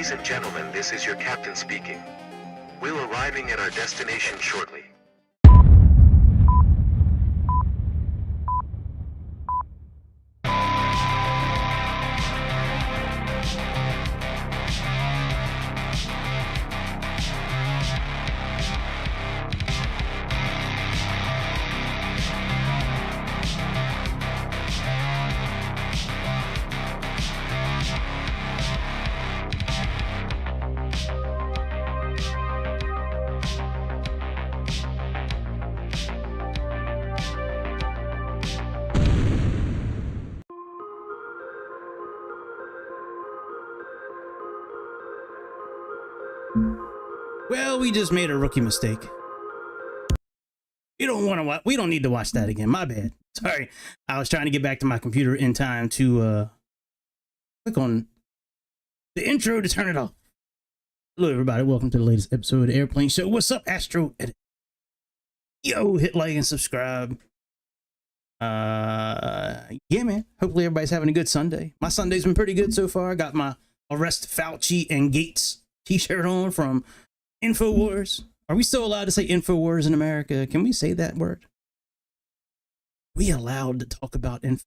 Ladies and gentlemen, this is your captain speaking. We'll arriving at our destination shortly. Well, we just made a rookie mistake. We don't need to watch that again. My bad. Sorry. I was trying to get back to my computer in time to click on the intro to turn it off. Hello everybody, welcome to the latest episode of the Airplane Show. What's up, Astro Edit? Yo, hit like and subscribe. Yeah, man. Hopefully everybody's having a good Sunday. My Sunday's been pretty good so far. I got my Arrest Fauci and Gates t-shirt on from InfoWars. Are we still allowed to say InfoWars in America? Can we say that word? We allowed to talk about info?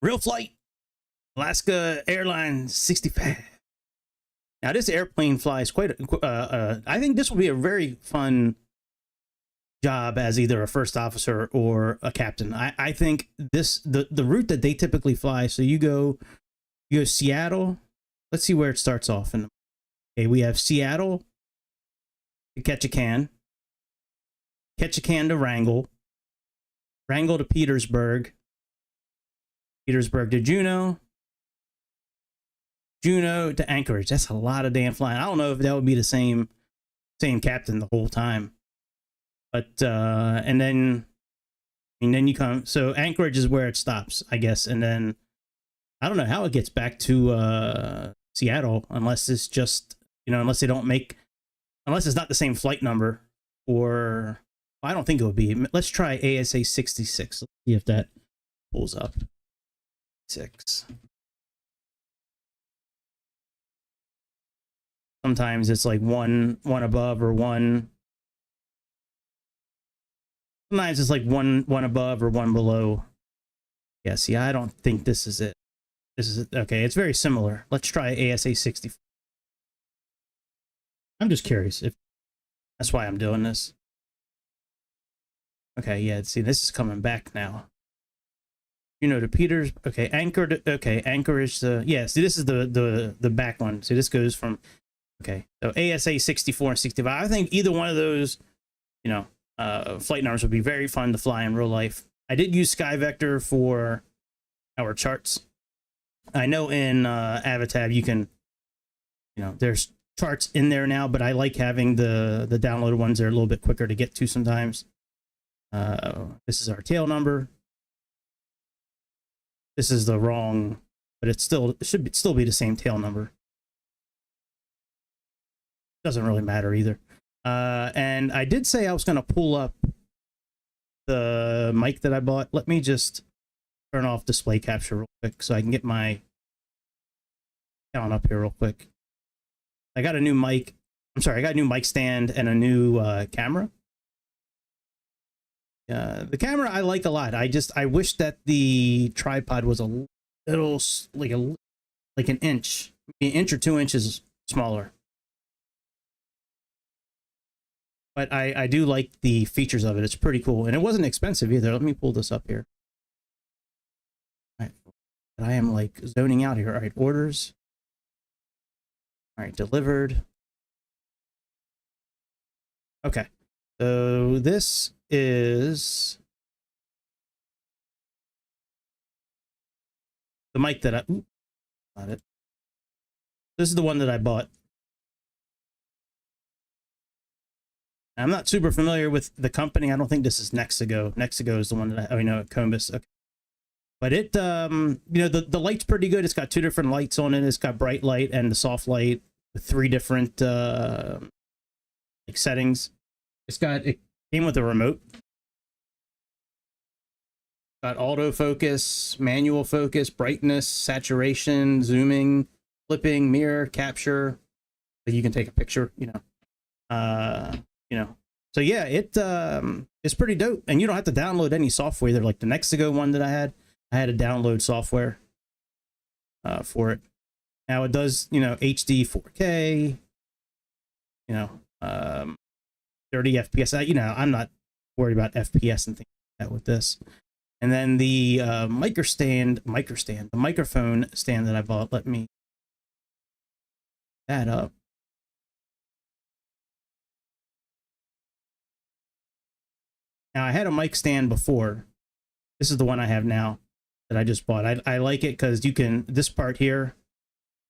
Real flight, Alaska Airlines 65. Now this airplane flies quite I think this will be a very fun job as either a first officer or a captain. I think the route that they typically fly, so you go Seattle. Let's see where it starts off. Okay, we have Seattle to Ketchikan to Wrangell to Petersburg to Juneau to Anchorage. That's a lot of damn flying. I don't know if that would be the same captain the whole time, but and then you come, so Anchorage is where it stops, I guess, and then I don't know how it gets back to Seattle, unless it's just, unless they don't unless it's not the same flight number, or I don't think it would be. Let's try ASA 66. Let's see if that pulls up. 6. Sometimes it's like one above or one. Sometimes it's like one above or one below. Yeah, see, I don't think this is it. This is it. Okay, it's very similar. Let's try ASA 64. I'm just curious if that's why I'm doing this. Okay, yeah, see, this is coming back now. To Peters. Okay, Anchorage. Yeah, see, this is the back one. See, this goes from. Okay, so ASA 64 and 65. I think either one of those, flight numbers would be very fun to fly in real life. I did use SkyVector for our charts. I know in Avatab you can, there's charts in there now, but I like having the downloaded ones. They're a little bit quicker to get to sometimes. This is our tail number. This is the wrong, but it should still be the same tail number. Doesn't really matter either. And I did say I was going to pull up the mic that I bought. Let me just turn off display capture real quick so I can get my count up here real quick. I got a new mic. I'm sorry, I got a new mic stand and a new camera. The camera I like a lot. I wish that the tripod was a little like an inch or 2 inches smaller. But I do like the features of it. It's pretty cool, and it wasn't expensive either. Let me pull this up here. All right, I am like zoning out here. All right, orders. All right, delivered. Okay, so this is the mic that not it. This is the one that I bought. I'm not super familiar with the company. I don't think this is Nexigo. Nexigo is the one that Combus. Okay. But it, the light's pretty good. It's got 2 different lights on it. It's got bright light and the soft light with 3 different settings. It came with a remote. Got autofocus, manual focus, brightness, saturation, zooming, flipping, mirror, capture. So you can take a picture, you know. So yeah, it's pretty dope, and you don't have to download any software either. Like the Nexigo one that I had to download software for it. Now it does, you know, HD 4K, you know, 30 FPS. You know, I'm not worried about FPS and things like that with this. And then the the microphone stand that I bought, let me that up. Now I had a mic stand before. This is the one I have now that I just bought. I like it because you can, this part here,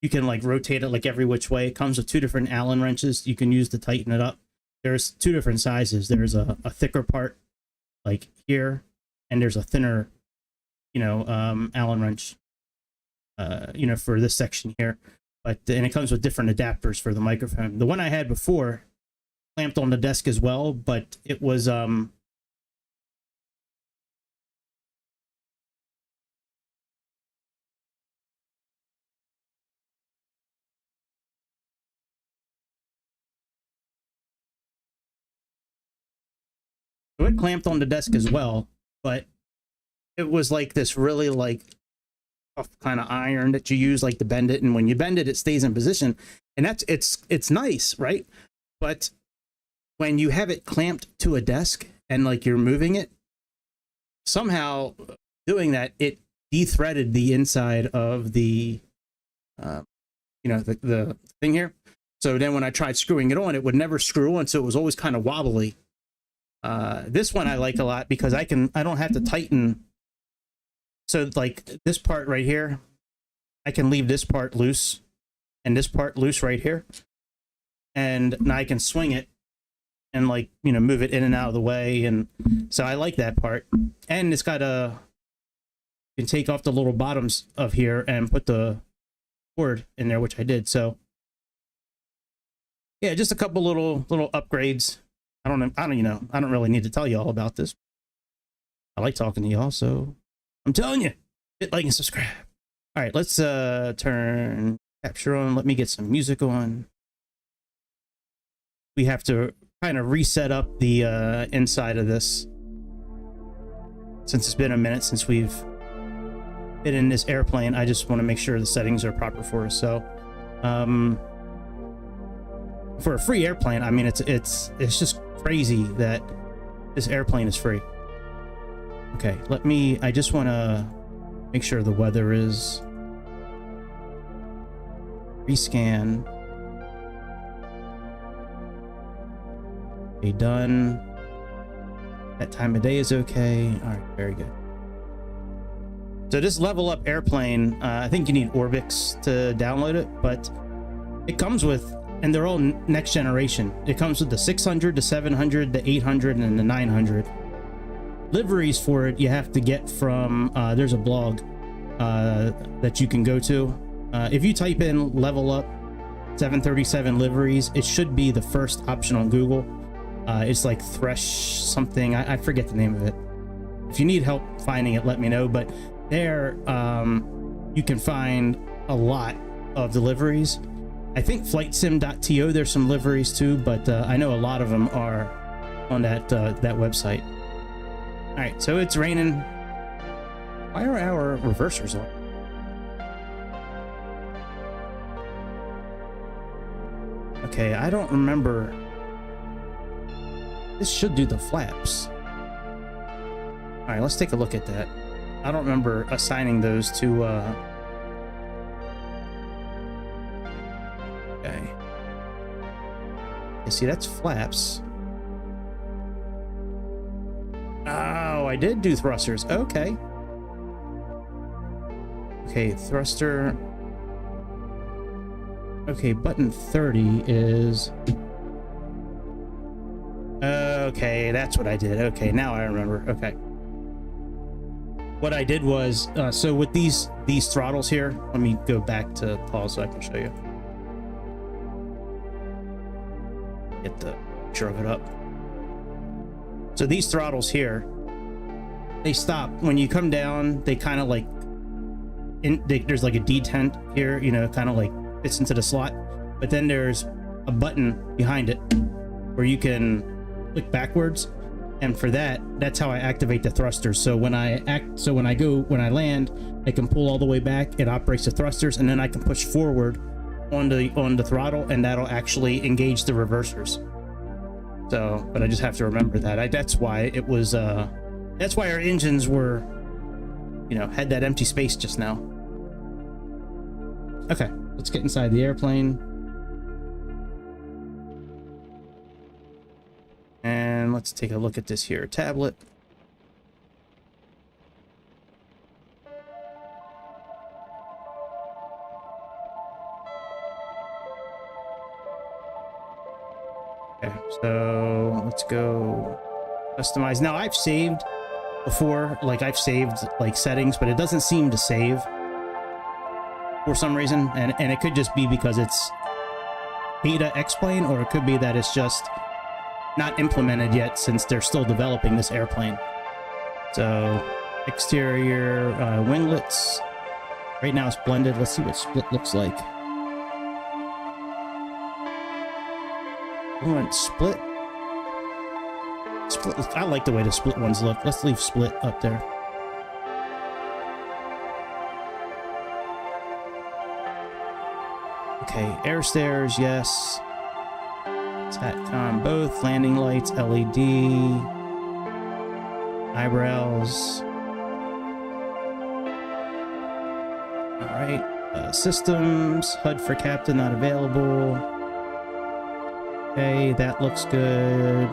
you can like rotate it like every which way. It comes with 2 different Allen wrenches you can use to tighten it up. There's 2 different sizes. There's a thicker part like here, and there's a thinner, you know, Allen wrench, you know, for this section here. But, and it comes with different adapters for the microphone. The one I had before clamped on the desk as well, but it was, so it clamped on the desk as well, but it was like this really like tough kind of iron that you use like to bend it, and when you bend it, it stays in position, and that's it's nice, right? But when you have it clamped to a desk and like you're moving it, somehow doing that, it de-threaded the inside of the you know, the thing here. So then when I tried screwing it on, it would never screw on, so it was always kind of wobbly. This one I like a lot because I don't have to tighten. So like this part right here, I can leave this part loose and this part loose right here. And now I can swing it and like, you know, move it in and out of the way. And so I like that part. And it's got you can take off the little bottoms of here and put the cord in there, which I did. So yeah, just a couple little upgrades. I don't really need to tell you all about this. I like talking to y'all, so I'm telling you, hit like and subscribe. All right, let's turn capture on. Let me get some music on. We have to kind of reset up the inside of this since it's been a minute since we've been in this airplane. I just want to make sure the settings are proper for us. So for a free airplane, I mean, it's just crazy that this airplane is free. Okay, I just want to make sure the weather is rescan. Okay, done. That time of day is okay. All right, very good. So this level up airplane, I think you need Orbix to download it, but it comes with, and they're all next generation. It comes with the 600, the 700, the 800, and the 900. Liveries for it you have to get from, there's a blog that you can go to. If you type in level up 737 liveries, it should be the first option on Google. It's like Thresh something. I forget the name of it. If you need help finding it, let me know. But there, you can find a lot of the liveries. I think flightsim.to, there's some liveries too, but I know a lot of them are on that website. All right, so it's raining. Why are our reversers on? Okay, I don't remember. This should do the flaps. All right, let's take a look at that. I don't remember assigning those to okay. You see, that's flaps. Oh, I did do thrusters. Okay. Okay, thruster. Okay, button 30 is... Okay, that's what I did. Okay, now I remember. Okay. What I did was, so with these throttles here, let me go back to pause so I can show you. Get the picture of it up. So these throttles here, they stop when you come down. They kind of like there's like a detent here, you know, kind of like fits into the slot, but then there's a button behind it where you can click backwards, and for that's how I activate the thrusters. So when I land, I can pull all the way back. It operates the thrusters, and then I can push forward on the throttle, and that'll actually engage the reversers. So, but I just have to remember that. That's why it was. That's why our engines were, you know, had that empty space just now. Okay, let's get inside the airplane. And let's take a look at this here tablet. Okay, so let's go customize. Now I've saved before, like I've saved like settings, but it doesn't seem to save for some reason, and it could just be because it's beta X-Plane, or it could be that it's just not implemented yet since they're still developing this airplane. So exterior winglets, right now it's blended. Let's see what split looks like. We want split. I like the way the split ones look. Let's leave split up there. Okay, air stairs, yes. SATCOM, both. Landing lights, LED. Eyebrows. Alright, systems. HUD for captain, not available. Okay, that looks good.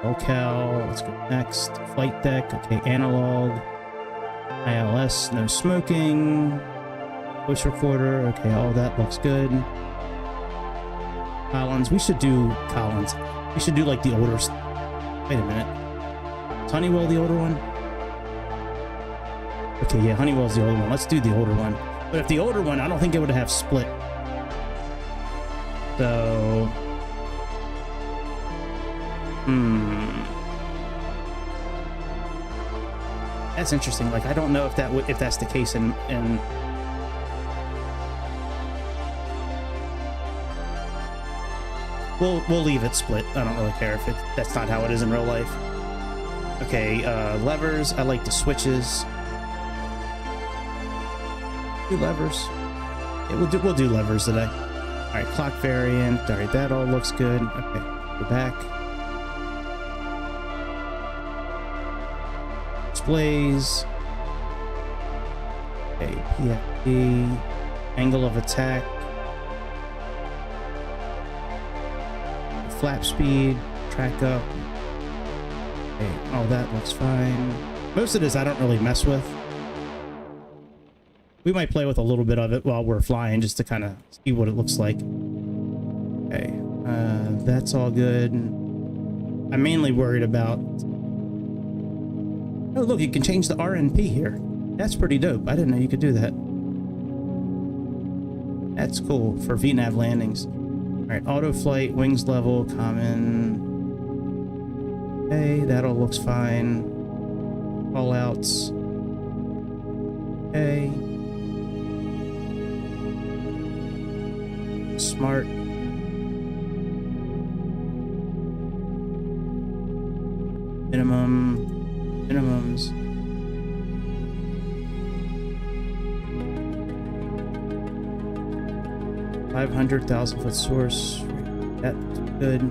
Locale, let's go next. Flight deck, okay, analog. ILS, no smoking. Voice recorder, okay, all that looks good. Collins, we should do Collins. We should do like the older. Wait a minute. Is Honeywell the older one? Okay, yeah, Honeywell's the older one. Let's do the older one. But if the older one, I don't think it would have split. So. That's interesting. Like, I don't know if that's the case in We'll leave it split. I don't really care if that's not how it is in real life. Okay, levers. I like the switches. Do levers. Yeah, we'll do levers today. All right, clock variant. All right, that all looks good. Okay, go back. Displays. Okay, PFD. Angle of attack. Flap speed, track up. Okay, all that looks fine. Most of this I don't really mess with. We might play with a little bit of it while we're flying just to kind of see what it looks like. Okay, that's all good. I'm mainly worried about... Oh, look, you can change the RNP here. That's pretty dope. I didn't know you could do that. That's cool for VNAV landings. Alright, auto flight, wings level, common. Okay, that all looks fine. Call outs. Okay. Smart. Minimums. 500,000-foot source. That's good.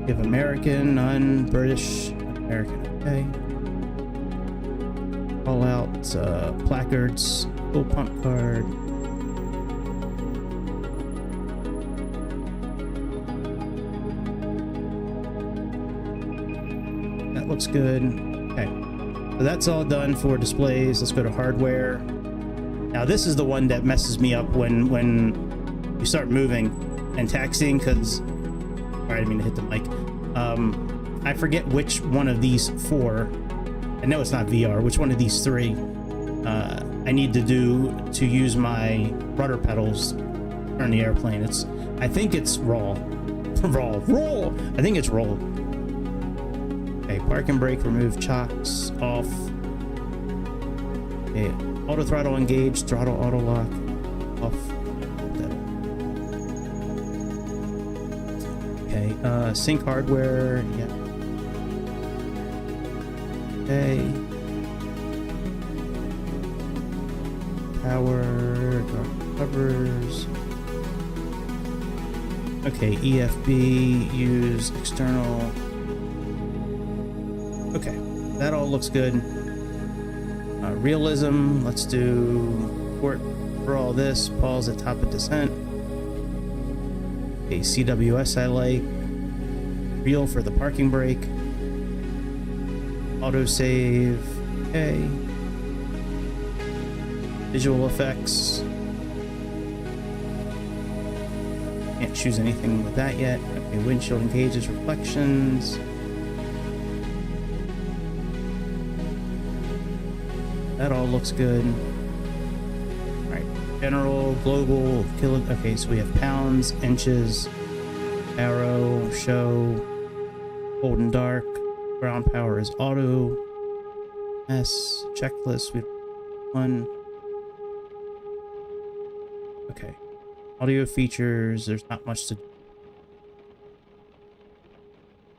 Give American, none. British, American. Okay. Call out placards. Full pump card. That looks good. Okay. So that's all done for displays. Let's go to hardware. Now this is the one that messes me up when you start moving and taxiing, because all right, I didn't mean to hit the mic. I forget which one of these four, I know it's not VR, which one of these three I need to do to use my rudder pedals to turn the airplane. I think it's roll. I think it's roll. Okay, park and brake, remove chocks, off. Okay, auto throttle engaged, throttle auto lock, off. Okay, sync hardware, yeah. Okay. Power, dark covers. Okay, EFB, use external. Okay, that all looks good. Realism, let's do port for all this, pause at top of descent. Okay, CWS I like. Real for the parking brake. Autosave, okay. Visual effects. Can't choose anything with that yet. Okay, windshield engages reflections. That all looks good. Alright, general, global, kilo. Okay, so we have pounds, inches, arrow, show, cold and dark, ground power is auto, S, checklist, we have one. Okay, audio features, there's not much to do.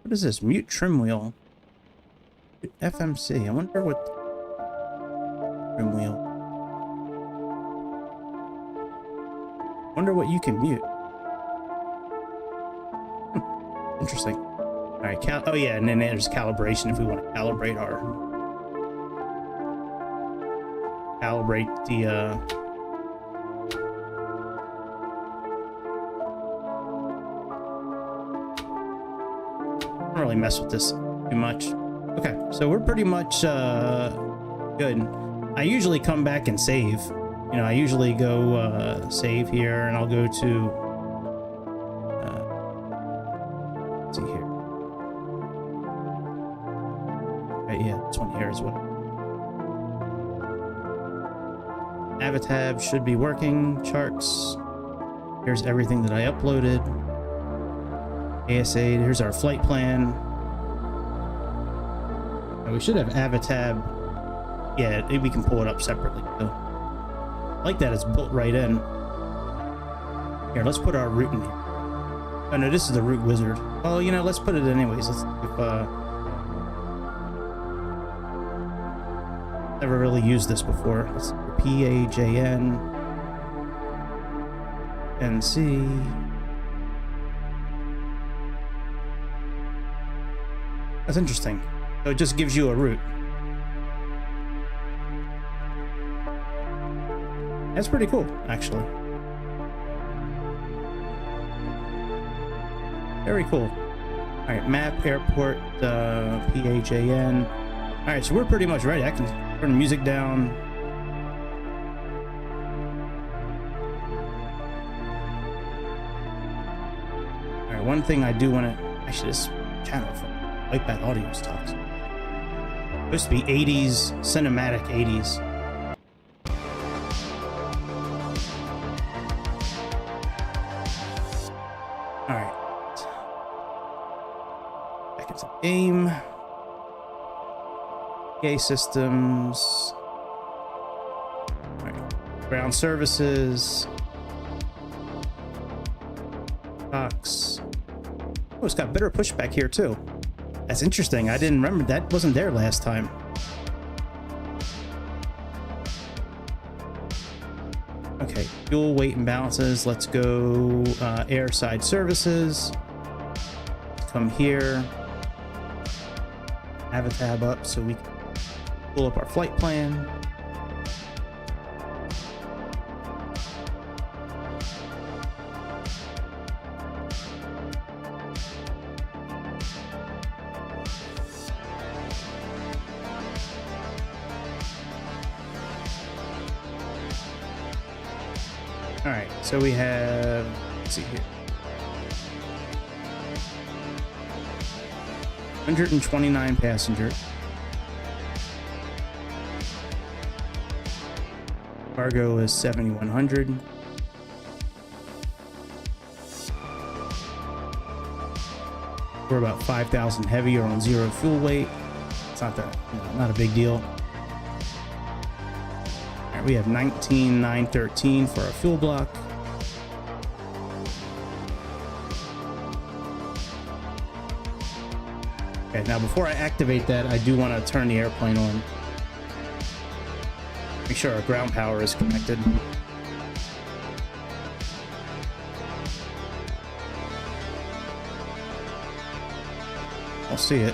What is this? Mute trim wheel. FMC, I wonder what trim wheel. Wonder what you can mute. Interesting. All right, oh yeah, and then there's calibration if we want to calibrate the I don't really mess with this too much. Okay, so we're pretty much good. I usually come back and save. You know, I usually go save here, and I'll go to let's see here. Okay, yeah, this one here as well. Avatab should be working. Charts. Here's everything that I uploaded. ASA. Here's our flight plan. We should have Avatab. Yeah, we can pull it up separately. So, I like that it's built right in. Here, let's put our route in here. Oh no, this is the route wizard. Well, you know, let's put it anyways. Let's if never really used this before. Let's PAJN-PANC. That's interesting. So it just gives you a route. That's pretty cool, actually. Very cool. All right, map, airport, PAJN. All right, so we're pretty much ready. I can turn the music down. All right, one thing I do want to actually this channel from Whitebat Audio talks. Supposed to be 80s cinematic 80s. Aim. PA systems. Alright. Ground services. Box. Oh, it's got better pushback here too. That's interesting. I didn't remember that wasn't there last time. Okay, fuel weight and balances. Let's go airside services. Come here. Have a tab up so we can pull up our flight plan. All right, so we have, let's see here. 129 passenger. Cargo is 7,100. We're about 5,000 heavier on 0 fuel weight. It's not that, not a big deal. All right, we have 19,913 for our fuel block. Okay, now before I activate that, I do want to turn the airplane on. Make sure our ground power is connected. I'll see it.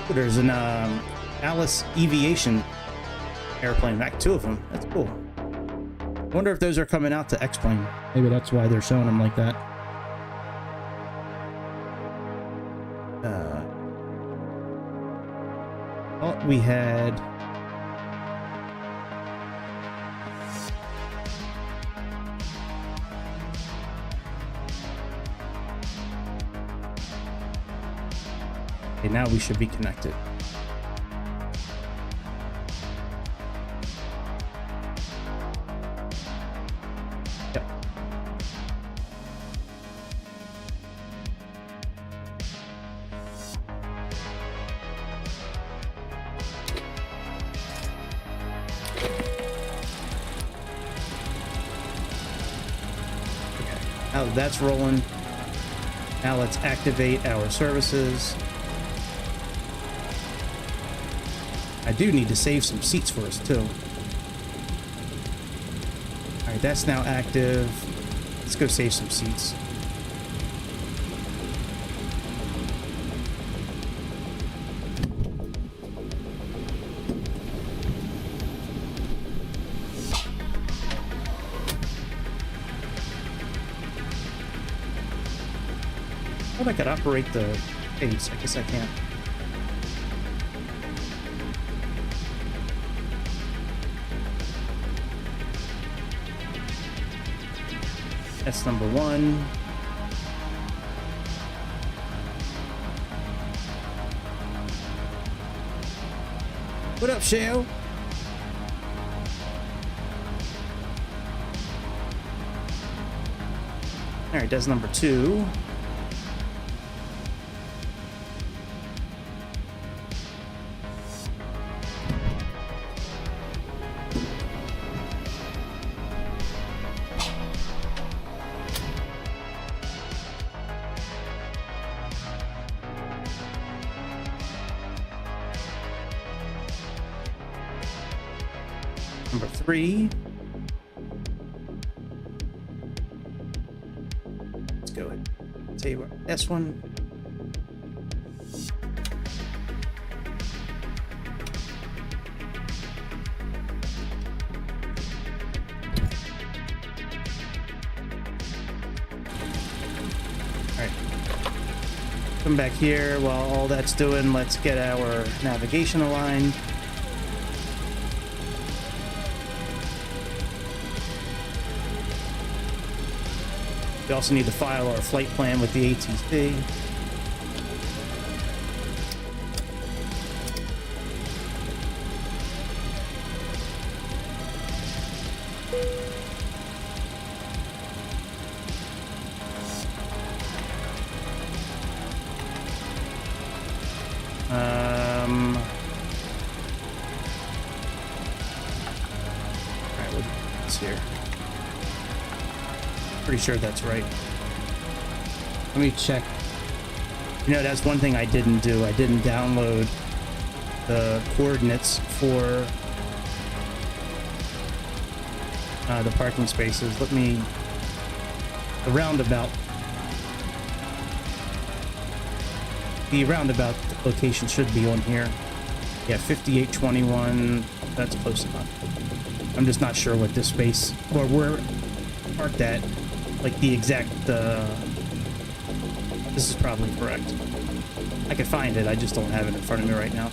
Oh, there's an Alice Aviation airplane. Back 2 of them. That's cool. I wonder if those are coming out to X-Plane. Maybe that's why they're showing them like that. Oh, we had... Okay, now we should be connected. Yep. Okay, now that that's rolling, now let's activate our services. I do need to save some seats for us too. Alright, that's now active. Let's go save some seats. I thought I could operate the pace. I guess I can't. That's number 1. What up, Shale? Alright, that's number 2. Number 3. Let's go ahead. Tell you what, this one. All right. Come back here. While all that's doing, let's get our navigation aligned. We also need to file our flight plan with the ATC. All right, what's here? Pretty sure that's right. Let me check. You know, that's one thing I didn't do. I didn't download the coordinates for the parking spaces. Let me... The roundabout location should be on here. Yeah, 5821. That's close enough. I'm just not sure what this space, or where parked at, like the exact, this is probably correct. I could find it, I just don't have it in front of me right now.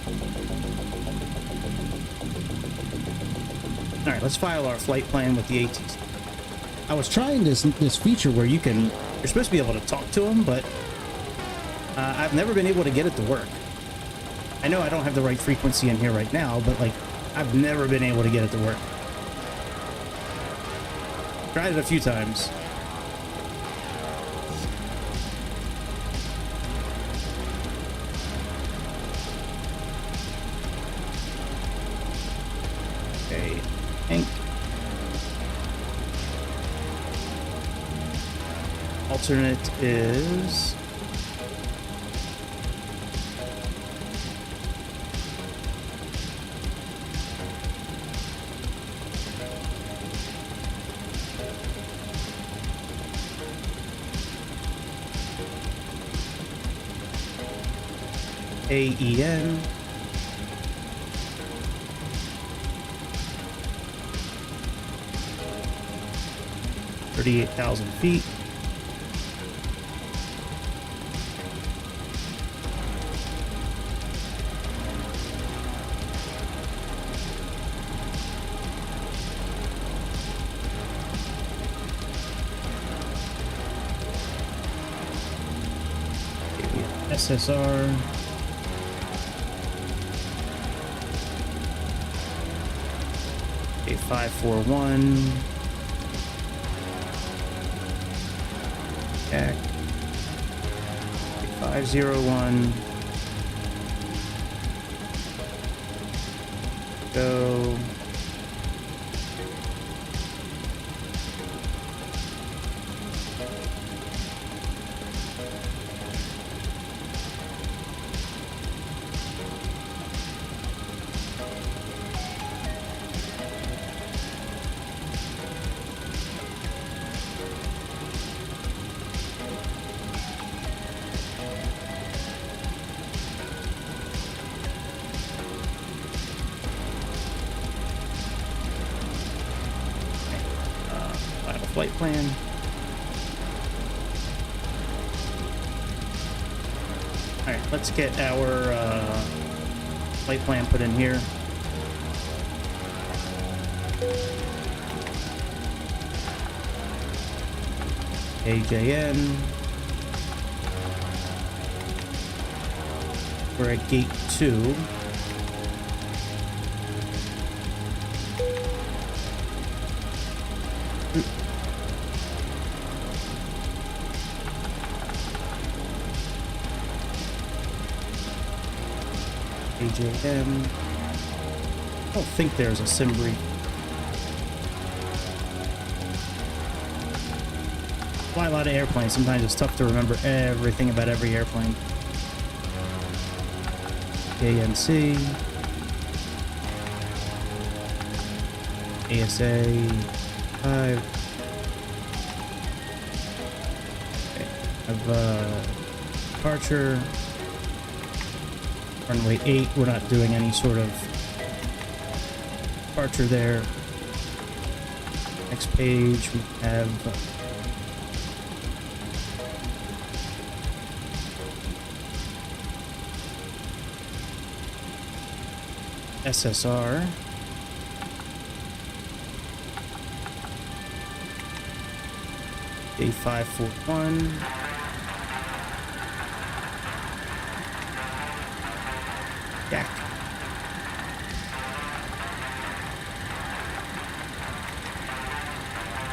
Alright, let's file our flight plan with the ATC. I was trying this feature where you're supposed to be able to talk to them, but I've never been able to get it to work. I know I don't have the right frequency in here right now, but like, I've never been able to get it to work. Tried it a few times. Alternate is AEN. $38,000 feet. SSR. A541. Jack. 501. Go. Flight plan. All right, let's get our flight plan put in here. PAJN. We're at gate 2. PAJN. I don't think there's a sim brief. Fly a lot of airplanes. Sometimes it's tough to remember everything about every airplane. ANC. ASA 5. Okay. Have departure. Runway 8, we're not doing any sort of departure there. Next page, we have SSR. A541. Jack.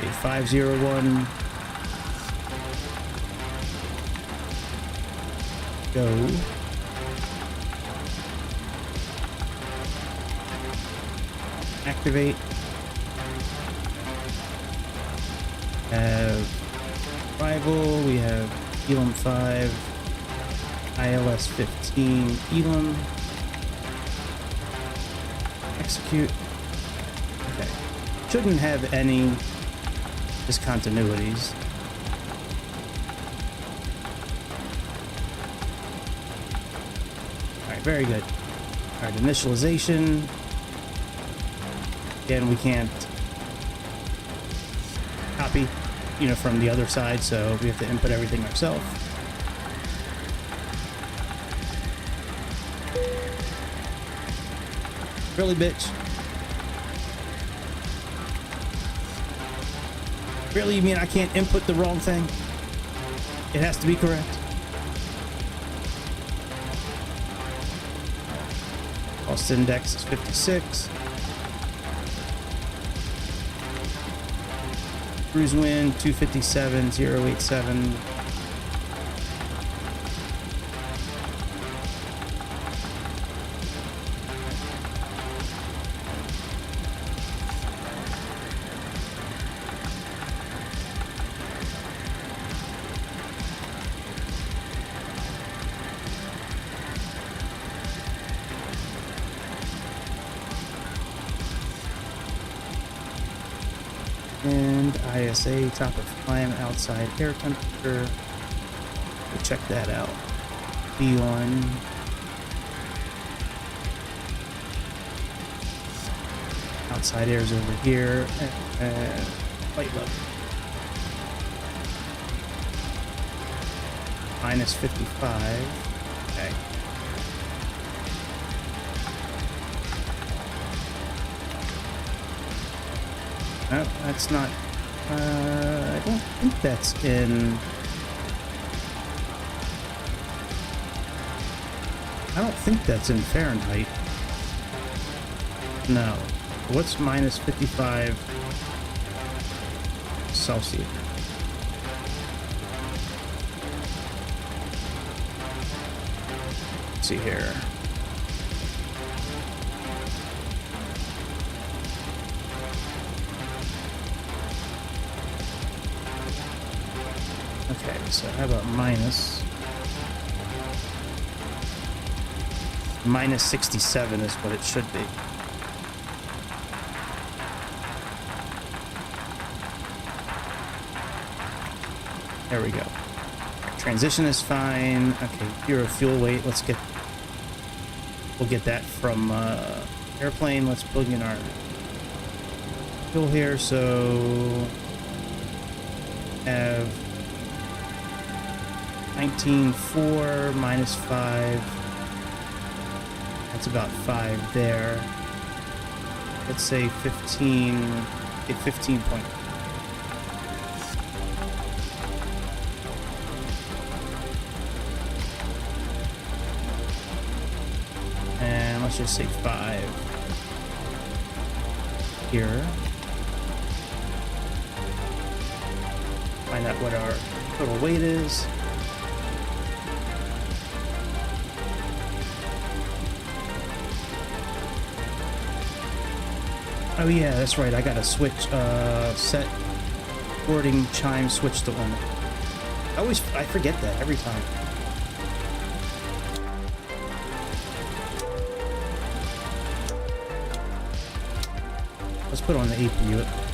A501. Go. Activate. Have arrival. We have Elam 5, ILS 15, Elam. Execute. Okay. Shouldn't have any discontinuities. Alright, very good. Alright, initialization. Again, we can't copy, from the other side, so we have to input everything ourselves. Really, bitch? Really, you mean I can't input the wrong thing? It has to be correct. Cost index is 56. Cruise wind 257.087. ISA, top of climb, outside air temperature. We'll check that out. B1. Outside air is over here. Flight level. Minus 55. Okay. No, that's not. I don't think that's in. I don't think that's in Fahrenheit. No. What's minus 55 Celsius? Let's see here. Okay, so how about minus 67 is what it should be. There we go. Transition is fine. Okay, pure fuel weight. We'll get that from airplane. Let's plug in our fuel here. So have 19.4 minus 5. That's about 5 there. Let's say 15. Get 15 point. And let's just say 5 here. Find out what our total weight is. Oh yeah, that's right. I gotta switch set boarding chime switch to on. I forget that every time. Let's put on the APU at least.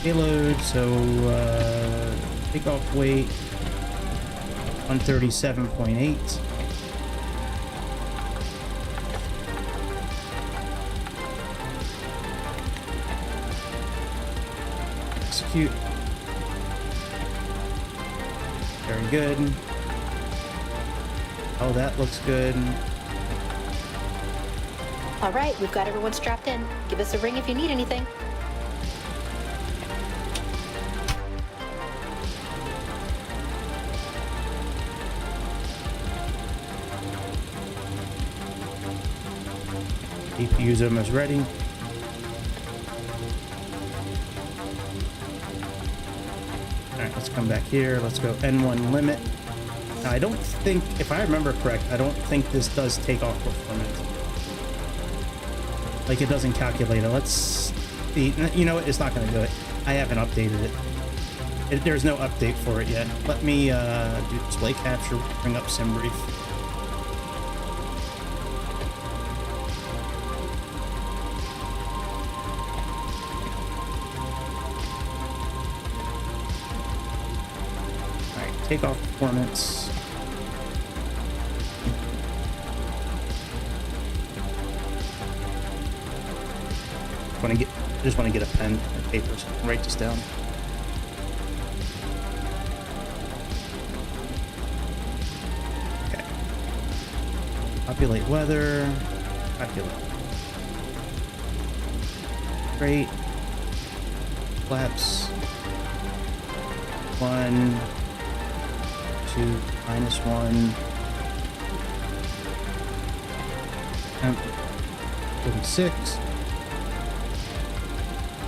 Payload, so takeoff weight 137.8. Execute. Very good. Oh, that looks good. All right, we've got everyone strapped in. Give us a ring if you need anything. APU's almost ready. Alright, let's come back here. Let's go N1 limit. Now, I don't think, if I remember correct, I don't think this does take off performance. Like, it doesn't calculate it. Let's see. You know what? It's not going to do it. I haven't updated it. There's no update for it yet. Let me do display capture, bring up SimBrief. Takeoff performance. Just want to get a pen and paper so I can write this down. Okay. Populate weather. Populate. Great. Flaps. 1. 2, minus 1. 46.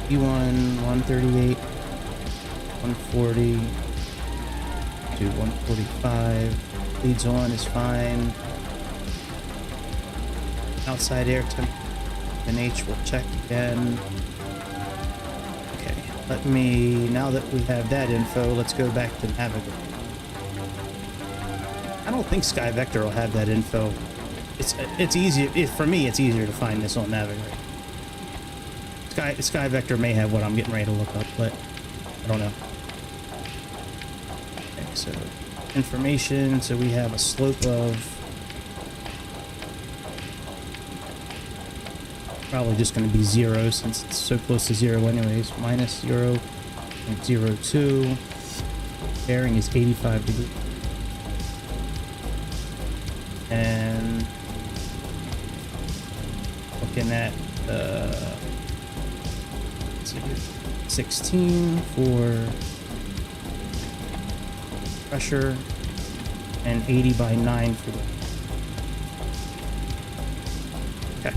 B1, 138. 140 to 145. Leads on is fine. Outside air temp NH we'll check again. Okay, let me, now that we have that info, let's go back to Navigator. I don't think Sky Vector will have that info. It's easier, for me it's easier to find this on Navigator. Sky Vector may have what I'm getting ready to look up, but I don't know. Okay, so information, so we have a slope of probably just going to be 0 since it's so close to 0 anyways. Minus 0.02. Bearing is 85 degrees. And looking at 16 for pressure and 80 by 9 for the okay.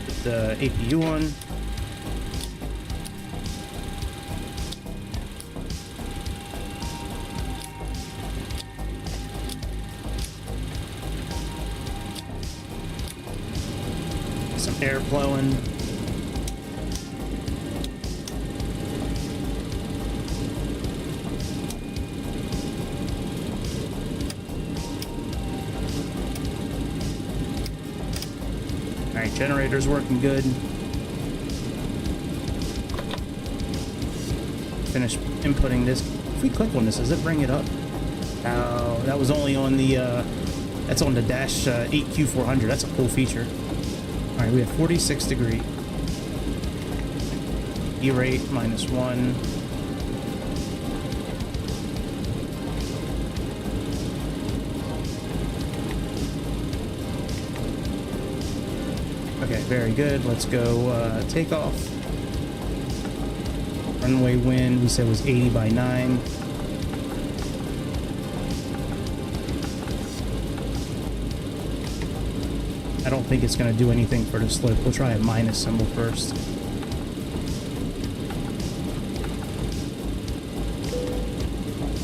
Put the APU on. Some air flowing. Alright, generator's working good. Finish inputting this. If we click on this, does it bring it up? Oh, that was only on the, that's on the Dash 8Q400. That's a cool feature. Alright, we have 46 degree. E rate -1. Okay, very good. Let's go takeoff. Runway wind, we said was 80 by 9. I don't think it's going to do anything for the slope. We'll try a minus symbol first.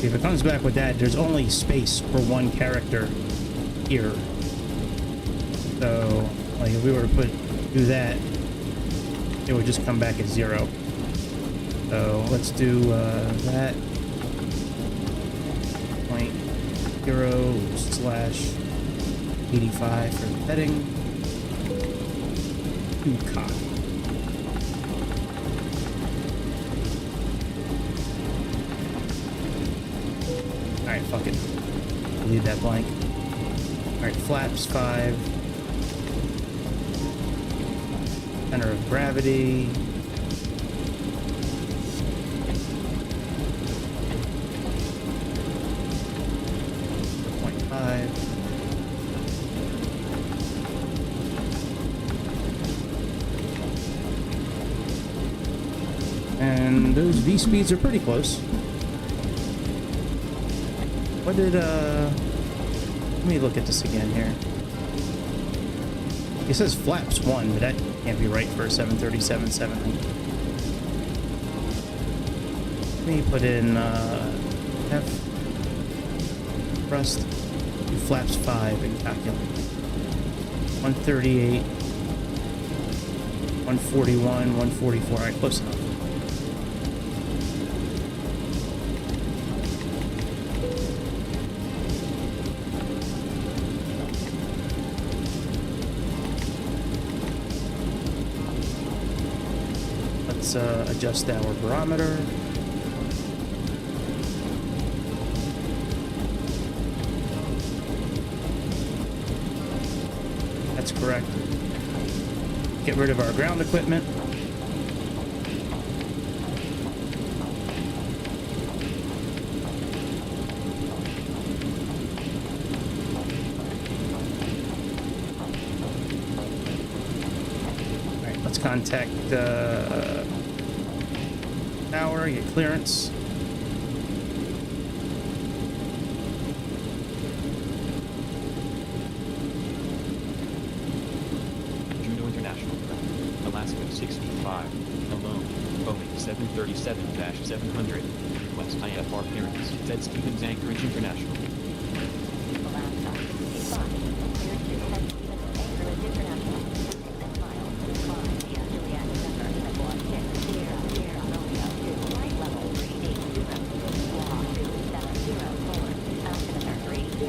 If it comes back with that, there's only space for one character here. So, like if we were to do that, it would just come back at 0. So let's do that. 0.0/85 for the heading. Cock. Alright, fuck it. Leave that blank. Alright, flaps 5. Center of gravity. And those V speeds are pretty close. What did, let me look at this again here. It says flaps 1, but that can't be right for a 737-700. Let me put in, F, thrust, do flaps 5 and calculate. 138, 141, 144, alright, close enough. Let's adjust our barometer. That's correct. Get rid of our ground equipment. All right, let's contact tower, get clearance. 737-700. Request IFR clearance. Ted Stevens Anchorage International. Alaska 65. Cleared to Ted Stevens Anchorage International. 6 miles. Climb via Juliet November 716 Sierra Sierra Romeo 2. Flight level 380.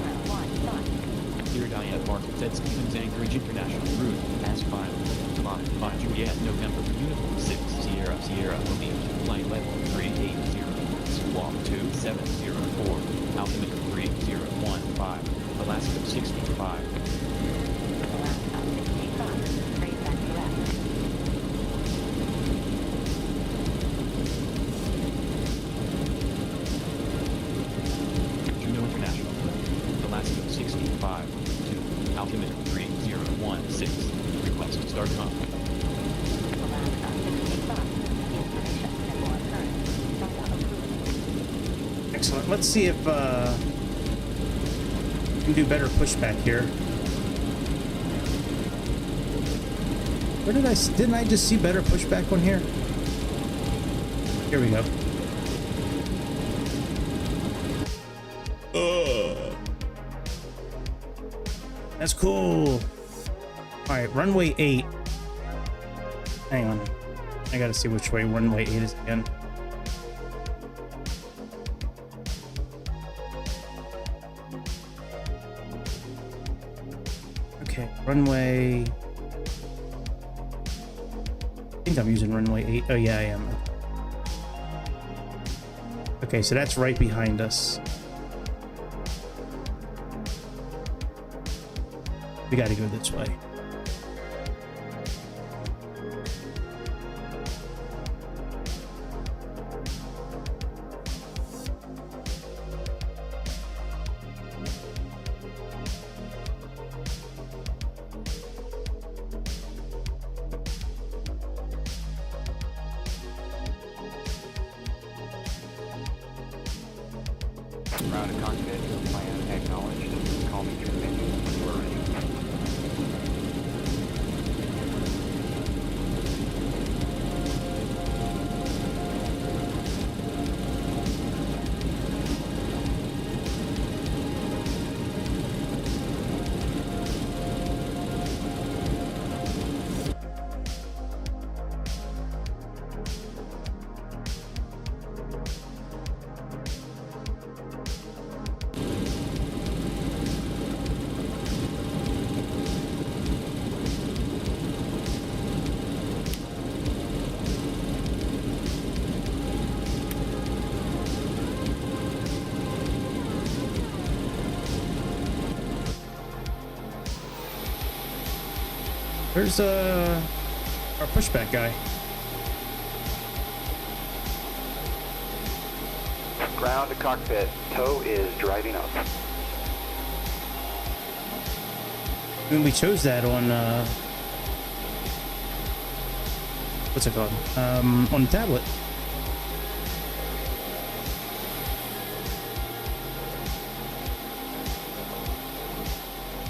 Squawk 2704. Altimeter 301 knots. Cleared IFR. Ted Stevens Anchorage International. Route as filed. Climb 5 Juliet November Uniform 6 Sierra Sierra Romeo 2. Flight level 380. Squawk 2704. Altimeter 3015. Alaska 65. Alaska 65. Trace back direct. Juno International. Alaska 65. To altimeter 3016. Request start pump. Alaska 65. Information and more current. Startup approved. Excellent. Let's see if we can do better pushback here. Where didn't I just see better pushback on here? Here we go. That's cool. All right, runway 8. Hang on. I gotta see which way runway 8 is again. Okay, runway. I think I'm using runway 8. Oh, yeah, I am. Okay, so that's right behind us. We gotta go this way. Ground to cockpit, plan acknowledged. Call me through menu. We're ready. Where's our pushback guy? Ground to cockpit. Tow is driving up. I mean, we chose that on what's it called? On the tablet.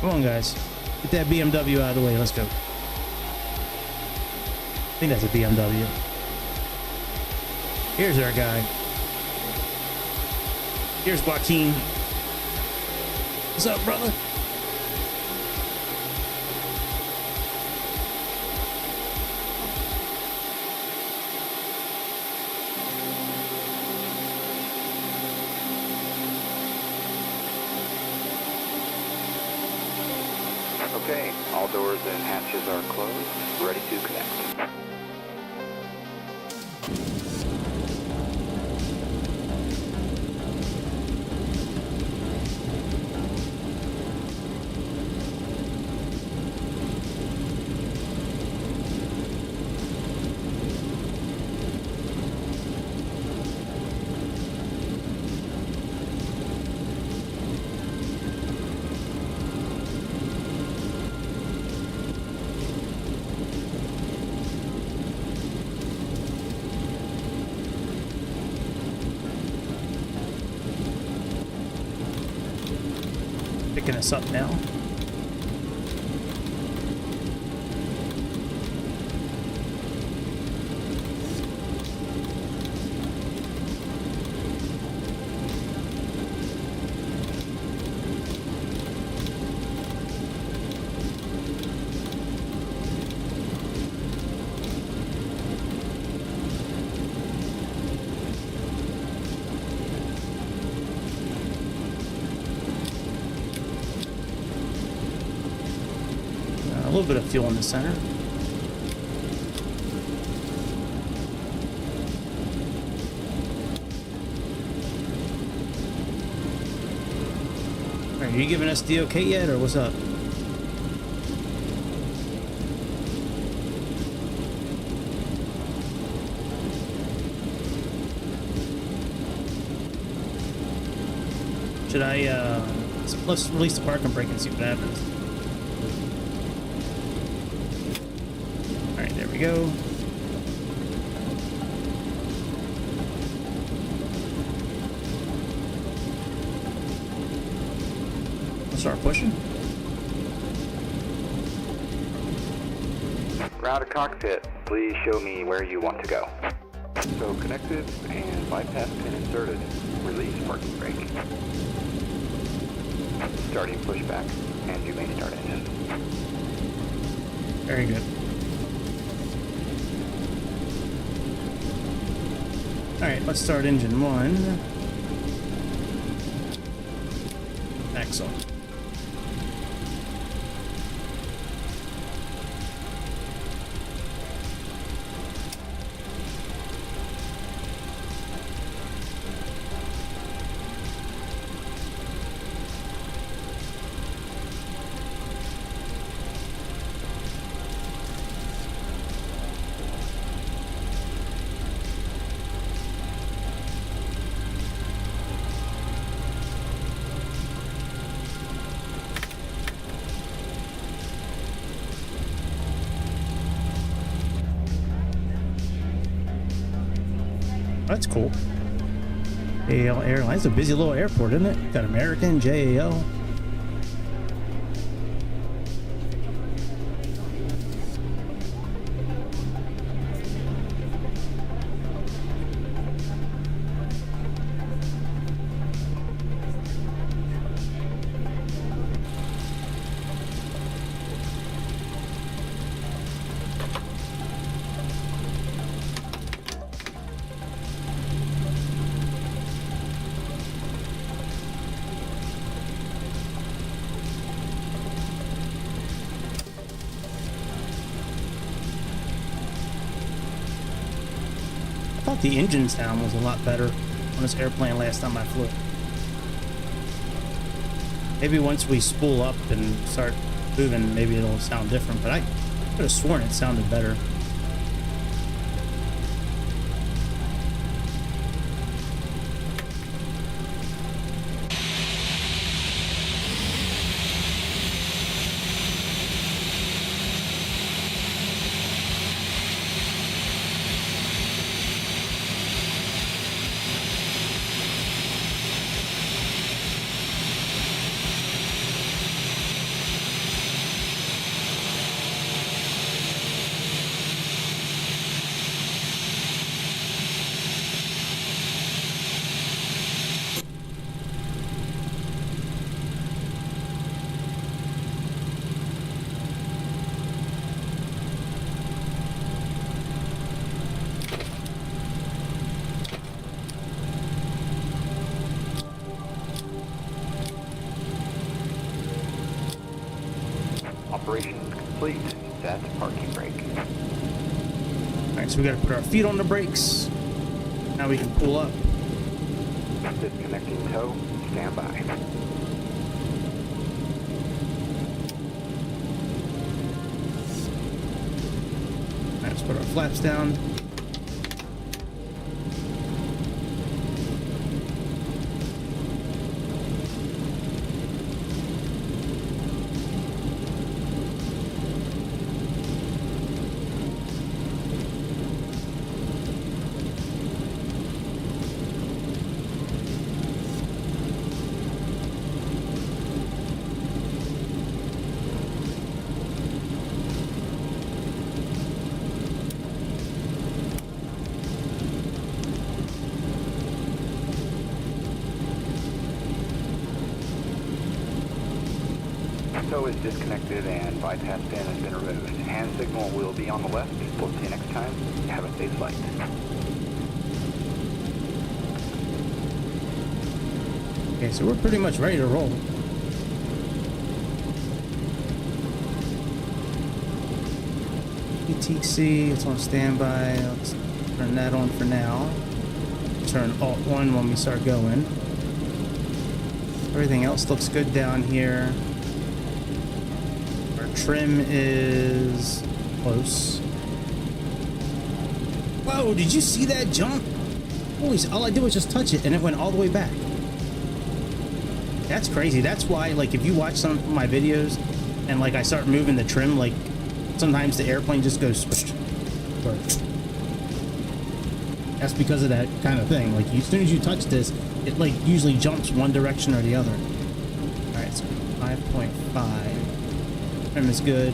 Come on, guys. Get that BMW out of the way. Let's go. I think that's a BMW. Here's our guy. Here's Joaquin. What's up, brother? Okay, all doors and hatches are closed. Ready to connect. Picking us up now. little bit of fuel in the center. Are you giving us the okay yet, or what's up? Should I, let's release the parking brake and see what happens. Alright, there we go. Let's start pushing. Route to cockpit. Please show me where you want to go. So connected and bypass pin inserted. Release parking brake. Starting pushback, and you may start engine. Very good. Alright, let's start engine 1. Axle. That's cool. JAL Airlines, a busy little airport, isn't it? Got American, JAL. I thought the engine sound was a lot better on this airplane last time I flew. Maybe once we spool up and start moving, maybe it'll sound different, but I could have sworn it sounded better. Operation complete. Set parking brake. Alright, so we gotta put our feet on the brakes. Now we can pull up. Disconnecting tow. Stand by. Alright, let's put our flaps down. Tow is disconnected and bypass pin has been removed. Hand signal will be on the left. We'll see you next time. Have a safe flight. Okay, so we're pretty much ready to roll. ATC, it's on standby. Let's turn that on for now. Turn Alt 1 when we start going. Everything else looks good down here. Our trim is close. Whoa, did you see that jump? Holy, all I did was just touch it and it went all the way back. That's crazy. That's why, like, if you watch some of my videos and, like, I start moving the trim, like, sometimes the airplane just goes switch. That's because of that kind of thing. Like, as soon as you touch this, it, like, usually jumps one direction or the other. Alright, so 5.5. Trim is good.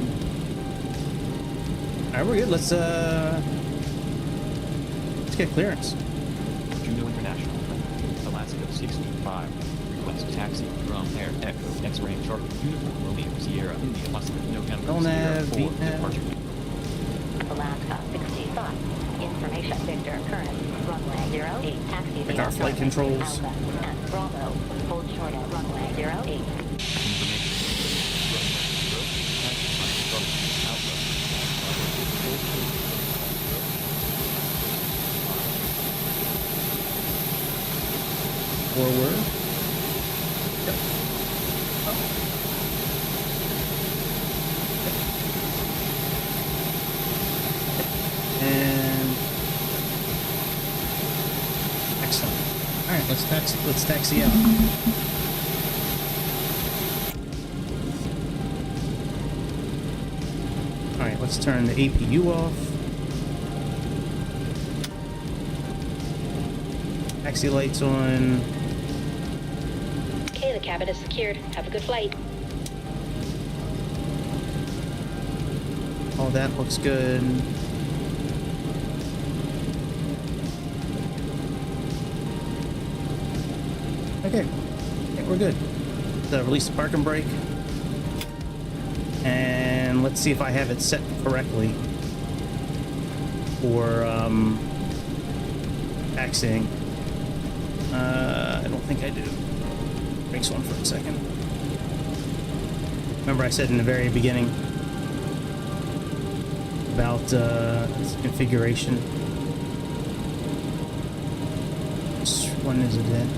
Alright, we're good. Let's get clearance. Juno International, Alaska 65. Request taxi from Air Echo X-Ray Charlie Uniform Romeo Sierra India Oscar November Don't Sierra have 4 VNAV. departure. Alaska 65. Information Victor current runway 08 taxi Pick our flight controls. Alpha and Bravo. Hold short at runway 08. Forward. Yep. And excellent. All right, let's taxi out. All right, let's turn the APU off. Taxi lights on. Okay, the cabin is secured. Have a good flight. All that looks good. Okay, I think we're good. So release the parking brake. And let's see if I have it set correctly for taxiing. I don't think I do. Brakes on for a second. Remember I said in the very beginning about configuration. Which one is it in?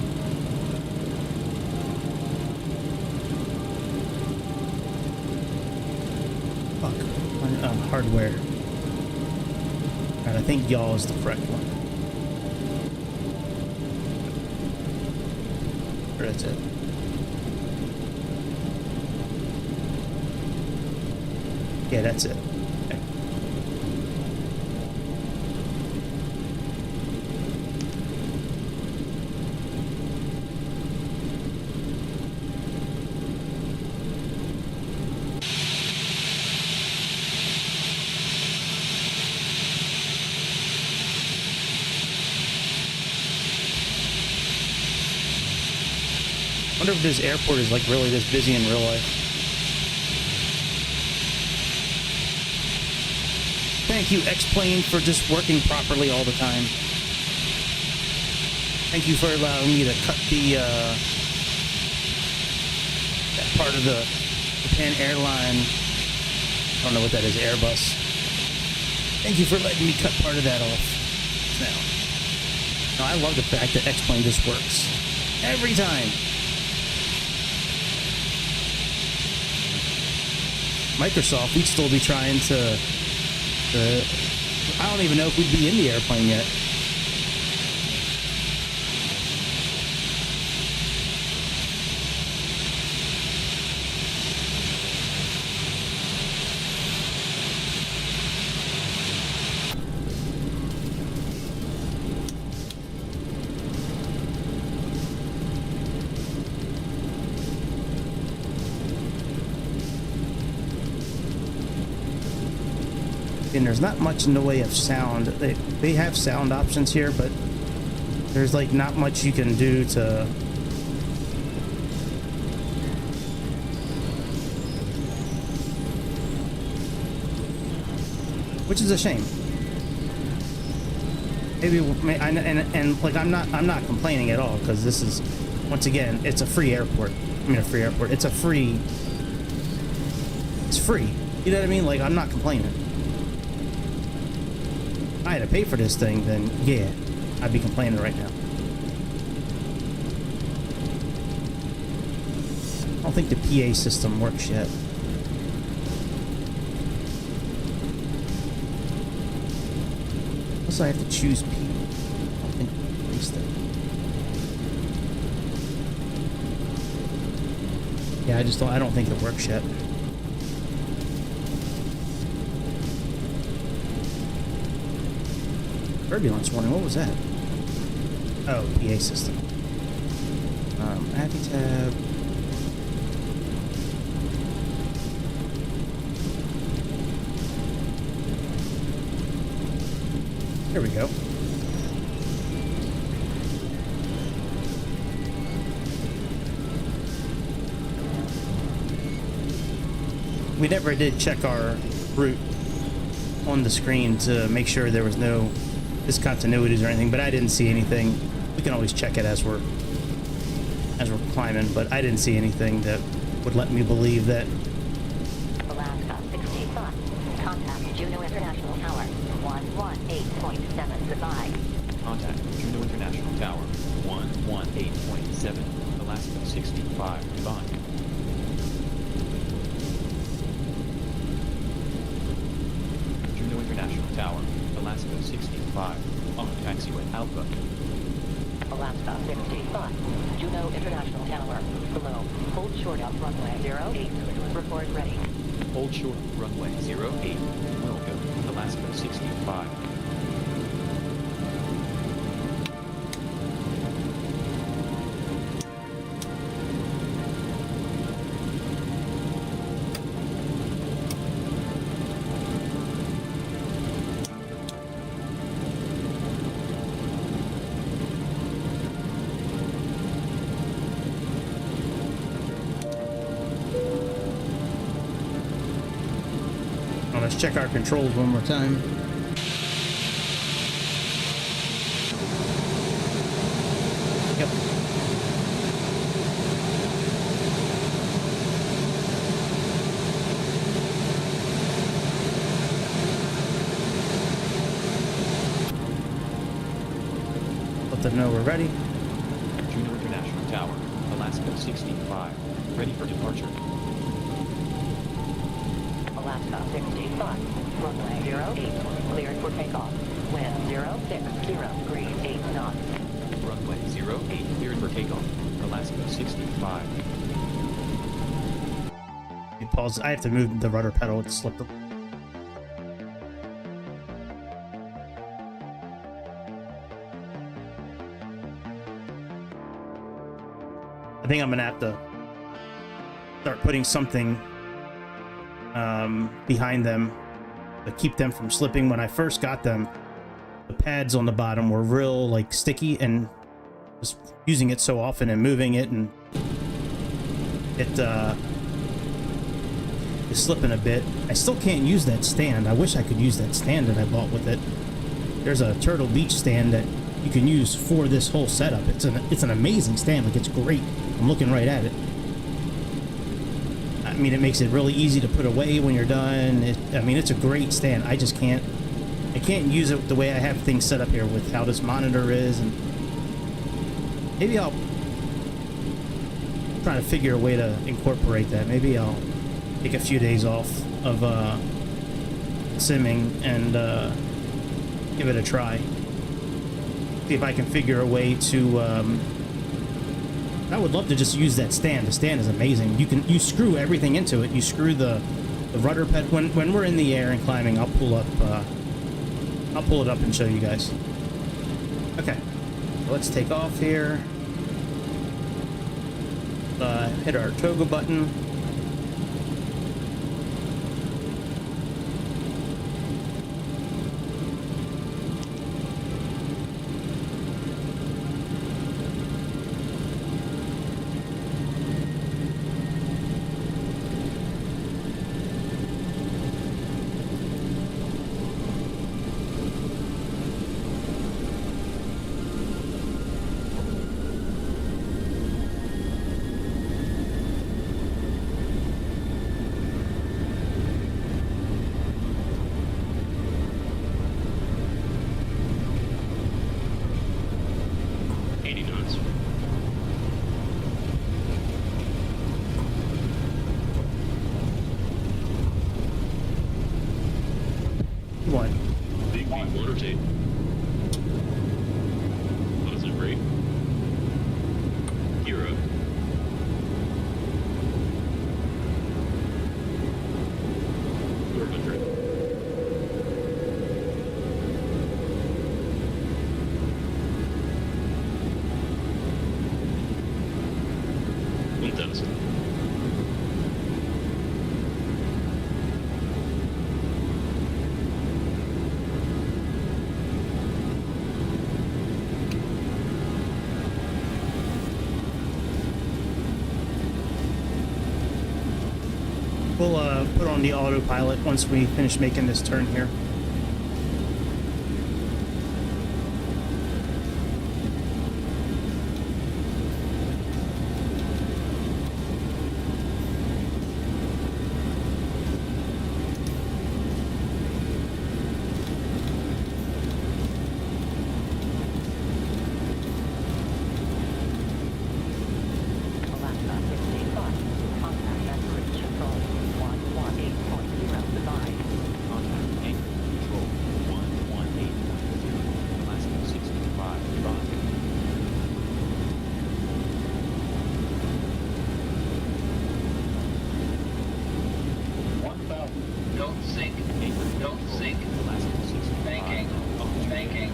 Fuck. Hardware. Alright, I think y'all is the correct one. Or that's it. Yeah, that's it. Okay. I wonder if this airport is like really this busy in real life. Thank you, X-Plane, for just working properly all the time. Thank you for allowing me to cut the that part of the Japan airline. I don't know what that is, Airbus. Thank you for letting me cut part of that off now. No, I love the fact that X-Plane just works every time. Microsoft, we'd still be trying to I don't even know if we'd be in the airplane yet. And there's not much in the way of sound. They have sound options here, but there's like not much you can do to which is a shame. Maybe and like I'm not complaining at all, because this is, once again, it's a free airport. I mean, a free airport. It's free. You know what I mean? Like, I'm not complaining. I had to pay for this thing, then yeah, I'd be complaining right now. I don't think the PA system works yet. Unless I have to choose P. I don't think at least that. Yeah, I don't think it works yet. Turbulence warning, what was that? Oh, PA system. Abby tab. There we go. We never did check our route on the screen to make sure there was no discontinuities or anything, but I didn't see anything. We can always check it as we're climbing, but I didn't see anything that would let me believe that. Alaska 65. Contact Juneau International Tower 118.7. Goodbye. Contact Juneau International Tower 118.7. Alaska 65. Goodbye. Juneau International Tower, Alaska 65. On taxiway Alpha. Alaska 65. Juneau International Tower. Below. Hold short of runway 08. Report ready. Hold short, runway 08. Welcome, Alaska 65. Let's check our controls one more time. Yep. Let them know we're ready. Juneau International Tower, Alaska 65. Ready for departure. Alaska 65. Runway 08. Cleared for takeoff. Wind 060 degrees 8 knots. Runway 08, cleared for takeoff. Alaska 65. You pause. I have to move the rudder pedal. It's slipped. I think I'm gonna have to start putting something behind them to keep them from slipping. When I first got them, the pads on the bottom were real like sticky, and just using it so often and moving it, and it is slipping a bit. I still can't use that stand. I wish I could use that stand that I bought with it. There's a Turtle Beach stand that you can use for this whole setup. It's an amazing stand. Like, it's great. I'm looking right at it. I mean, it makes it really easy to put away when you're done. I mean, it's a great stand. I just can't use it the way I have things set up here with how this monitor is, and maybe I'll try to figure a way to incorporate that. Maybe I'll take a few days off of simming and give it a try. See if I can figure a way to I would love to just use that stand. The stand is amazing. You screw everything into it. You screw the rudder ped. When we're in the air and climbing, I'll pull it up and show you guys. Okay, so let's take off here. Hit our toggle button. rotate. What is it, rate? Gear up. We'll put on the autopilot once we finish making this turn here. Alaska 65. Contact anchorage control 118.0 device. Contact anchor control 118.0. Alaska 65. Goodbye. Don't sink. Anchor Don't control, sink. Alaska 65. Banking. Banking.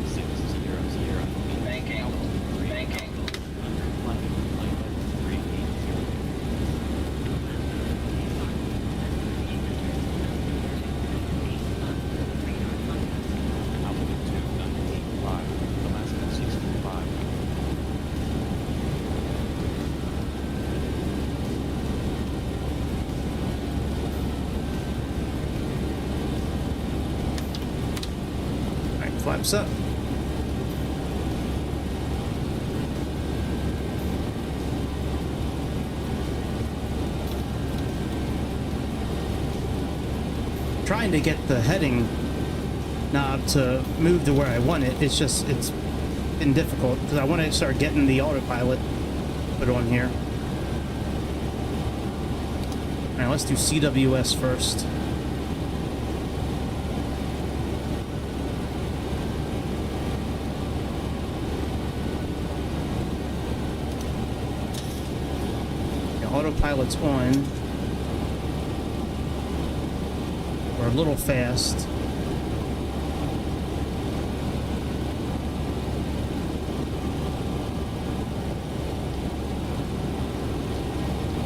600. Banking. Banking. Under flight level 380. Altitude 285. Alaska 65. Alright, flaps up. Trying to get the heading knob to move to where I want it. It's been difficult because I want to start getting the autopilot put on here. All right, let's do CWS first. The autopilot's on. We're a little fast.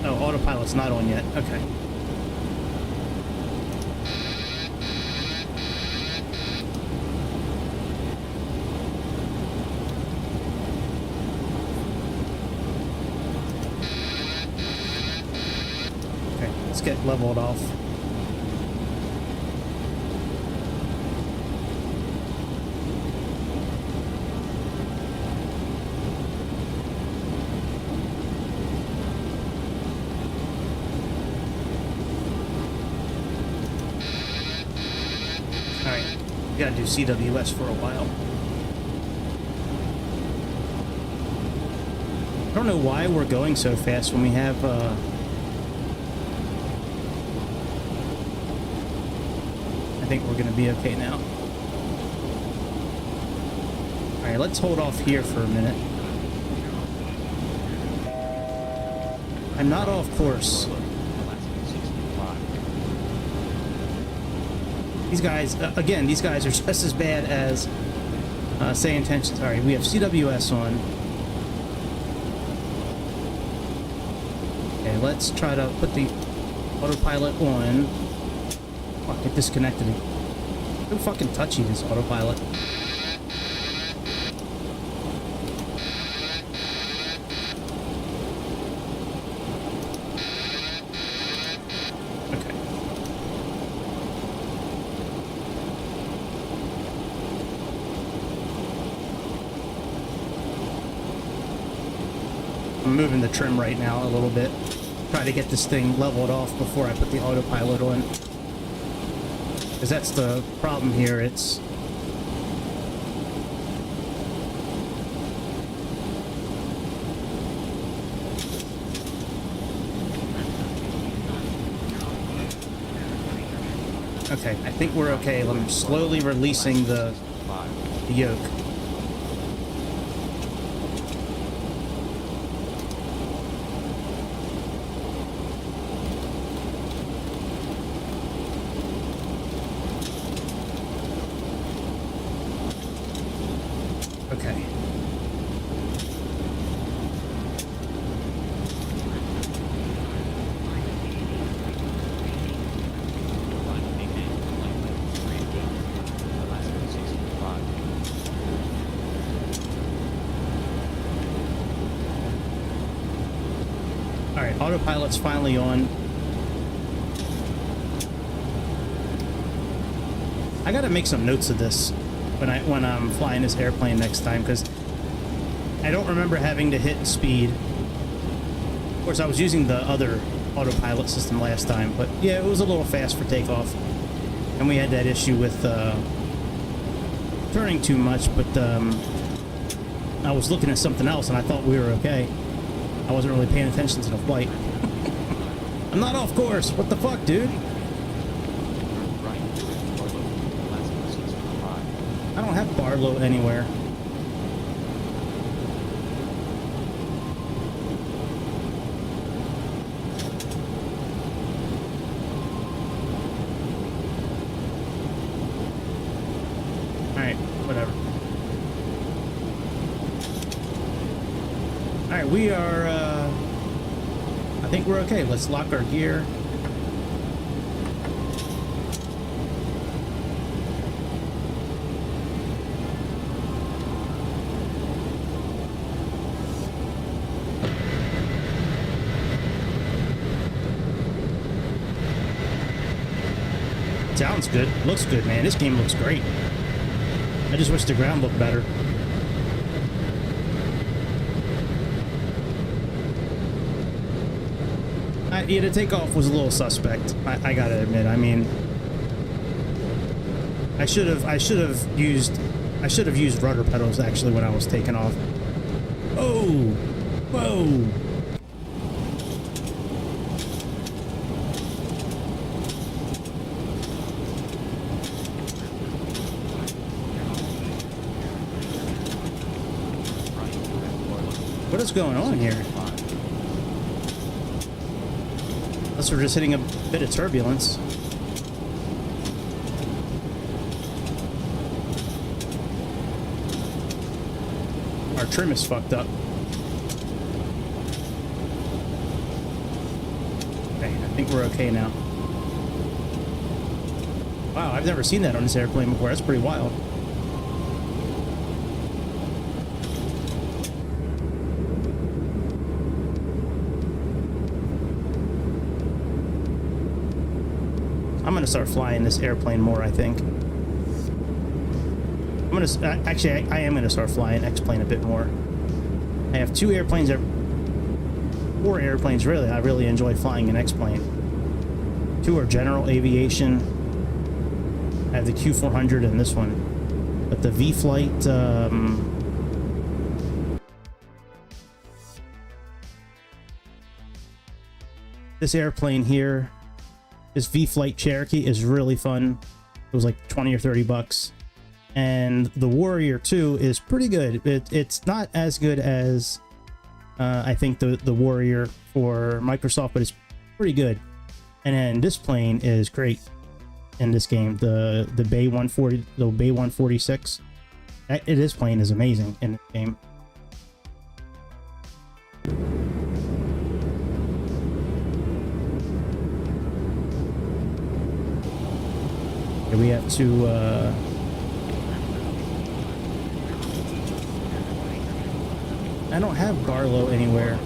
Oh, autopilot's not on yet. Okay. Okay, let's get leveled off. We gotta do CWS for a while. I don't know why we're going so fast when we have, I think we're gonna be okay now. Alright, let's hold off here for a minute. I'm not off course. These guys, again, these guys are just as bad as say intentions. All right, we have CWS on. Okay, let's try to put the autopilot on. Fuck, it disconnected me. So fucking touchy, this autopilot. I'm moving the trim right now a little bit. Try to get this thing leveled off before I put the autopilot on. Because that's the problem here. It's... Okay, I think we're okay. I'm slowly releasing the yoke. Okay. All right, autopilot's finally on. I gotta make some notes of this when I'm flying this airplane next time, because I don't remember having to hit speed. Of course, I was using the other autopilot system last time, but yeah, it was a little fast for takeoff, and we had that issue with turning too much. But I was looking at something else, and I thought we were okay. I wasn't really paying attention to the flight. I'm not off course. What the fuck, dude? I don't have Barlow anywhere. Alright, whatever. Alright, we are, I think we're okay. Let's lock our gear. Sounds good. Looks good, man. This game looks great. I just wish the ground looked better. Yeah, the takeoff was a little suspect. I gotta admit. I mean, I should have used rudder pedals actually when I was taking off. Oh, whoa. What is going on here? Unless we're just hitting a bit of turbulence. Our trim is fucked up. Okay, I think we're okay now. Wow, I've never seen that on this airplane before. That's pretty wild. I'm gonna start flying this airplane more, I think. I'm gonna actually I am gonna start flying X-Plane a bit more. I have four airplanes really. I really enjoy flying an X-Plane. Two are general aviation. I have the Q400 and this one, but the V-Flight. This airplane here. This V-Flight Cherokee is really fun. It was like 20 or 30 bucks. And the Warrior 2 is pretty good. It's not as good as I think the Warrior for Microsoft, but it's pretty good. And then this plane is great in this game. The Bay 140, the Bay 146. This plane is amazing in this game. We have to I don't have Barlow anywhere.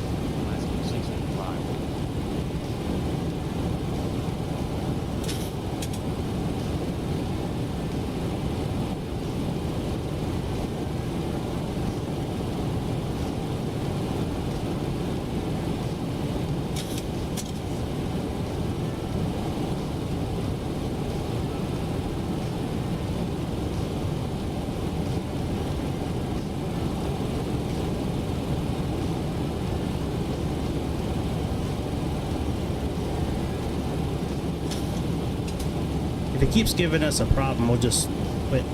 if it keeps giving us a problem, we'll just quit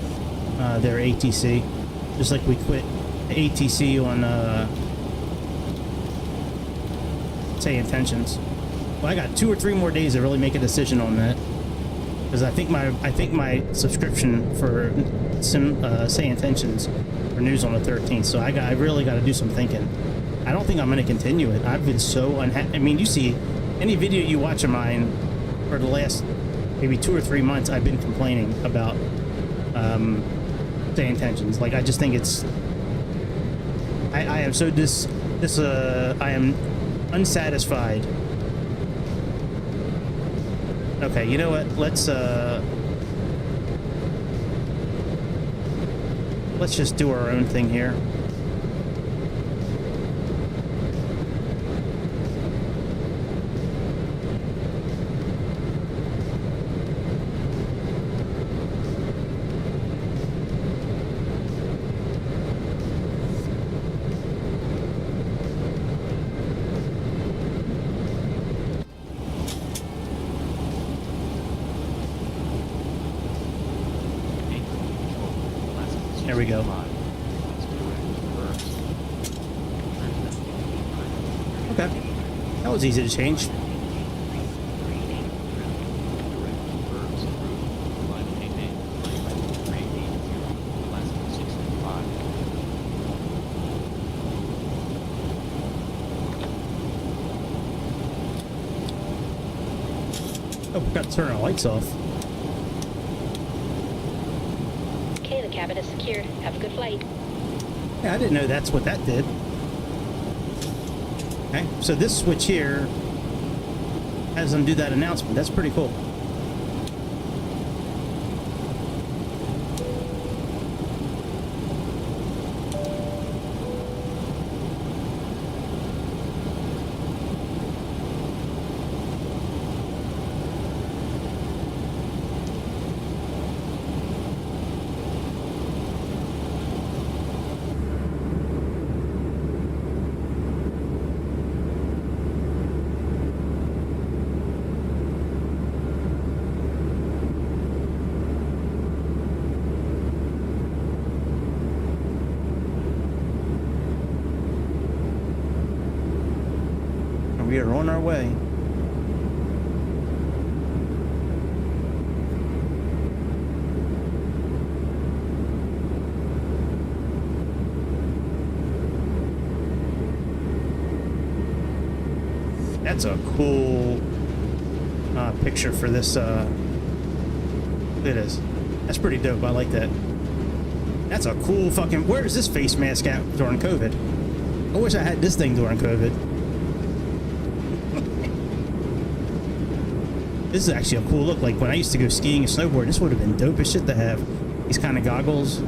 their ATC, just like we quit ATC on say intentions. Well, I got 2 or 3 more days to really make a decision on that, because I think my subscription for say intentions renews on the 13th. So I really got to do some thinking. I don't think I'm going to continue it. I've been so unhappy. I mean, you see any video you watch of mine for the last maybe 2 or 3 months, I've been complaining about say intentions. Like, I just think it's I am so I am unsatisfied. Okay, you know what? Let's just do our own thing here. There we go. Okay. That was easy to change. Oh, we got to turn our lights off. Okay, the cabin is secured. Have a good flight. Yeah, I didn't know that's what that did. Okay, so this switch here has them do that announcement. That's pretty cool. We are on our way. That's a cool picture for this. It is. That's pretty dope. I like that. That's a cool fucking. Where is this face mask at during COVID? I wish I had this thing during COVID. This is actually a cool look. Like when I used to go skiing and snowboarding, this would have been dope as shit to have. These kind of goggles.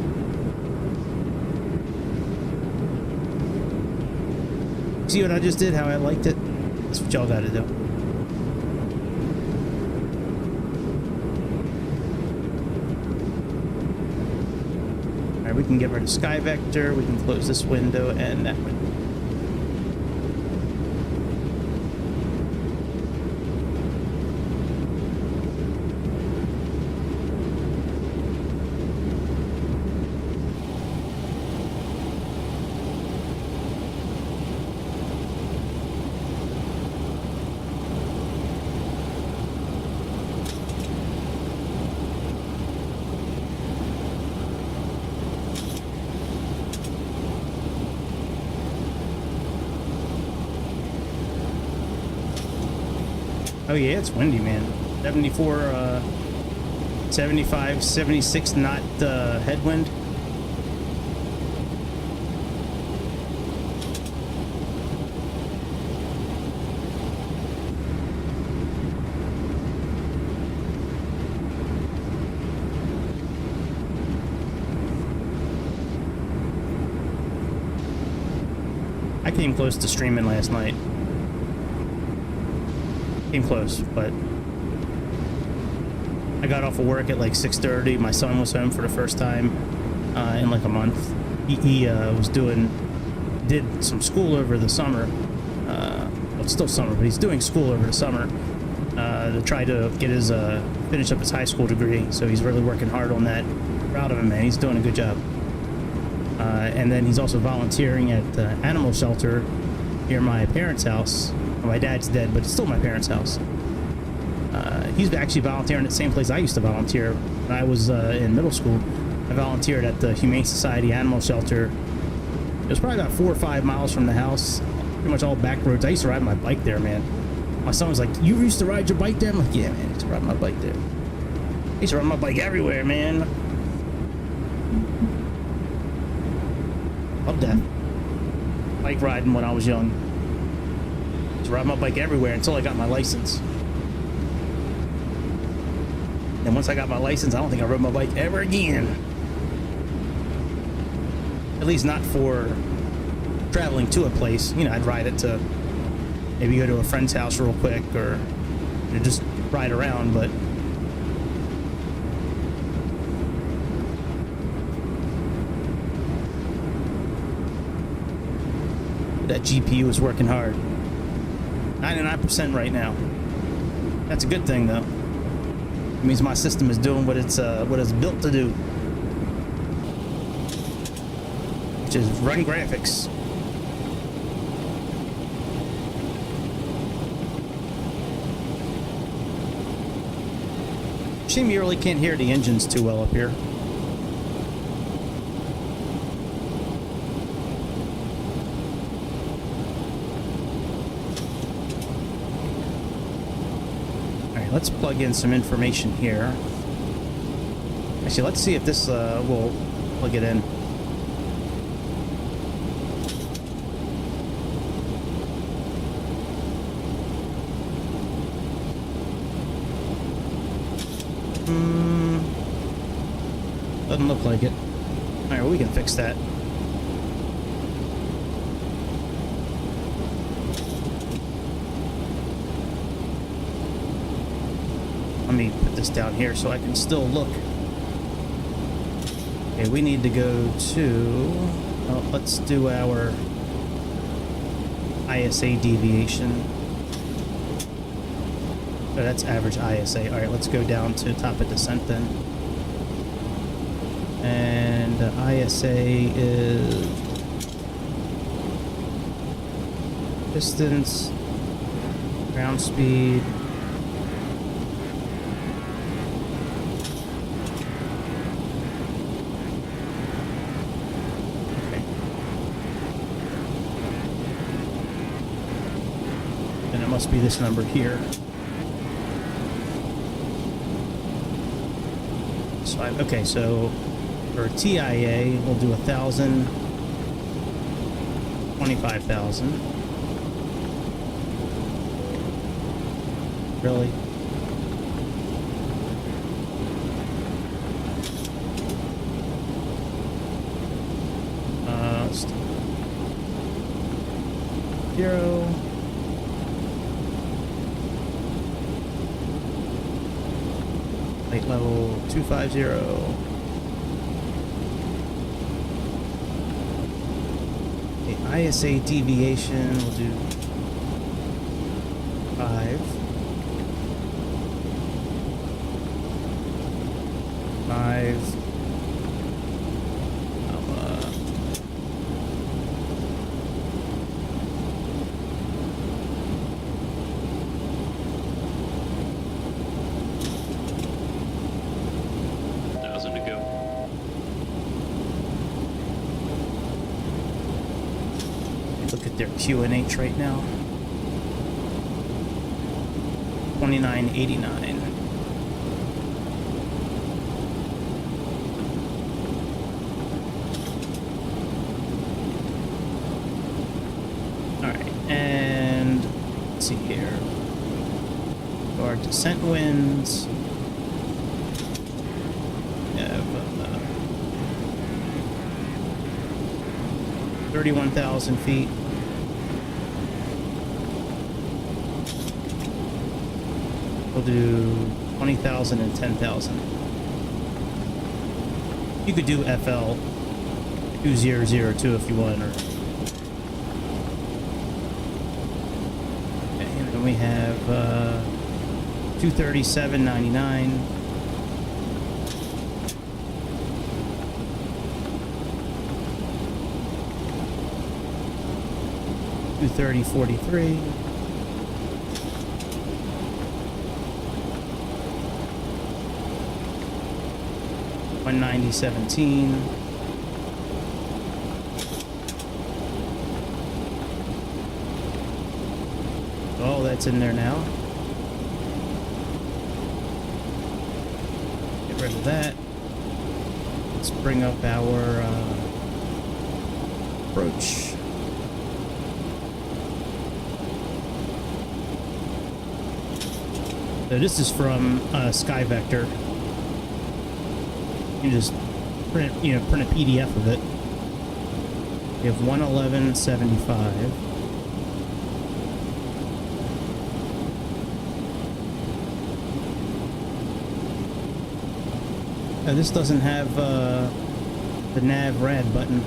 See what I just did? How I liked it? That's what y'all gotta do. Alright, we can get rid of Sky Vector. We can close this window and that window. Oh yeah, it's windy, man. 74, 75, 76 knot headwind. I came close to streaming last night. Came close, but I got off of work at like 6:30. My son was home for the first time in like a month. He did some school over the summer. Well, it's still summer, but he's doing school over the summer to try to get his finish up his high school degree, so he's really working hard on that. Proud of him, man. He's doing a good job. And then he's also volunteering at the animal shelter near my parents' house. My dad's dead, but it's still my parents' house. He's actually volunteering at the same place I used to volunteer when I was in middle school. I volunteered at the Humane Society Animal Shelter. It was probably about 4 or 5 miles from the house. Pretty much all back roads. I used to ride my bike there, man. My son was like, "You used to ride your bike there?" I'm like, "Yeah, man, I used to ride my bike there." I used to ride my bike everywhere, man. Love that. Bike riding when I was young. I used to ride my bike everywhere until I got my license. And once I got my license, I don't think I rode my bike ever again. At least not for traveling to a place. You know, I'd ride it to maybe go to a friend's house real quick, or just ride around, but that GPU is working hard. 99% right now. That's a good thing, though. It means my system is doing what it's built to do, which is run graphics. Shame you really can't hear the engines too well up here. Alright, let's plug in some information here. Actually, let's see if this will plug it in. Doesn't look like it. Alright, well, we can fix that. Let me put this down here so I can still look. Okay, we need to go to... well, let's do our ISA deviation. Oh, that's average ISA. Alright, let's go down to top of descent then. And the ISA is distance, ground speed, okay. And it must be this number here. So okay, so for TIA, we'll do 1,000, 25,000. Really? Let's do 0. Light level 250. ISA deviation, we'll do 5. 5. Look at their QNH right now. 2989. Alright, and let's see here. Our descent winds. We have 31,000 feet. We'll do 20,000 and 10,000. You could do FL 2002 if you want, or okay, and then we have 237.99. $230.43. $190.17. Oh, that's in there now. Get rid of that. Let's bring up our approach. So this is from Sky Vector. You just print a PDF of it. We have 111.75. This doesn't have the nav rad button.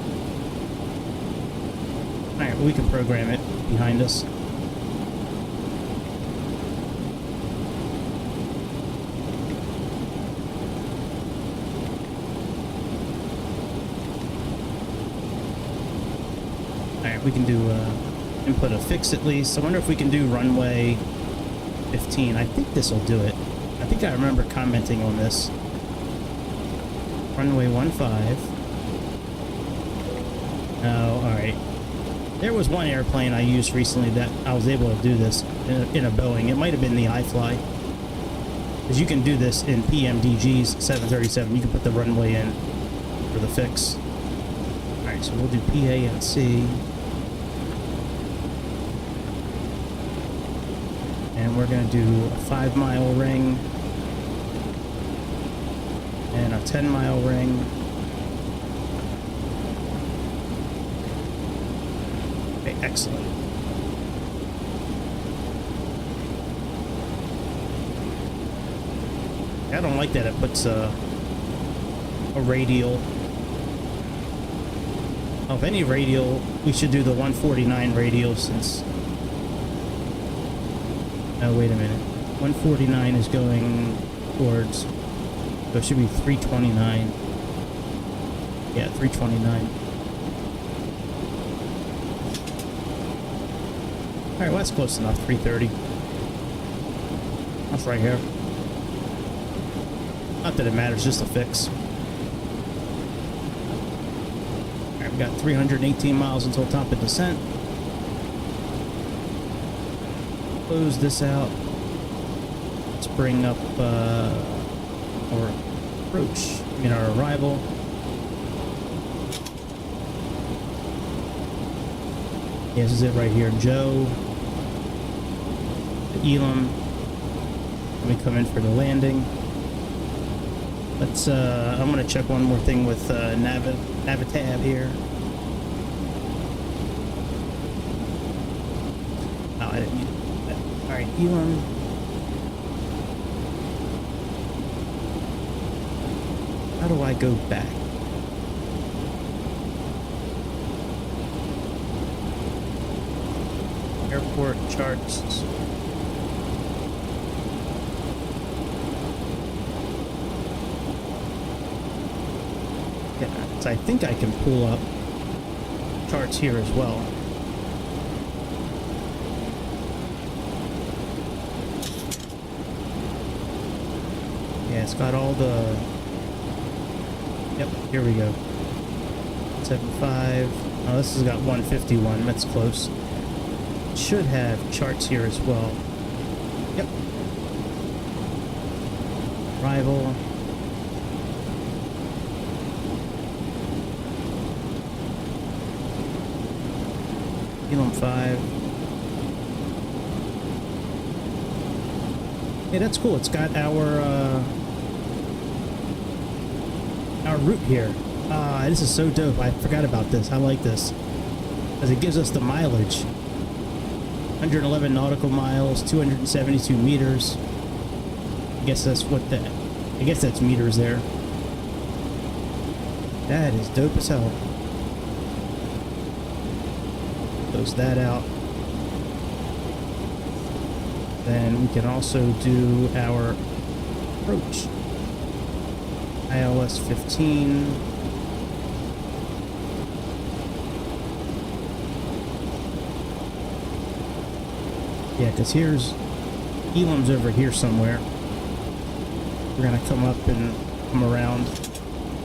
Alright, we can program it behind us. Alright, we can do input a fix at least. I wonder if we can do runway 15. I think this will do it. I think I remember commenting on this. Runway 15. Oh, alright. There was one airplane I used recently that I was able to do this in a Boeing. It might have been the iFly. Because you can do this in PMDG's 737. You can put the runway in for the fix. Alright, so we'll do PANC. And we're going to do a 5-mile ring. And a 10-mile ring. Okay, excellent. I don't like that it puts a radial. Oh, if any radial, we should do the 149 radial since... Oh, wait a minute. 149 is going towards... So it should be 329. Yeah, 329. Alright, well, that's close enough. 330. That's right here. Not that it matters, just a fix. Alright, we got 318 miles until top of descent. Close this out. Let's bring up our approach, our arrival. Yeah, this is it right here. Joe, Elam. Let me come in for the landing. Let's, I'm gonna check one more thing with Navitab here. Oh, I didn't need that. Alright, Elam. How do I go back? Airport charts. Yeah, so I think I can pull up charts here as well. Yeah, it's got all the... Yep, here we go. 75. Oh, this has got 151. That's close. It should have charts here as well. Yep. Arrival. Elam 5. Hey, that's cool. It's got our route here. This is so dope. I forgot about this. I like this because it gives us the mileage. 111 nautical miles, 272 meters. I guess that's what that. I guess that's meters there. That is dope as hell. Close that out. Then we can also do our approach. iOS 15. Yeah, because here's Elam's over here somewhere. We're gonna come up and come around.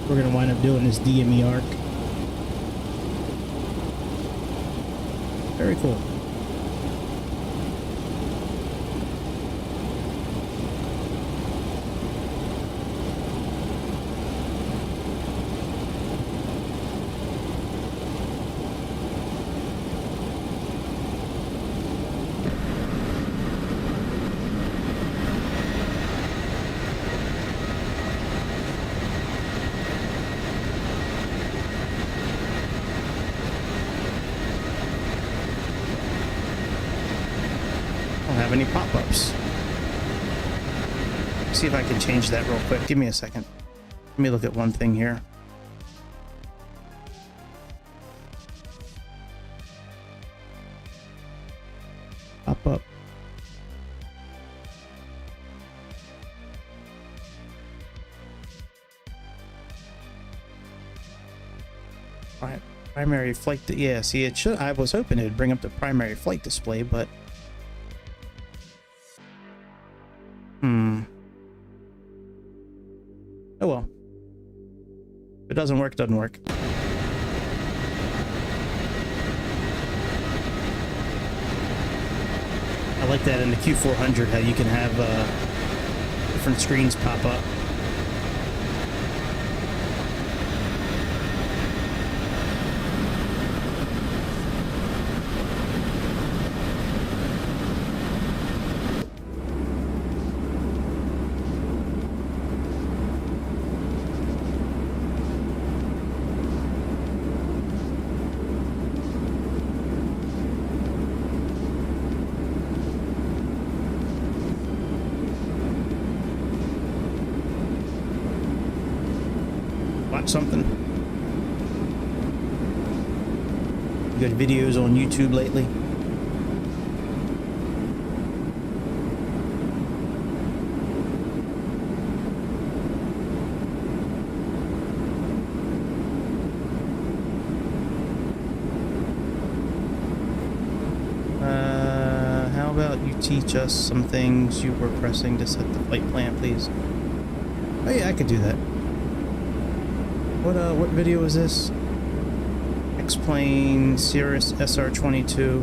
We're gonna wind up doing this DME arc. Very cool. Have any pop-ups. See if I can change that real quick. Give me a second. Let me look at one thing here. Pop-up. Primary flight. Yeah, see, it should. I was hoping it would bring up the primary flight display, but oh well. If it doesn't work, doesn't work. I like that in the Q400, how you can have different screens pop up. Something. Good videos on YouTube lately. How about you teach us some things you were pressing to set the flight plan, please? Oh yeah, I could do that. What video is this? X-Plane Cirrus SR22.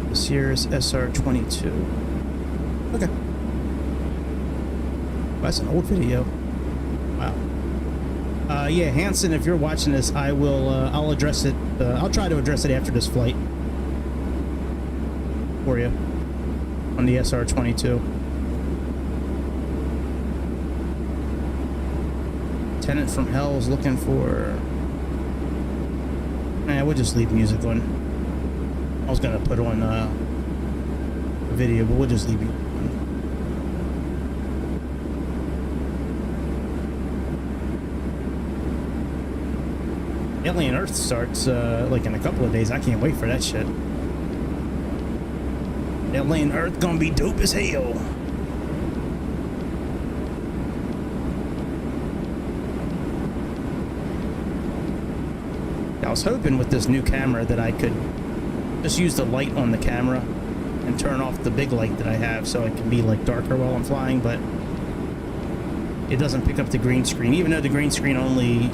The Cirrus SR22. Okay. Well, that's an old video. Wow. Yeah, Hanson, if you're watching this, I'll address it. I'll try to address it after this flight. For you on the SR22. Tenant from Hell is looking for. We'll just leave music on. I was gonna put on a video, but we'll just leave it on. Alien Earth starts like in a couple of days. I can't wait for that shit. Alien Earth gonna be dope as hell. I was hoping with this new camera that I could just use the light on the camera and turn off the big light that I have so it can be like darker while I'm flying, but it doesn't pick up the green screen, even though the green screen only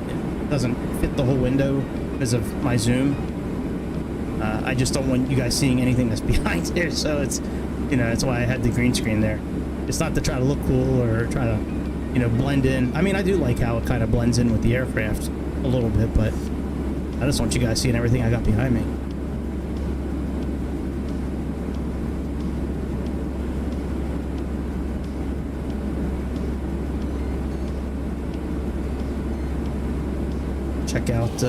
doesn't fit the whole window because of my zoom. I just don't want you guys seeing anything that's behind here, so it's, you know, that's why I had the green screen there. It's not to try to look cool or try to, you know, blend in. I mean, I do like how it kind of blends in with the aircraft a little bit, but I just want you guys seeing everything I got behind me. Check out,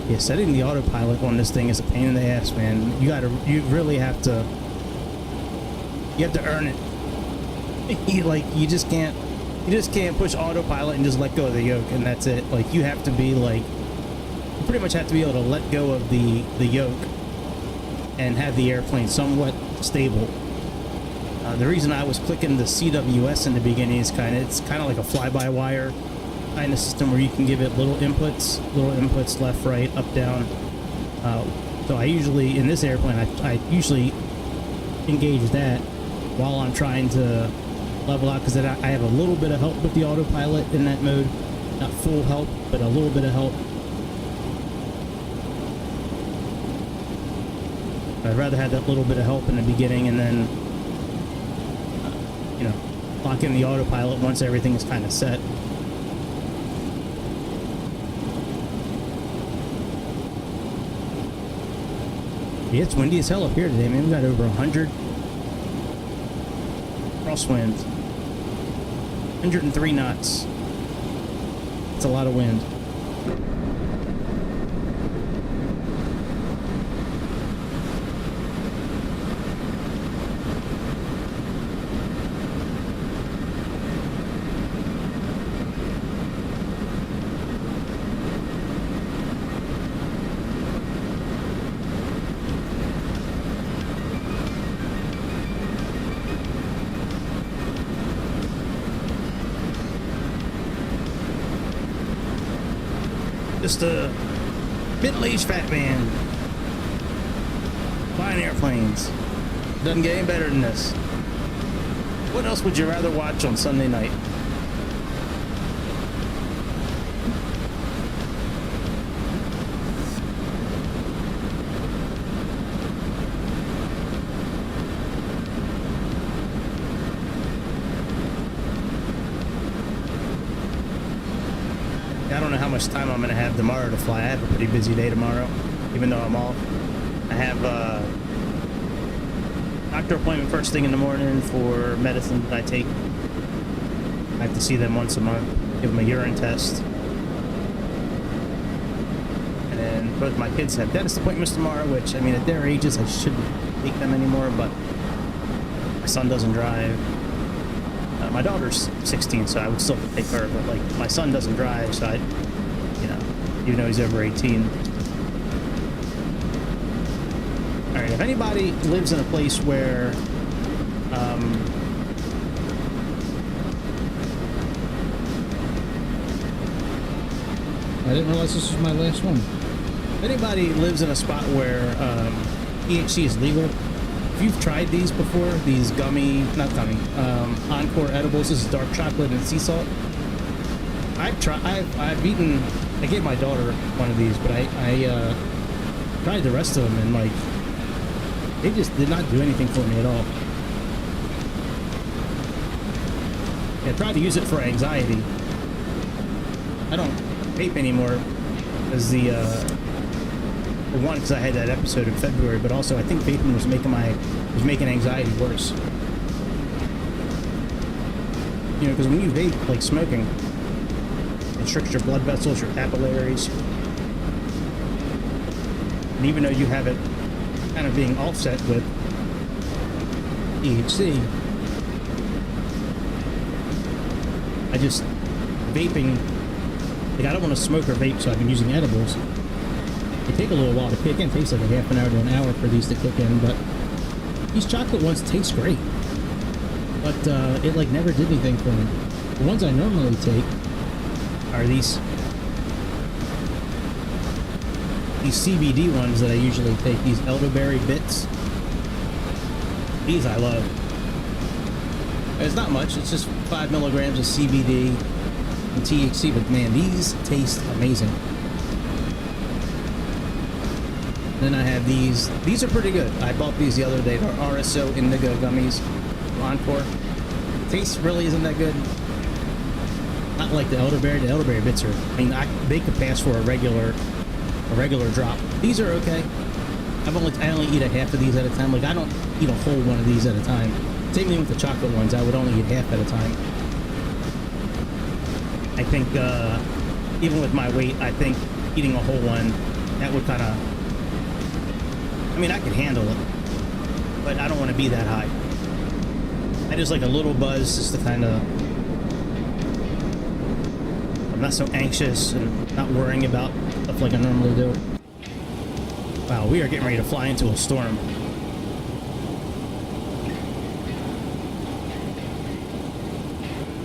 yeah, setting the autopilot on this thing is a pain in the ass, man. You really have to, you have to earn it. You just can't You just can't push autopilot and just let go of the yoke, and that's it. Like, you have to be like, you pretty much have to be able to let go of the yoke and have the airplane somewhat stable. The reason I was clicking the CWS in the beginning is it's kind of like a fly-by-wire kind of system where you can give it little inputs, left, right, up, down. So I usually, in this airplane, I usually engage that while I'm trying to level out, because I have a little bit of help with the autopilot in that mode. Not full help, but a little bit of help. I'd rather have that little bit of help in the beginning and then, you know, lock in the autopilot once everything is kind of set. Yeah, it's windy as hell up here today, man. We got over 100 crosswinds. 103 knots. It's a lot of wind. Just a middle-aged fat man flying airplanes. Doesn't get any better than this. What else would you rather watch on Sunday night? I don't know how much time I'm going to have tomorrow to fly. I have a pretty busy day tomorrow, even though I'm off. I have a doctor appointment first thing in the morning for medicine that I take. I have to see them once a month, give them a urine test. And then both my kids have dentist appointments tomorrow, which, I mean, at their ages, I shouldn't take them anymore, but my son doesn't drive. My daughter's 16, so I would still take her, but like my son doesn't drive, so I, you know, even though he's over 18. All right, if anybody lives in a place where, I didn't realize this was my last one. if anybody lives in a spot where THC is legal. If you've tried these before, these Encore edibles, this is dark chocolate and sea salt. I've eaten, I gave my daughter one of these, but I tried the rest of them, and like, they just did not do anything for me at all. I tried to use it for anxiety. I don't vape anymore as for one, because I had that episode in February, but also I think vaping was making anxiety worse. You know, because when you vape, like smoking, it restricts your blood vessels, your capillaries. And even though you have it kind of being offset with THC, vaping, like I don't want to smoke or vape, so I've been using edibles. They take a little while to kick in. It takes like a half an hour to an hour for these to kick in, but these chocolate ones taste great. But it like never did anything for me. The ones I normally take are these CBD ones that I usually take, these elderberry bits. These I love. It's not much, it's just 5 milligrams of CBD and THC, but man, these taste amazing. Then I have these. These are pretty good. I bought these the other day. They're RSO Indigo Gummies. Encore. The taste really isn't that good. Not like the elderberry. The elderberry bits are, I mean, they could pass for a regular drop. These are okay. I only eat a half of these at a time. Like, I don't eat a whole one of these at a time. Same thing with the chocolate ones. I would only eat half at a time. I think, even with my weight, I think eating a whole one, that would kind of, I mean, I could handle it, but I don't want to be that high. I just like a little buzz just to kind of not so anxious and not worrying about stuff like I normally do. Wow, we are getting ready to fly into a storm.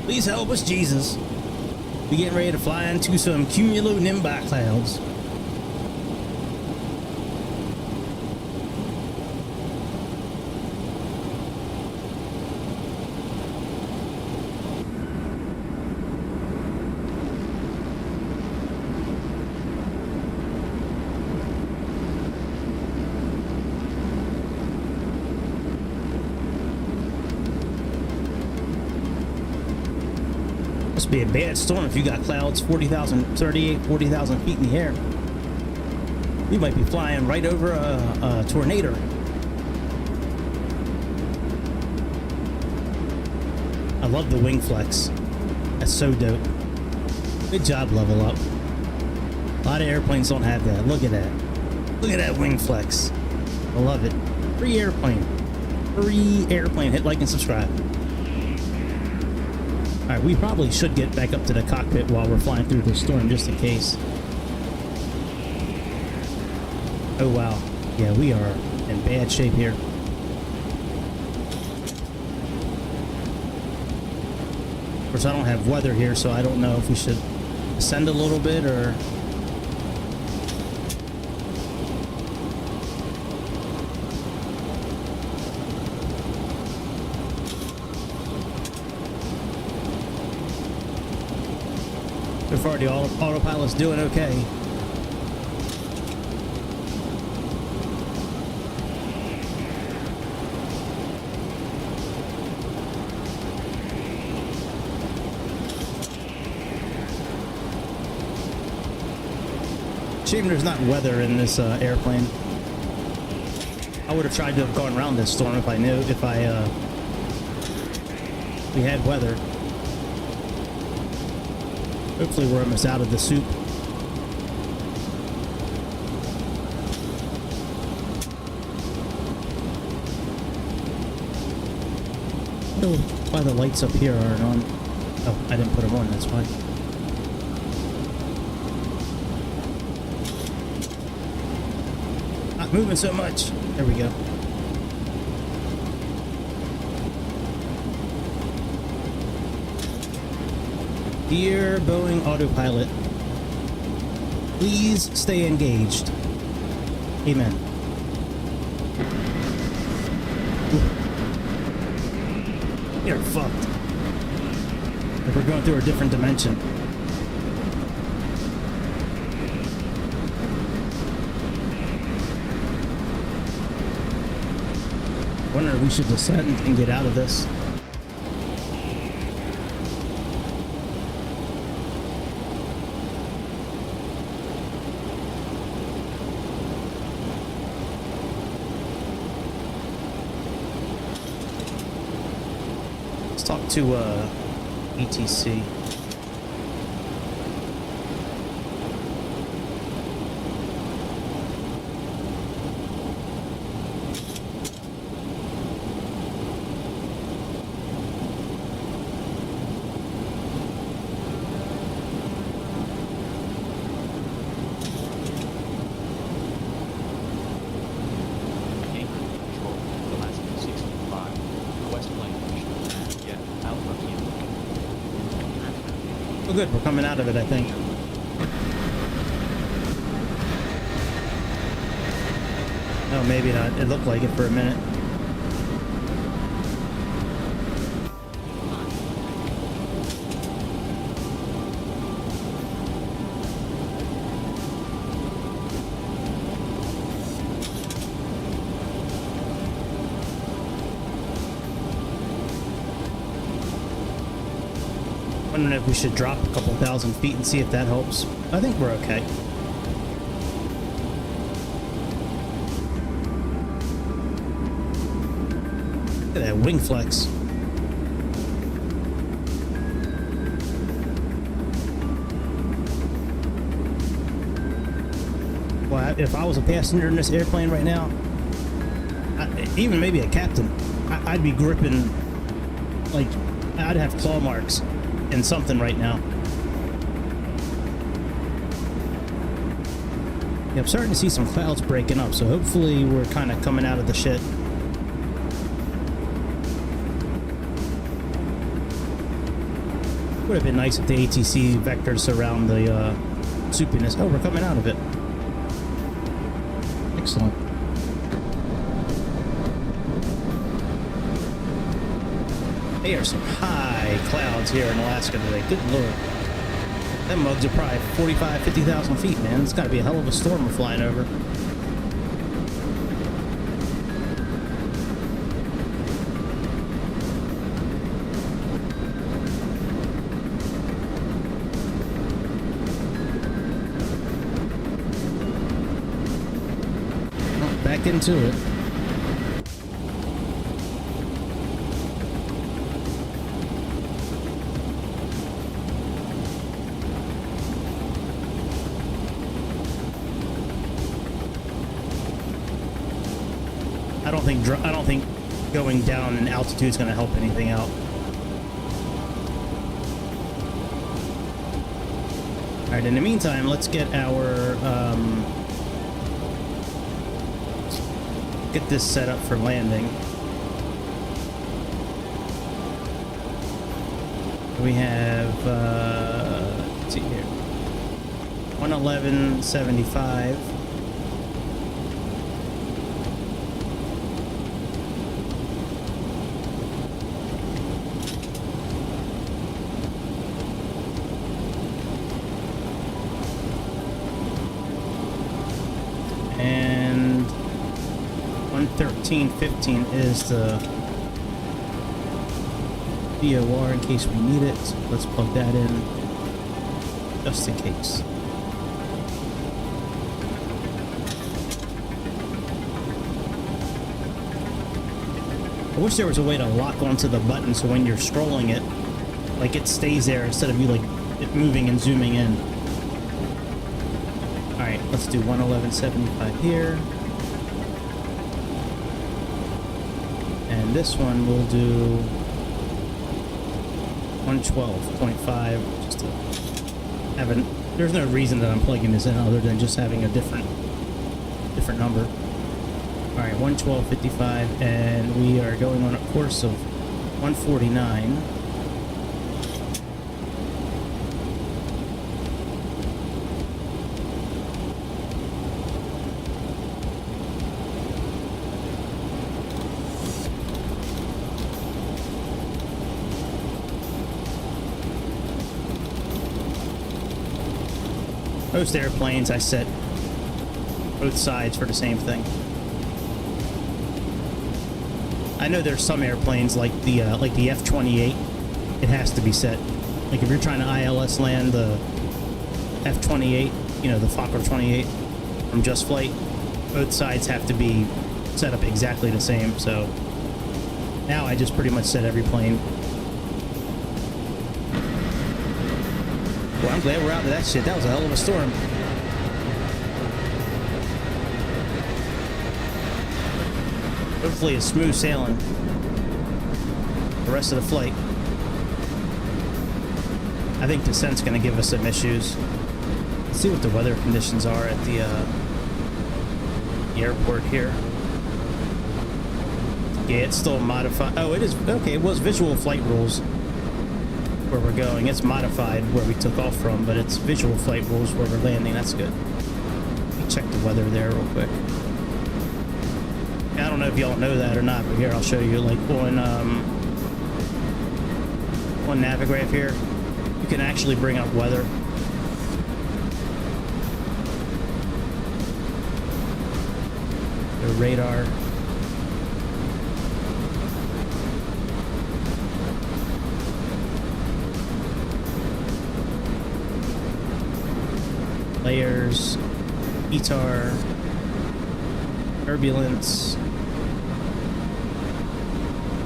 Please help us, Jesus. We getting ready to fly into some cumulonimbus clouds. Must be a bad storm if you got clouds 40,000 feet in the air. We might be flying right over a tornado. I love the wing flex. That's so dope. Good job, Level Up. A lot of airplanes don't have that. Look at that. Look at that wing flex. I love it. Free airplane. Free airplane. Hit like and subscribe. Alright, we probably should get back up to the cockpit while we're flying through the storm, just in case. Oh wow. Yeah, we are in bad shape here. Of course, I don't have weather here, so I don't know if we should ascend a little bit or... So far, the autopilot's doing okay. Shame there's not weather in this airplane. I would have tried to have gone around this storm if I knew, we had weather. Hopefully we're almost out of the soup. I don't know why the lights up here aren't on. Oh, I didn't put them on, that's why. Not moving so much. There we go. Dear Boeing autopilot, please stay engaged. Amen. You're fucked. Like we're going through a different dimension. Wonder if we should descend and get out of this. Talk to ETC. Oh good, we're coming out of it, I think. Oh, maybe not. It looked like it for a minute. Wondering if we should drop a couple thousand feet and see if that helps. I think we're okay. Look at that wing flex. Well, if I was a passenger in this airplane right now, even maybe a captain, I'd be gripping, like, I'd have claw marks in something right now. Yeah, I'm starting to see some clouds breaking up, so hopefully we're kind of coming out of the shit. Would have been nice if the ATC vectors surround the soupiness. Oh, we're coming out of it. Excellent. There are some high clouds here in Alaska today. Good lord. Them mugs are probably 45, 50,000 feet, man. It's got to be a hell of a storm we're flying over. Well, back into it. I don't think going down in altitude is going to help anything out. All right. In the meantime, let's get our get this set up for landing. We have let's see here, 111.75. And 113.15 is the VOR in case we need it. So let's plug that in just in case. I wish there was a way to lock onto the button so when you're scrolling it, like it stays there instead of you like it moving and zooming in. Alright, let's do 111.75 here. And this one we'll do 112.5 just to have an... There's no reason that I'm plugging this in other than just having a different number. Alright, 112.55, and we are going on a course of 149. Most airplanes I set both sides for the same thing. I know there's some airplanes like the F-28, it has to be set. Like if you're trying to ILS land the F-28, you know, the Fokker 28 from Just Flight, both sides have to be set up exactly the same. So now I just pretty much set every plane. Well, I'm glad we're out of that shit. That was a hell of a storm. Hopefully it's smooth sailing the rest of the flight. I think descent's going to give us some issues. Let's see what the weather conditions are at the airport here. Yeah, it's still modified. Oh, it is. Okay, it was visual flight rules where we're going. It's modified where we took off from, but it's visual flight rules where we're landing. That's good. Let me check the weather there real quick. I don't know if y'all know that or not, but here I'll show you. Like on Navigraph here, you can actually bring up weather. The radar. Layers, ETAR, turbulence,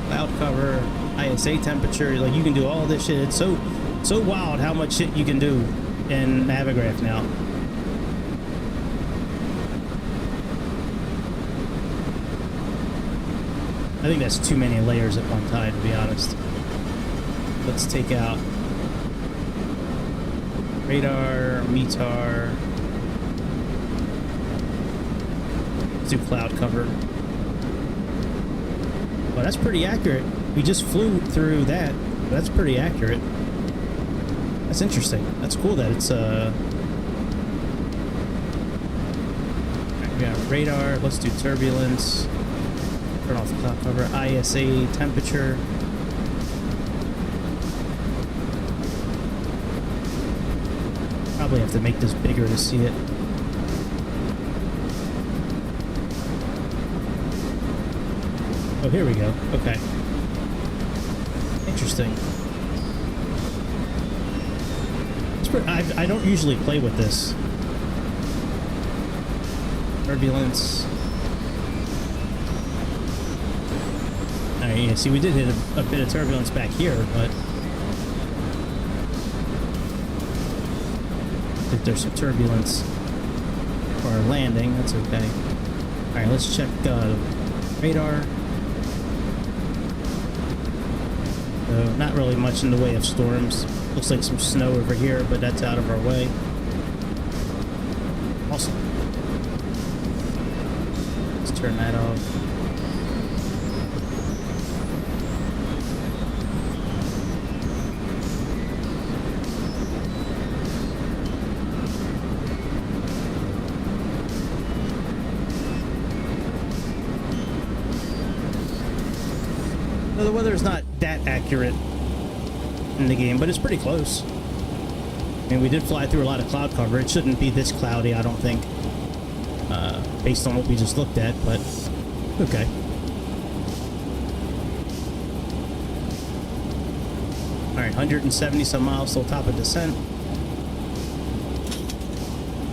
cloud cover, ISA temperature. Like you can do all this shit. It's so wild how much shit you can do in Navigraph now. I think that's too many layers at one time, to be honest. Let's take out radar, METAR, do cloud cover. Well, that's pretty accurate. We just flew through that. That's pretty accurate. That's interesting. That's cool that it's we got radar. Let's do turbulence. Turn off the cloud cover. ISA temperature. Probably have to make this bigger to see it. Oh, here we go. Okay. Interesting. I don't usually play with this. Turbulence. Alright, yeah, see, we did hit a bit of turbulence back here, but I think there's some turbulence for our landing. That's okay. Alright, let's check radar. So, not really much in the way of storms. Looks like some snow over here, but that's out of our way. Awesome. Let's turn that off. So the weather's not that accurate in the game, but it's pretty close. I mean, we did fly through a lot of cloud cover. It shouldn't be this cloudy, I don't think, based on what we just looked at, but okay. Alright, 170 some miles till top of descent.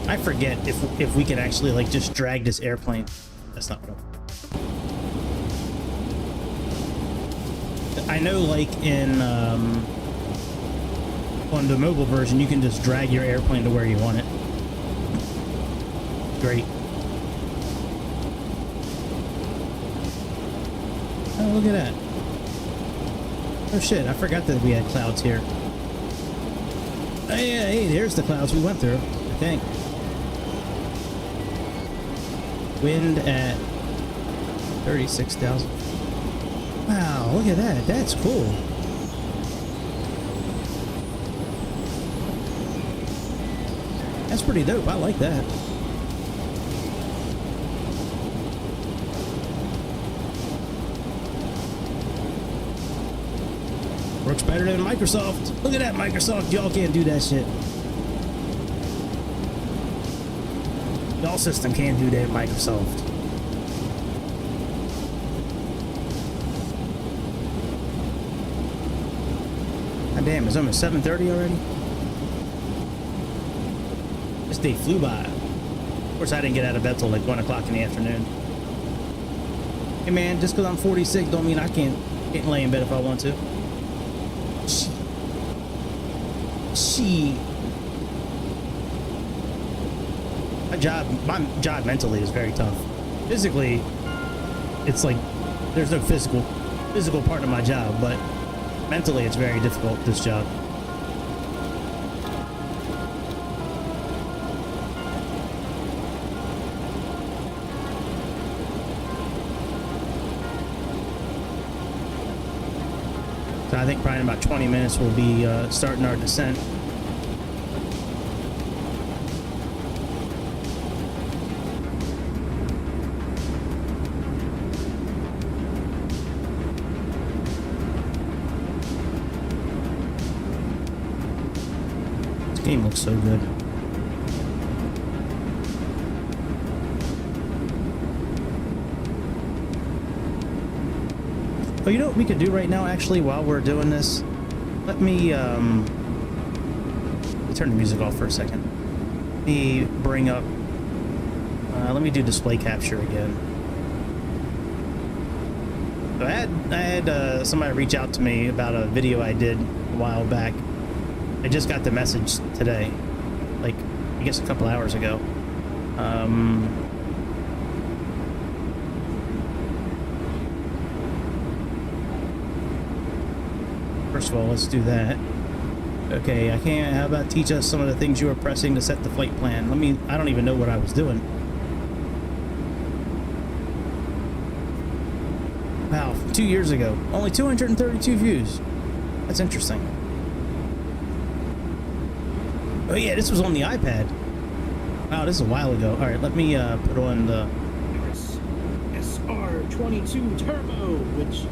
I forget if we can actually, like, just drag this airplane. That's not what I know, like, in on the mobile version, you can just drag your airplane to where you want it. Great. Oh, look at that. Oh shit, I forgot that we had clouds here. Oh yeah, hey, there's the clouds we went through, I think. Wind at 36,000. Wow, look at that. That's cool. That's pretty dope. I like that. Works better than Microsoft. Look at that, Microsoft. Y'all can't do that shit. Y'all system can't do that, Microsoft. God damn, it's almost 7:30 already? This day flew by. Of course, I didn't get out of bed till like 1 o'clock in the afternoon. Hey man, just because I'm 46 don't mean I can't lay in bed if I want to. My job mentally is very tough. Physically, it's like there's no physical part of my job, but mentally it's very difficult, this job. So I think probably in about 20 minutes we'll be starting our descent. This game looks so good. Oh, you know what we could do right now, actually, while we're doing this? Let me turn the music off for a second. Let me bring up... let me do display capture again. So I had somebody reach out to me about a video I did a while back. I just got the message today. Like, I guess a couple hours ago. First of all, let's do that. Okay, I can't. How about teach us some of the things you were pressing to set the flight plan? I don't even know what I was doing. 2 years ago. Only 232 views. That's interesting. Oh yeah, this was on the iPad. Wow, this is a while ago. All right, let me put on the SR22 Turbo, which,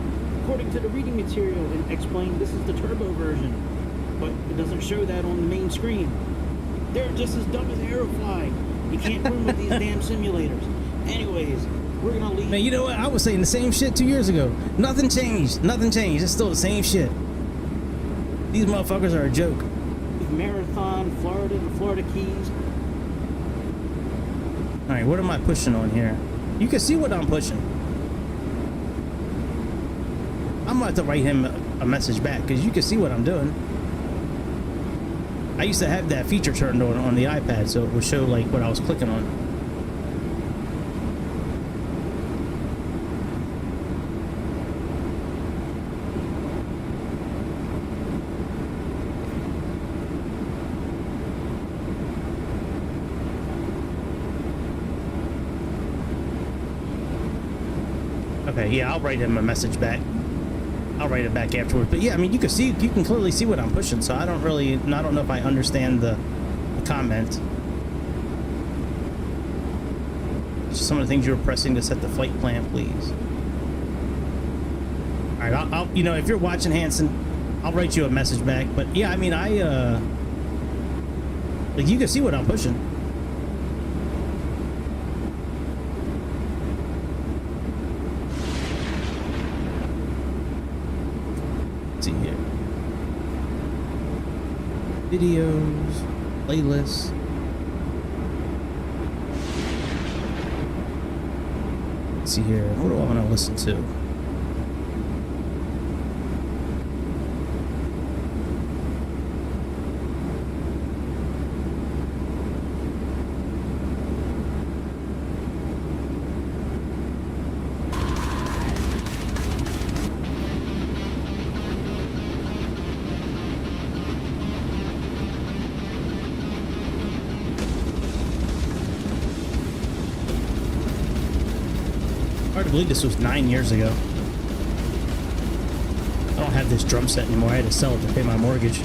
according to the reading material in X-Plane, this is the turbo version, but it doesn't show that on the main screen. They're just as dumb as Aerofly. You can't win with these damn simulators. Anyways, we're gonna leave. Man, you know what? I was saying the same shit 2 years ago. Nothing changed. Nothing changed. It's still the same shit. These motherfuckers are a joke. Marathon, Florida, the Florida Keys. All right, what am I pushing on here? You can see what I'm pushing. I'm about to write him a message back because you can see what I'm doing. I used to have that feature turned on the iPad, so it would show like what I was clicking on. Okay, yeah, I'll write him a message back. I'll write it back afterwards. But yeah, I mean, you can clearly see what I'm pushing. So I don't know if I understand the comment. Just some of the things you were pressing to set the flight plan, please. All right, I'll you know, if you're watching, Hanson, I'll write you a message back. But yeah, I mean, like you can see what I'm pushing. See here, videos, playlists. Let's see here, what do I want to listen to? Hard to believe this was 9 years ago. I don't have this drum set anymore. I had to sell it to pay my mortgage.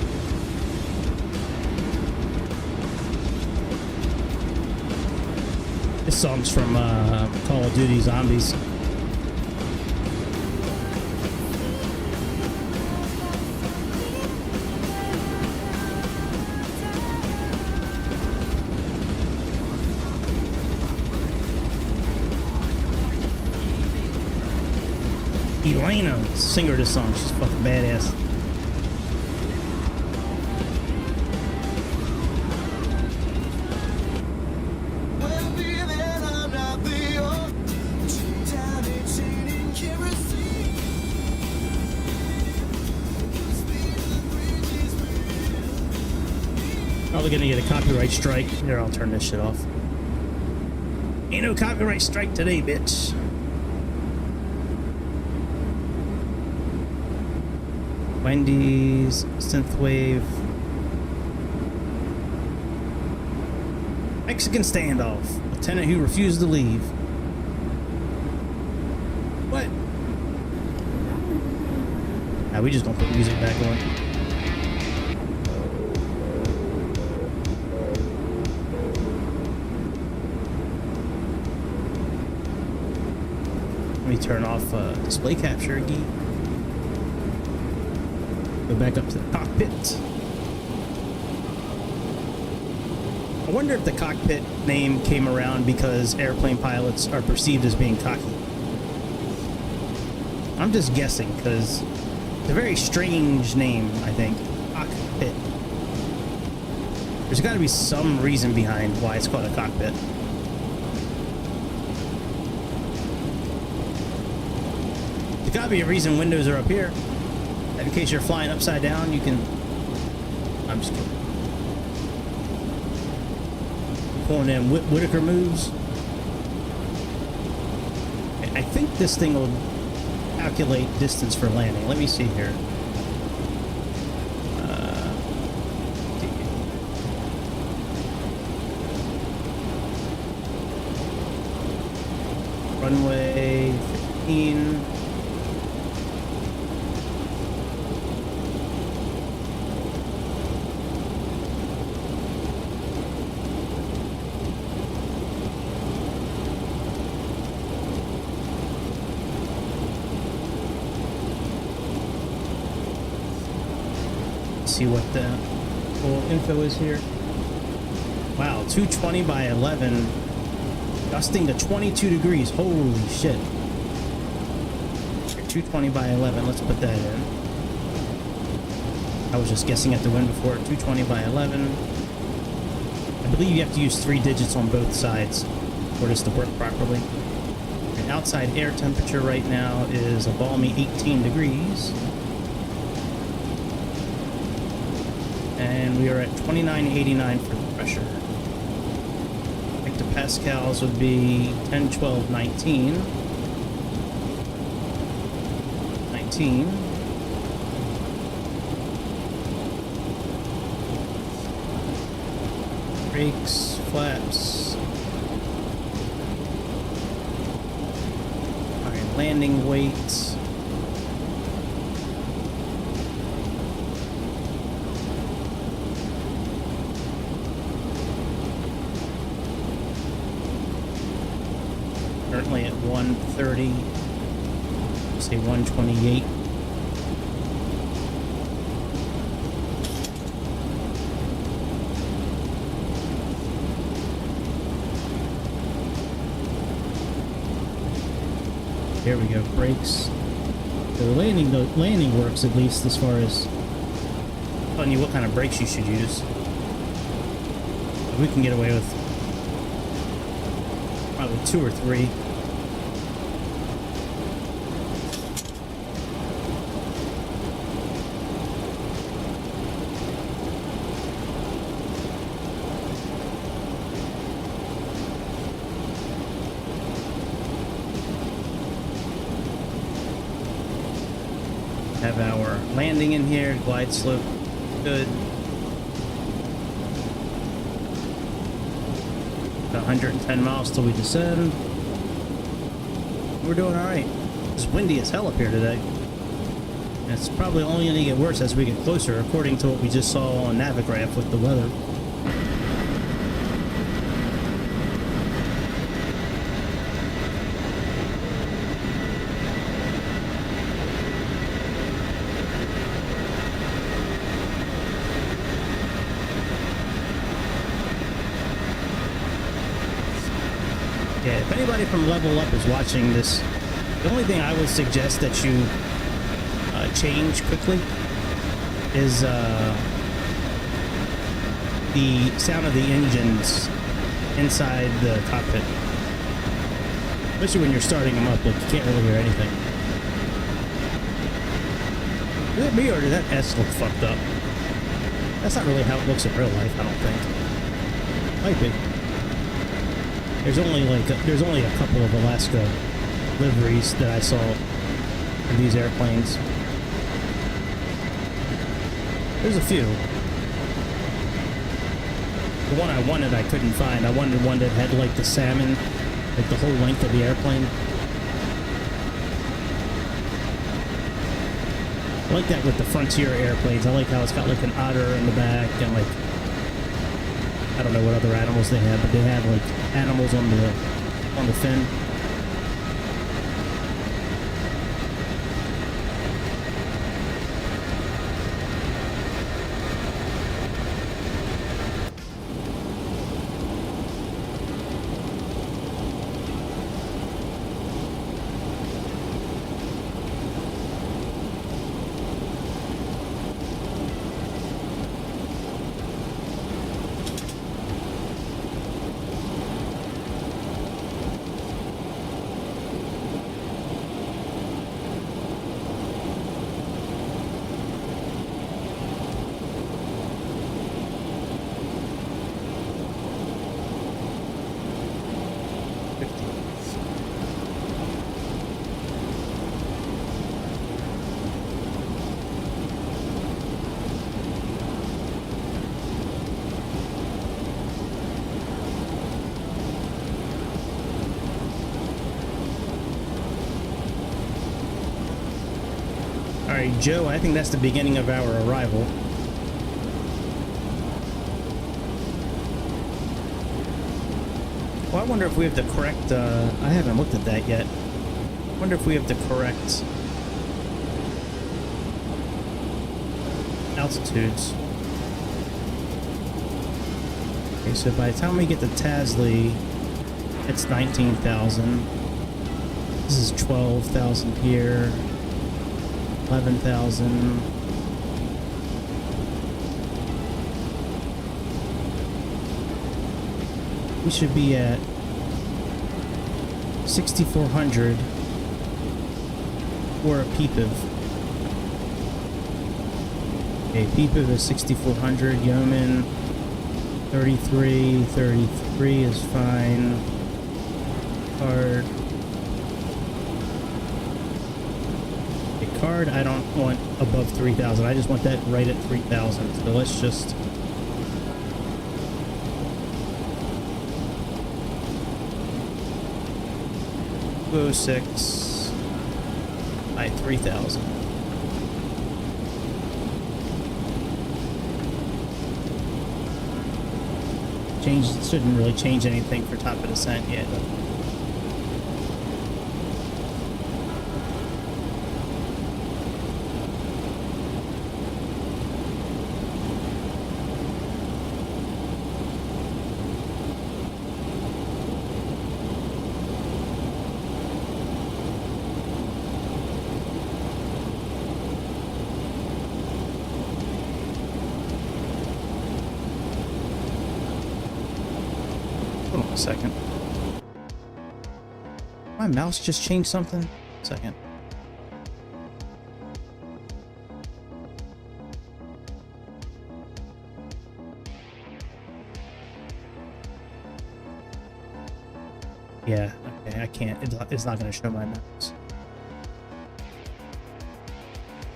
This song's from Call of Duty Zombies. Elena, singer of this song, she's fucking badass. Probably gonna get a copyright strike. Here, I'll turn this shit off. Ain't no copyright strike today, bitch. Wendy's, Synthwave. Mexican standoff. Lieutenant who refused to leave. What? Nah, we just gonna put music back on. Let me turn off display capture again. Go back up to the cockpit. I wonder if the cockpit name came around because airplane pilots are perceived as being cocky. I'm just guessing because it's a very strange name, I think. Cockpit. There's got to be some reason behind why it's called a cockpit. There's got to be a reason windows are up here. In case you're flying upside down, you can... I'm just kidding. Pulling in Whitaker moves. I think this thing will calculate distance for landing. Let me see here. Runway 15. see what the full info is here. Wow, 220 by 11, gusting to 22 degrees. Holy shit. 220 by 11, let's put that in. I was just guessing at the wind before. 220 by 11. I believe you have to use 3 digits on both sides for this to work properly. And outside air temperature right now is a balmy 18 degrees. And we are at 2989 for the pressure. Hectopascals would be 10, 12, 19. 19. Brakes, flaps. Alright, landing weights. Currently at 130. Say 128. There we go, brakes. So the landing works, at least as far as telling you what kind of brakes you should use. We can get away with probably 2 or 3. Have our landing in here, glide slope, good. 110 miles till we descend. We're doing all right. It's windy as hell up here today. And it's probably only going to get worse as we get closer, according to what we just saw on Navigraph with the weather. Yeah, if anybody from Level Up is watching this, the only thing I would suggest that you change quickly is the sound of the engines inside the cockpit. Especially when you're starting them up, like you can't really hear anything. Is it me or did that S look fucked up? That's not really how it looks in real life, I don't think. Might be. There's only a couple of Alaska liveries that I saw in these airplanes. There's a few. The one I wanted I couldn't find. I wanted one that had like the salmon, like the whole length of the airplane. I like that with the Frontier airplanes. I like how it's got like an otter in the back and like, I don't know what other animals they have, but they have like animals on the fin. Alright, Joe, I think that's the beginning of our arrival. Well, I wonder if we have the correct, I haven't looked at that yet. I wonder if we have the correct altitudes. Okay, so by the time we get to Tasley, it's 19,000. This is 12,000 here. 11,000. We should be at 6,400 or a PPIV. Okay, PPIV is 6,400. Yeoman 33. 33 is fine. Card. Okay, card I don't want above 3,000. I just want that right at 3,000. So let's just. Go 6 by 3,000. Shouldn't really change anything for top of descent yet. Hold on a second. My mouse just changed something? Second. Yeah, okay, I can't. It's not going to show my mouse.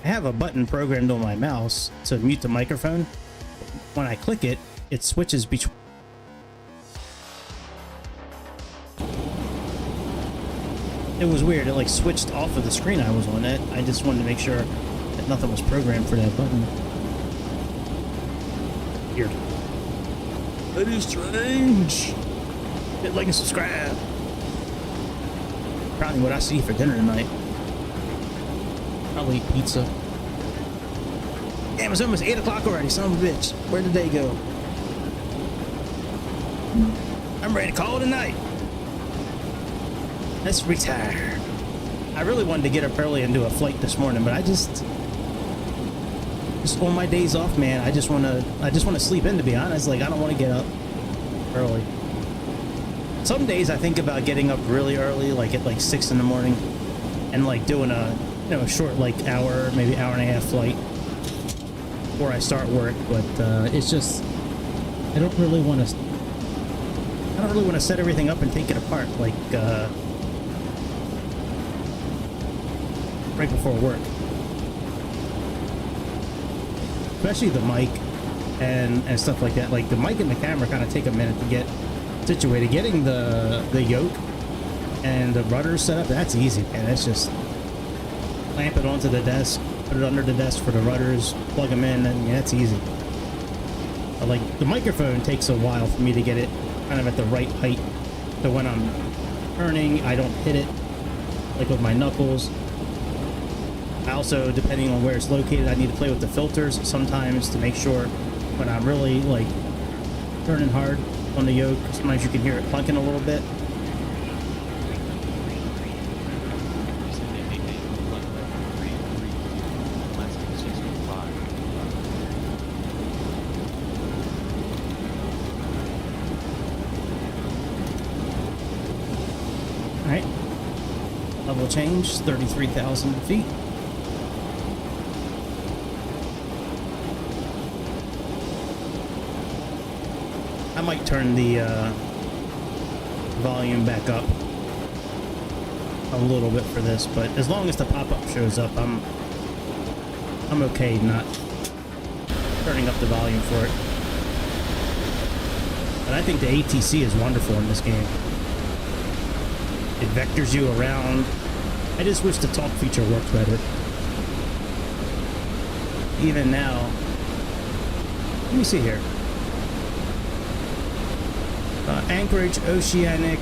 I have a button programmed on my mouse to mute the microphone. When I click it, it switches between. It was weird. It like switched off of the screen I was on. It. I just wanted to make sure that nothing was programmed for that button. Weird. That is strange. Hit like and subscribe. Probably what I see for dinner tonight. Probably pizza. Damn, it's almost 8 o'clock already, son of a bitch. Where'd the day go? I'm ready to call it a night. Let's retire. I really wanted to get up early and do a flight this morning, but I just on my days off, man, I just want to sleep in, to be honest. Like, I don't want to get up early. Some days I think about getting up really early, like at like 6 in the morning, and like doing a a short like hour, maybe hour and a half flight before I start work. But it's just I don't really want to set everything up and take it apart like right before work. Especially the mic and stuff like that. Like the mic and the camera kind of take a minute to get situated. Getting the yoke and the rudder set up, that's easy, man. That's just clamp it onto the desk, put it under the desk for the rudders, plug them in, and yeah, that's easy. But like the microphone takes a while for me to get it kind of at the right height, so when I'm turning, I don't hit it like with my knuckles. I also, depending on where it's located, I need to play with the filters sometimes to make sure when I'm really like turning hard on the yoke. Sometimes you can hear it clunking a little bit. Alright. Level change, 33,000 feet. I might turn the volume back up a little bit for this, but as long as the pop-up shows up, I'm okay not turning up the volume for it. But I think the ATC is wonderful in this game. It vectors you around. I just wish the talk feature worked better. Even now, let me see here. Anchorage, Oceanic,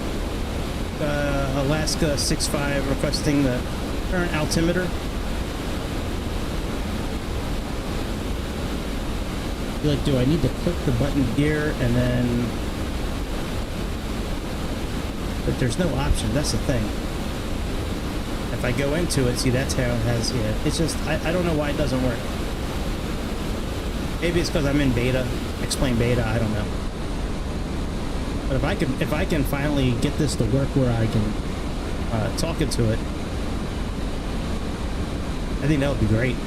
Alaska 65, requesting the current altimeter. You're like, do I need to click the button here and then... But there's no option, that's the thing. If I go into it, see, that's how it has, yeah. It's just, I don't know why it doesn't work. Maybe it's because I'm in beta, X-Plane beta, I don't know. But if I can finally get this to work where I can talk into it, I think that would be great.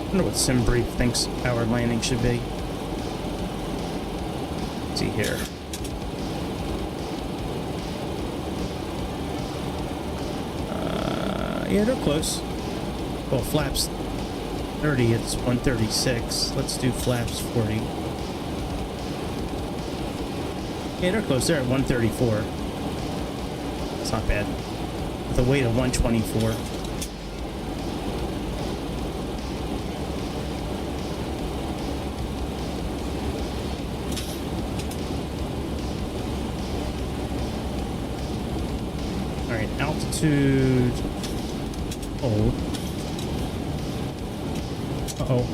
I wonder what SimBrief thinks our landing should be. Let's see here. Yeah, they're close. Well, flaps 30, it's 136. Let's do flaps 40. Yeah, they're close. They're at 134. It's not bad. With a weight of 124. Altitude. Oh. Uh-oh.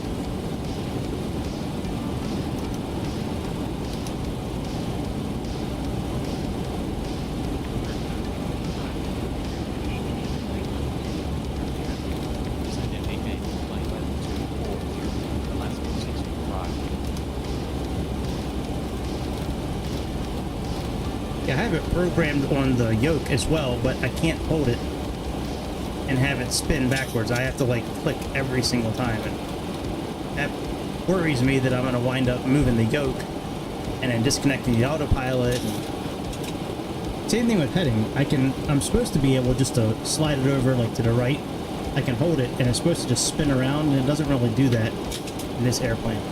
Yeah, I have it programmed on the yoke as well, but I can't hold it and have it spin backwards. I have to like click every single time, and that worries me that I'm going to wind up moving the yoke and then disconnecting the autopilot. And same thing with heading. I'm supposed to be able just to slide it over like to the right. I can hold it and it's supposed to just spin around, and it doesn't really do that in this airplane.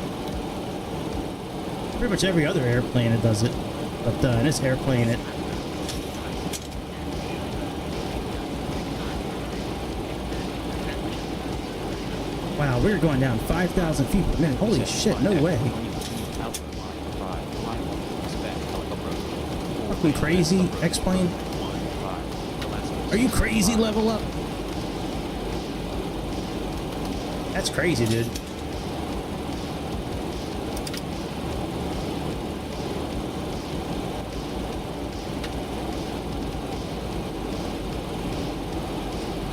Pretty much every other airplane it does it. But in this airplane, it... Wow, we're going down 5,000 feet per minute. Holy shit, no way. Fucking crazy, X-Plane? Are you crazy, level up? That's crazy, dude.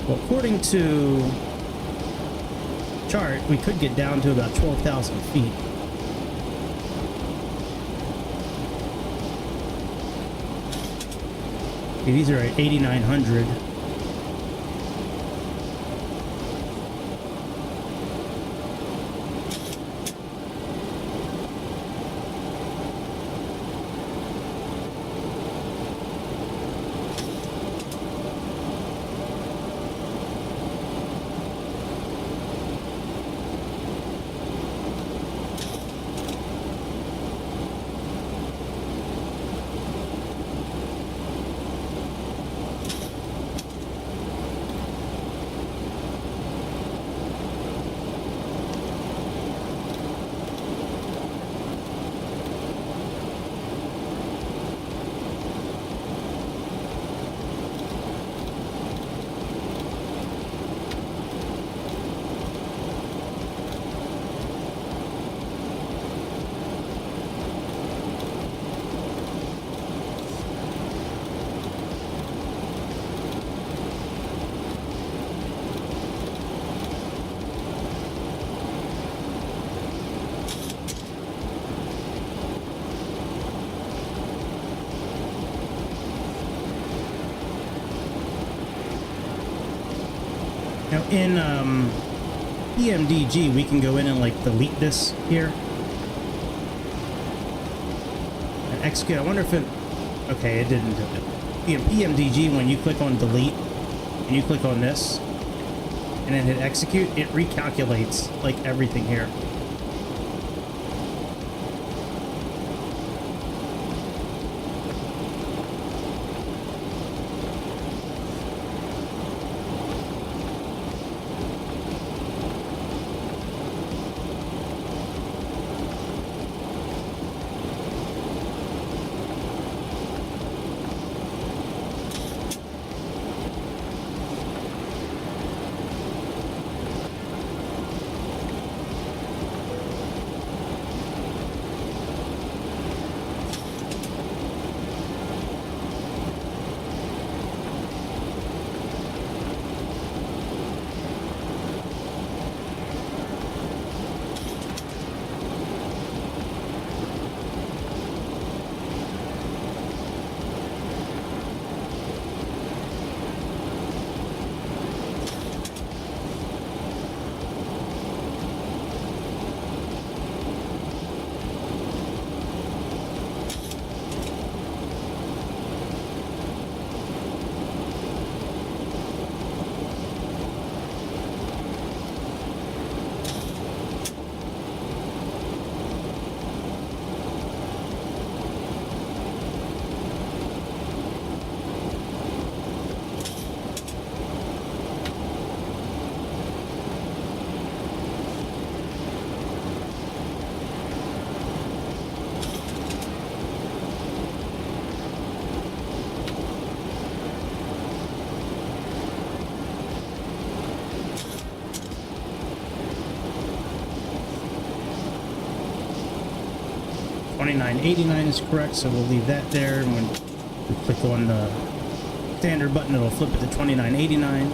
Well, according to chart, we could get down to about 12,000 feet. Okay, these are at 8,900. Now in PMDG, we can go in and like delete this here. And execute. I wonder if it. Okay, it didn't do it. In PMDG, when you click on delete, and you click on this and then hit execute, it recalculates like everything here. $29.89 is correct, so we'll leave that there. And when we click on the standard button, it'll flip it to $29.89.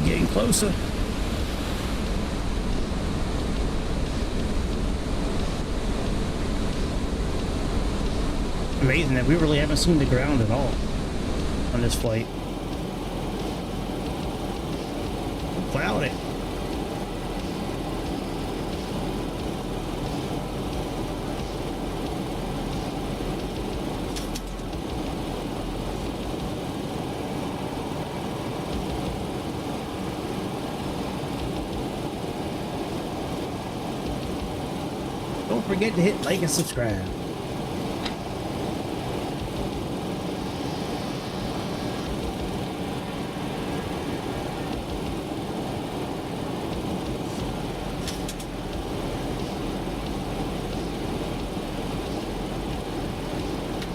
Getting closer. Amazing that we really haven't seen the ground at all on this flight. Cloudy. don't forget to hit like and subscribe.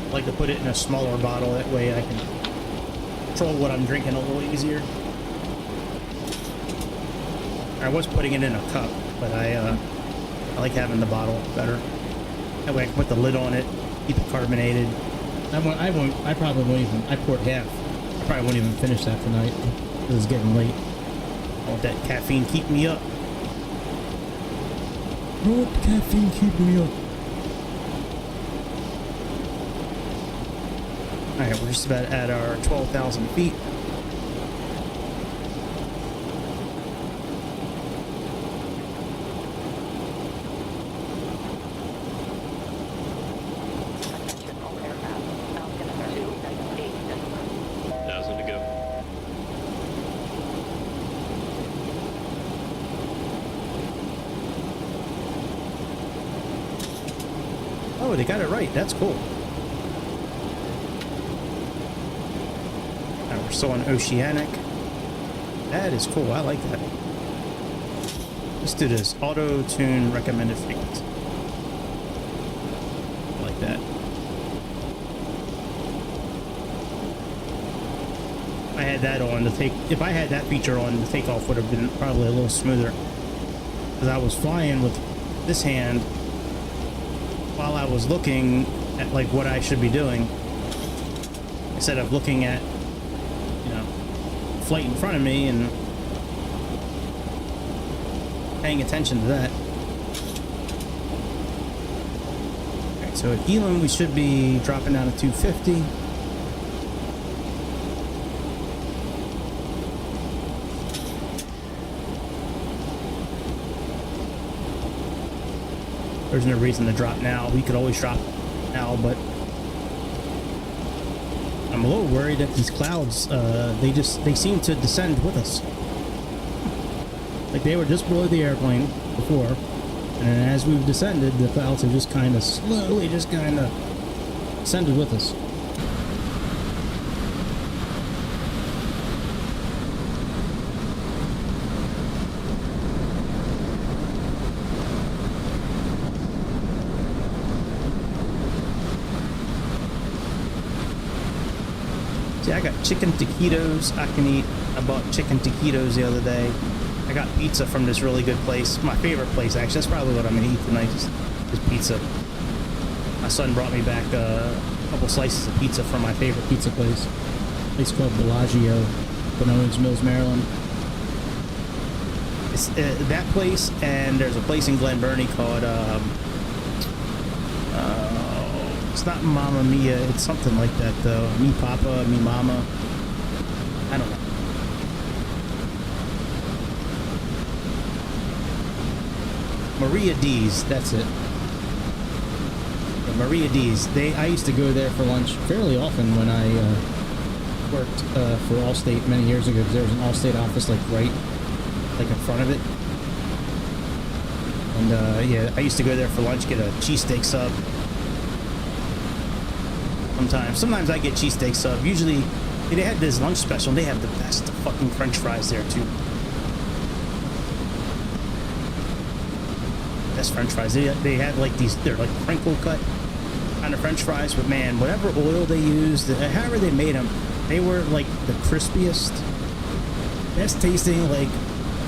I like to put it in a smaller bottle, that way I can control what I'm drinking a little easier. I was putting it in a cup, but I like having the bottle better. That way I can put the lid on it, keep it carbonated. I probably won't even, I poured half. I probably won't even finish that tonight, because it's getting late. I want that caffeine keep me up. I want the caffeine keep me up. Alright, we're just about at our 12,000 feet. Oh, they got it right. That's cool. Alright, we're still on Oceanic. That is cool. I like that. Let's do this. Auto tune recommended frequency. I like that. If I had that on, if I had that feature on, the takeoff would have been probably a little smoother. Because I was flying with this hand while I was looking at like what I should be doing, instead of looking at, you know, flight in front of me and paying attention to that. Alright, so at Elam we should be dropping down to 250. There's no reason to drop now. We could always drop now, but I'm a little worried that these clouds, they seem to descend with us. Like they were just below the airplane before, and then as we've descended, the clouds have just kind of slowly descended with us. See, I got chicken taquitos I can eat. I bought chicken taquitos the other day. I got pizza from this really good place. My favorite place, actually. That's probably what I'm going to eat tonight, is pizza. My son brought me back a couple slices of pizza from my favorite pizza place. A place called Bellagio, in Owings Mills, Maryland. It's that place, and there's a place in Glen Burnie called, it's not Mamma Mia, it's something like that though. Me Papa, Me Mama. I don't know. Maria D's, that's it. Yeah, Maria D's. I used to go there for lunch fairly often when I worked for Allstate many years ago, because there was an Allstate office like right in front of it. And yeah, I used to go there for lunch, get a cheesesteak sub. Sometimes I get cheesesteak sub. Usually, they had this lunch special. They have the best fucking French fries there too. Best French fries. They had like these. They're like crinkle cut kind of French fries. But man, whatever oil they used, however they made them, they were like the crispiest, best tasting like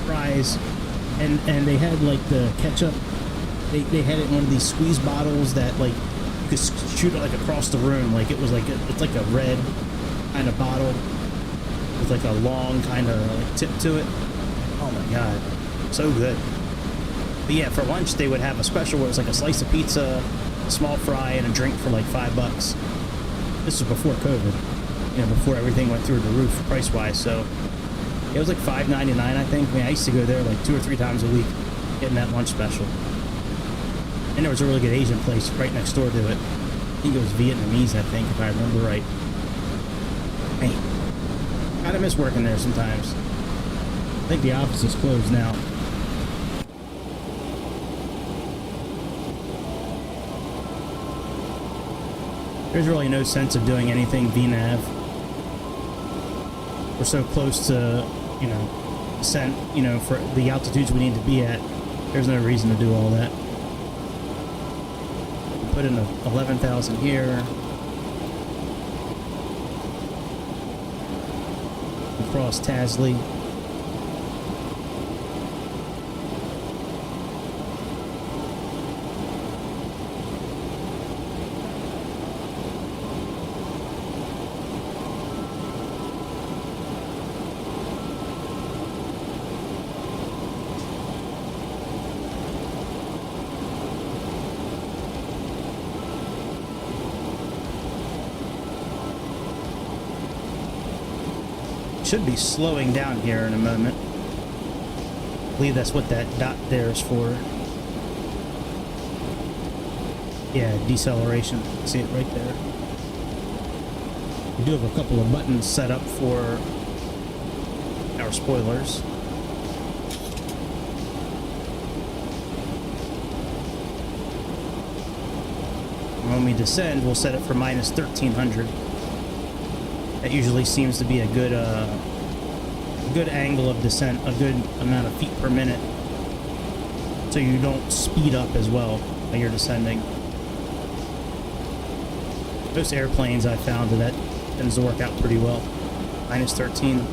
fries. And they had like the ketchup. They had it in one of these squeeze bottles that like. You could shoot it like across the room, like it was like it's like a red kind of bottle with like a long kind of like tip to it. Oh my god, so good. But yeah, for lunch they would have a special where it was like a slice of pizza, a small fry, and a drink for like $5. This was before COVID, you know, before everything went through the roof price wise. So it was like $5.99, I think. I mean, I used to go there like 2 or 3 times a week, getting that lunch special. And there was a really good Asian place right next door to it. I think it was Vietnamese, I think, if I remember right. Man, gotta miss working there sometimes. I think the office is closed now. There's really no sense of doing anything VNAV. We're so close to, you know, descent, you know, for the altitudes we need to be at. There's no reason to do all that. Put in 11,000 here. Across Tasley. Should be slowing down here in a moment. I believe that's what that dot there is for. Yeah, deceleration. See it right there. We do have a couple of buttons set up for our spoilers. When we descend, we'll set it for minus 1300. That usually seems to be a good angle of descent, a good amount of feet per minute, so you don't speed up as well when you're descending. Most airplanes I found that tends to work out pretty well. Minus 13.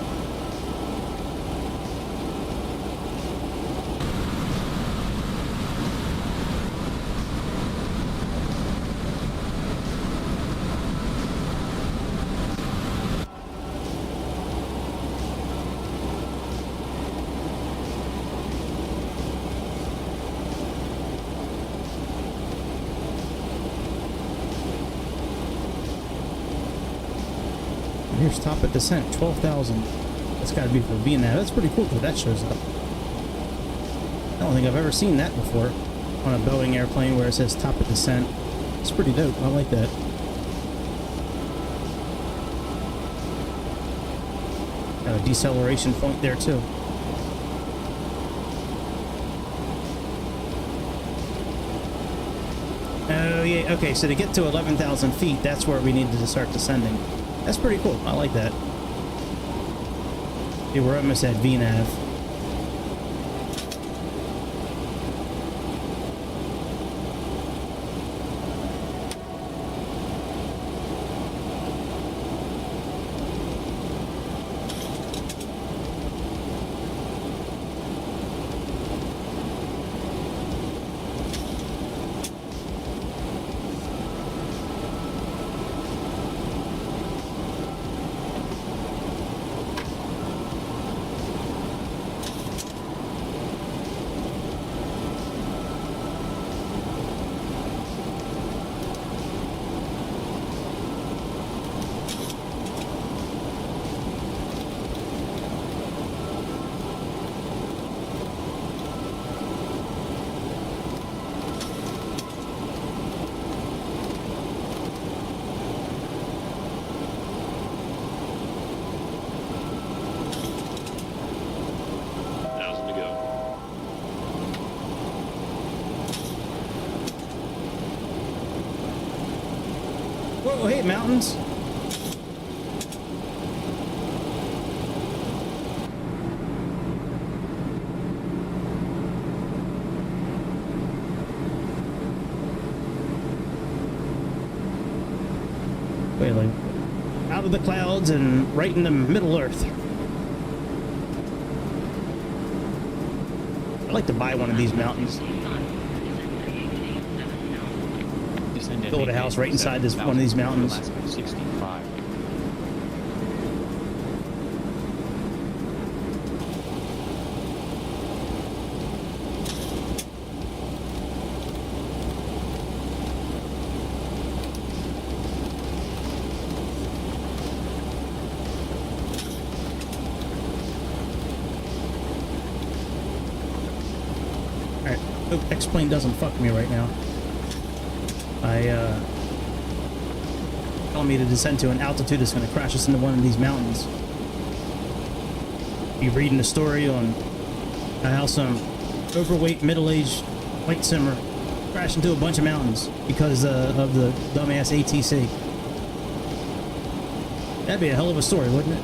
Here's top of descent, 12,000. That's got to be for VNAV. That's pretty cool that that shows up. I don't think I've ever seen that before on a Boeing airplane where it says top of descent. It's pretty dope. I like that. Got a deceleration point there too. Oh yeah, okay, so to get to 11,000 feet, that's where we need to start descending. That's pretty cool. I like that. Yeah, we're almost at VNAV. Whoa, hey, mountains. Wait, like, out of the clouds and right in the Middle Earth. I'd like to buy one of these mountains. Build a house right inside this one of these mountains. 65. Alright, hope X-Plane doesn't fuck me right now. Telling me to descend to an altitude that's going to crash us into one of these mountains. Be reading a story on how some overweight, middle-aged white simmer crashed into a bunch of mountains because of the dumbass ATC. That'd be a hell of a story, wouldn't it?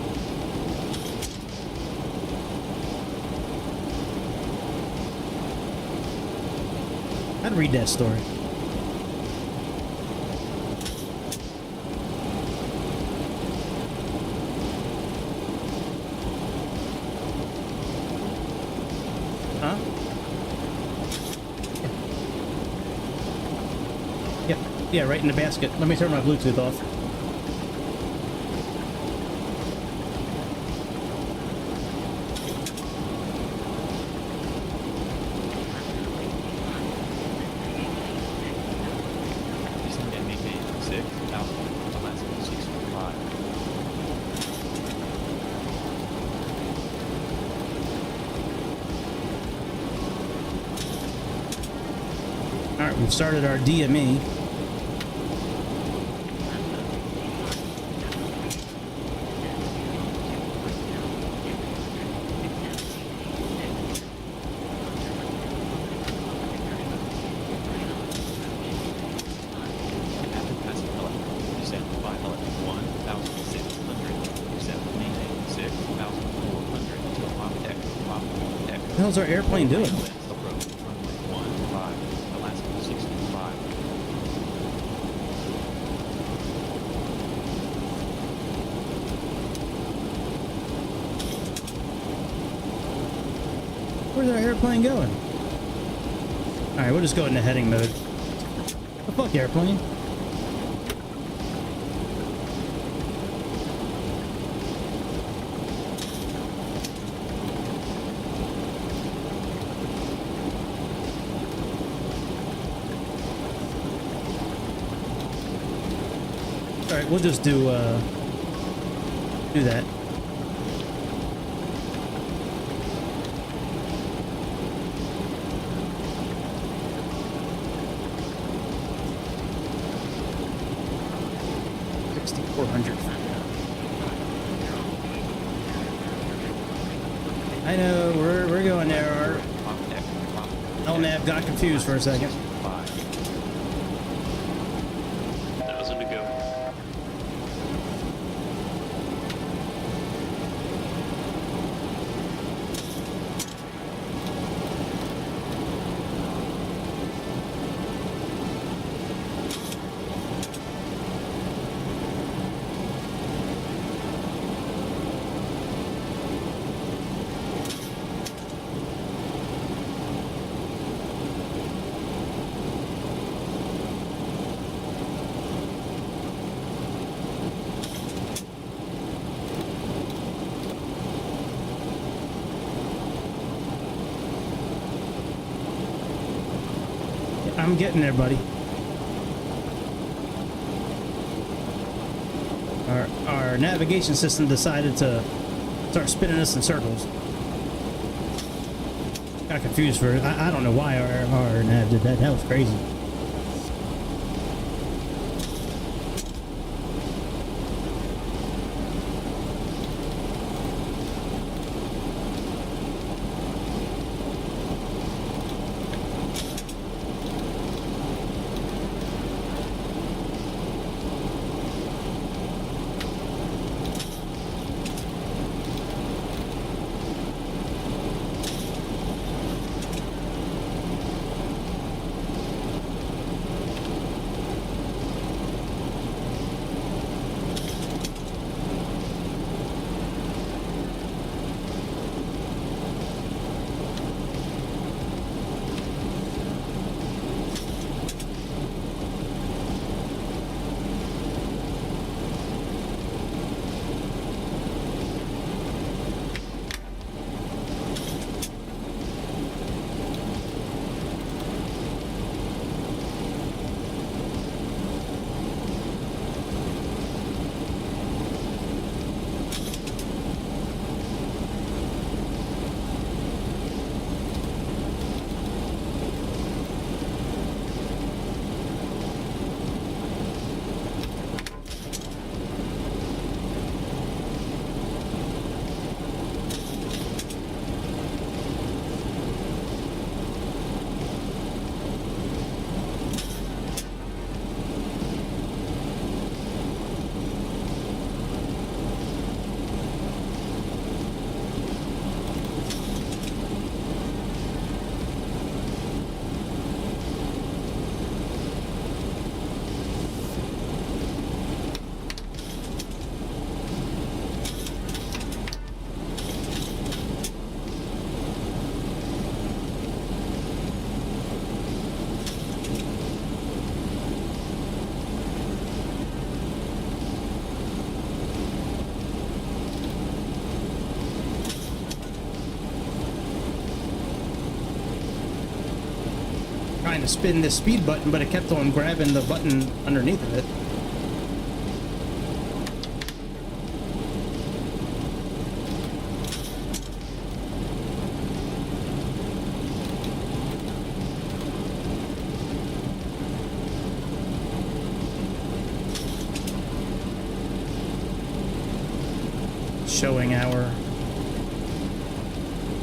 I'd read that story. Huh? Yep. Yeah, right in the basket. Let me turn my Bluetooth off. Descend NVIDIA 6, Alpha, Alaska 645. Alright, we've started our DME. After passing helicopter, descend by helicopter 1,600, descend maintain 6,400 to top deck, deck. What the hell's our airplane doing? Approach runway 15, Alaska 65. Where's our airplane going? Alright, we'll just go into heading mode. The fuck, airplane? Alright, we'll just do that. I know, we're going there. Our LNAV got confused for a second. 1,000 to go. I'm getting there, buddy. Our navigation system decided to start spinning us in circles. Got confused for I don't know why our nav did that. That was crazy. trying to spin this speed button, but it kept on grabbing the button underneath of it. Showing our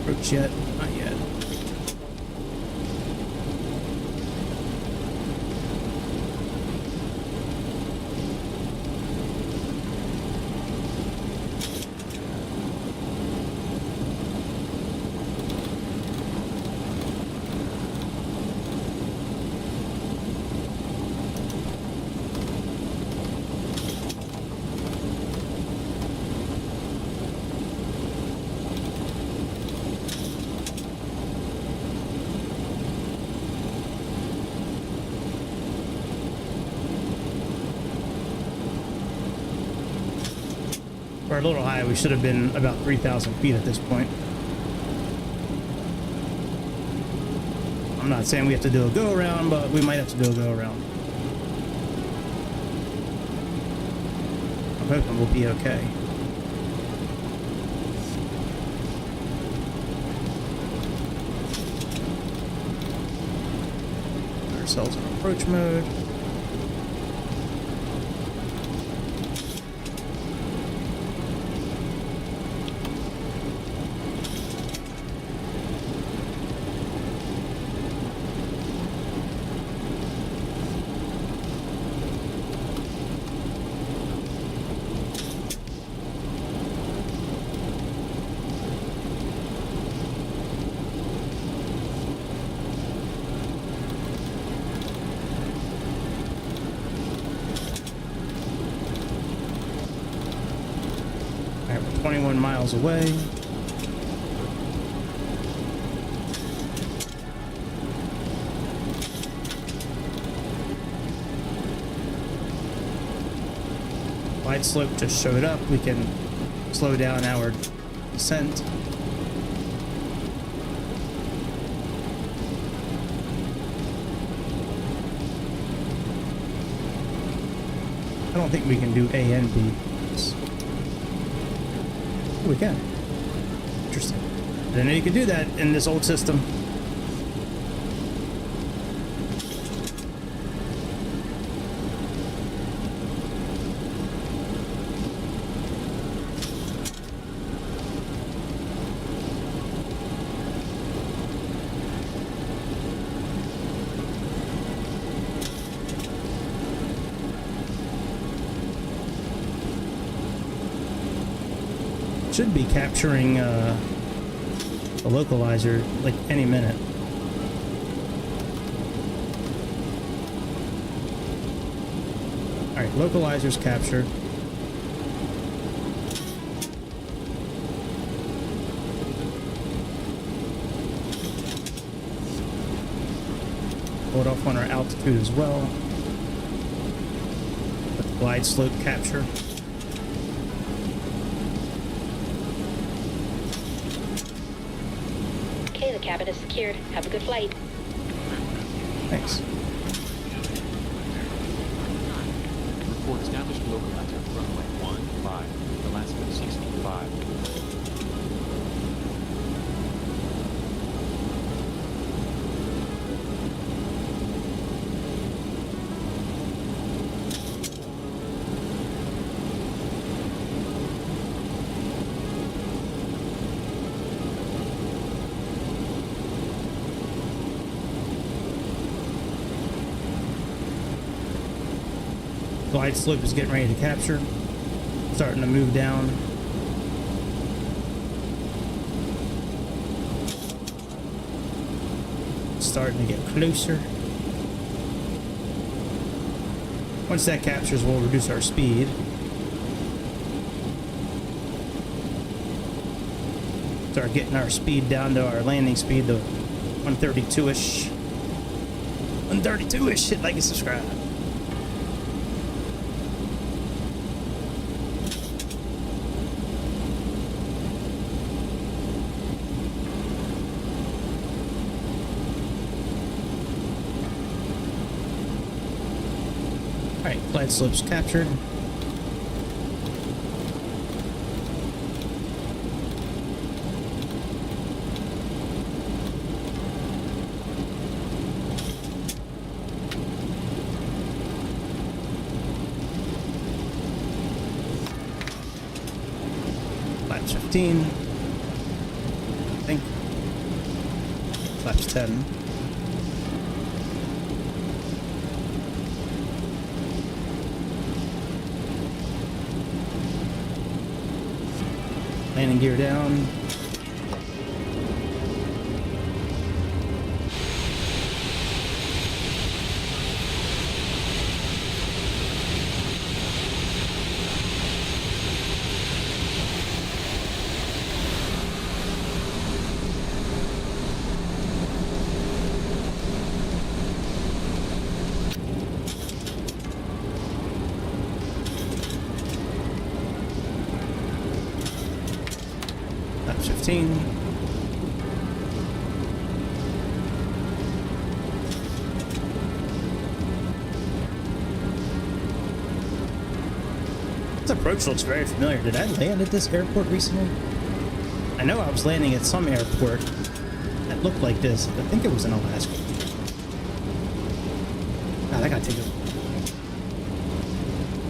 approach yet? Not yet. We're a little high. We should have been about 3,000 feet at this point. I'm not saying we have to do a go around, but we might have to do a go around. I'm hoping we'll be okay. Put ourselves in approach mode. Alright, we're 21 miles away. Glide slope just showed up. We can slow down our descent. I don't think we can do A and B. We can. Interesting. I didn't know you could do that in this old system. Should be capturing the localizer like any minute. Alright, localizer's captured. Hold off on our altitude as well. Let the glide slope capture. Cabin is secured. Have a good flight. Thanks. Report established localizer runway 15, Alaska 65. Glide slope is getting ready to capture. Starting to move down. Starting to get closer. Once that captures, we'll reduce our speed. Start getting our speed down to our landing speed, to 132-ish. 132-ish. Hit like and subscribe. Glide slopes captured. Flaps 15. I think. Flaps 10. Landing gear down. Flaps 15. This approach looks very familiar. Did I land at this airport recently? I know I was landing at some airport that looked like this. I think it was in Alaska. God, I gotta take a...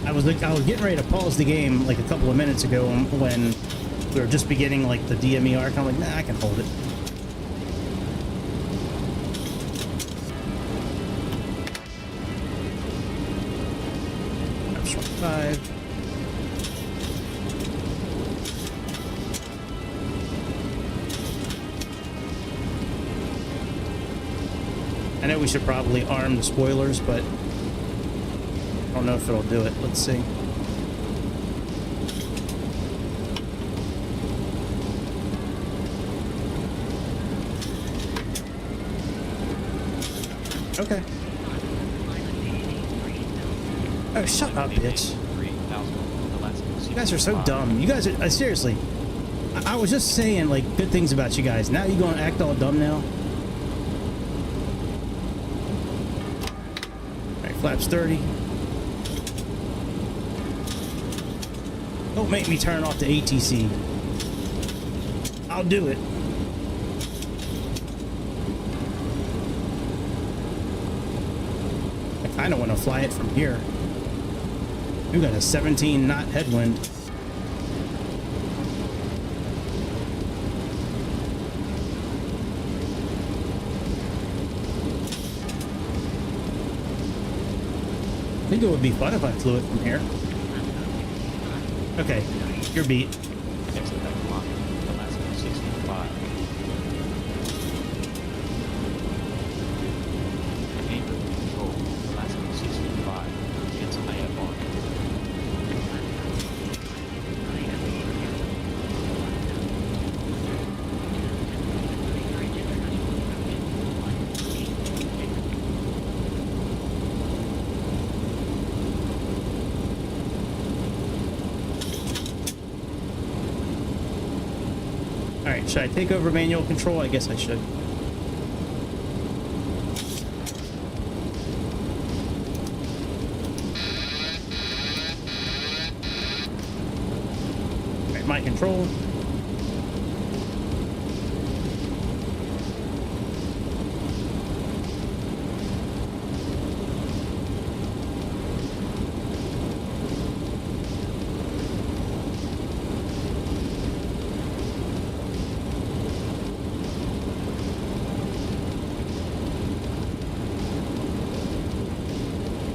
I was getting ready to pause the game like a couple of minutes ago when we were just beginning like the DME arc. I'm like, nah, I can hold it. That's 25. I know we should probably arm the spoilers, but I don't know if it'll do it. Let's see. Okay. Oh, shut up, bitch. You guys are so dumb. You guys are, seriously. I was just saying, like, good things about you guys. Now you gonna act all dumb now? Alright, flaps 30. Don't make me turn off the ATC. I'll do it. I don't want to fly it from here. We got a 17 knot headwind. I think it would be fun if I flew it from here. Okay, you're beat. Next effect line, Alaska 65. Anchor control, Alaska 65. Cancel IFR. Alright, should I take over manual control? I guess I should. Alright, my control.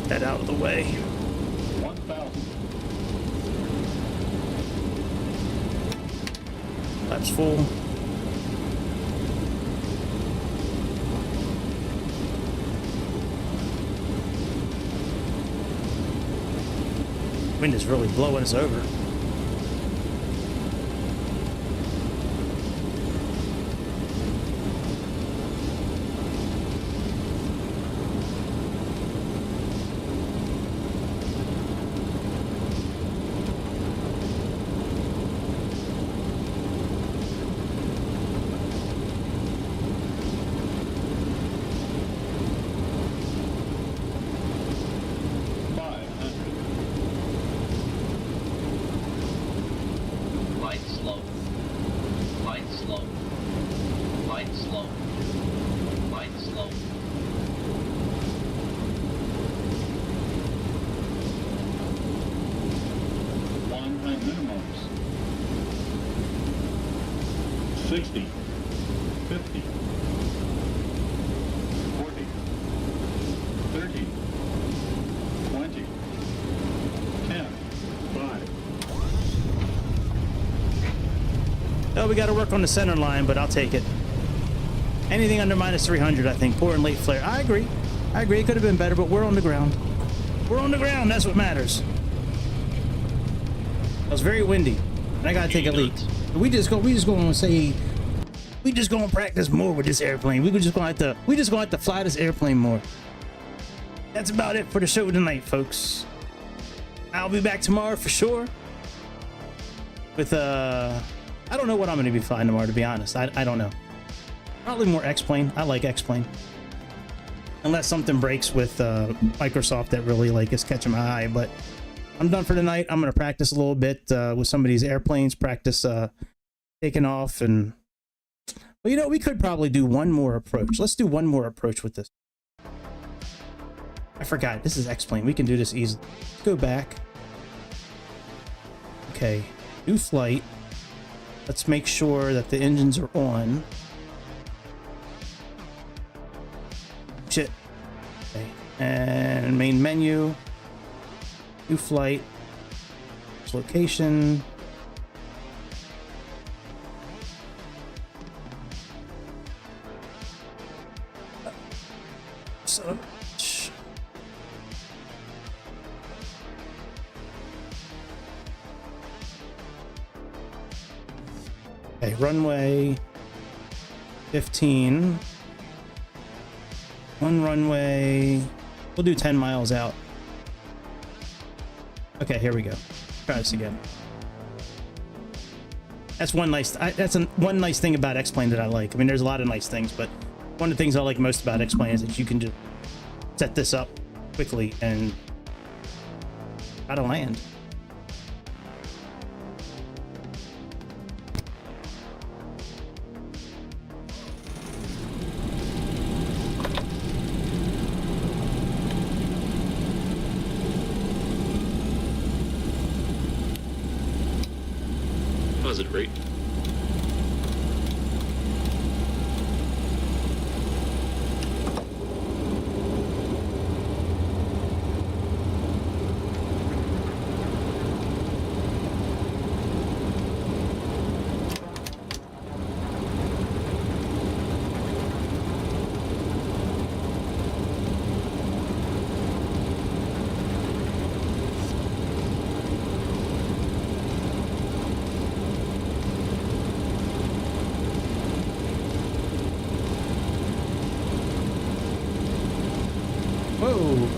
That out of the way. 1,000. Flaps full. Wind is really blowing us over. Flight slow. Flight slow. One high minimums. 60. 50. 40. 30. 20. 10. 5. Oh, we got to work on the center line, but I'll take it. Anything under minus 300, I think. Poor and late flare. I agree. I agree. It could have been better, but we're on the ground. We're on the ground. That's what matters. It was very windy, and I gotta take a leak. We just gonna say, we just gonna practice more with this airplane. We just gonna have to fly this airplane more. That's about it for the show tonight, folks. I'll be back tomorrow for sure. With I don't know what I'm gonna be flying tomorrow, to be honest. I don't know. Probably more X-Plane. I like X-Plane. Unless something breaks with Microsoft that really like is catching my eye, but I'm done for tonight. I'm gonna practice a little bit with some of these airplanes, practice taking off, and well, you know, we could probably do one more approach. Let's do one more approach with this. I forgot, this is X-Plane. We can do this easily. Let's go back. Okay, new flight. Let's make sure that the engines are on. Shit. Okay, and main menu. New flight. Location. So. Okay, runway 15. One runway. We'll do 10 miles out. Okay, here we go. Try this again. That's one nice. One nice thing about X-Plane that I like. I mean, there's a lot of nice things, but one of the things I like most about X-Plane is that you can just set this up quickly and try to land. Was it great? Whoa.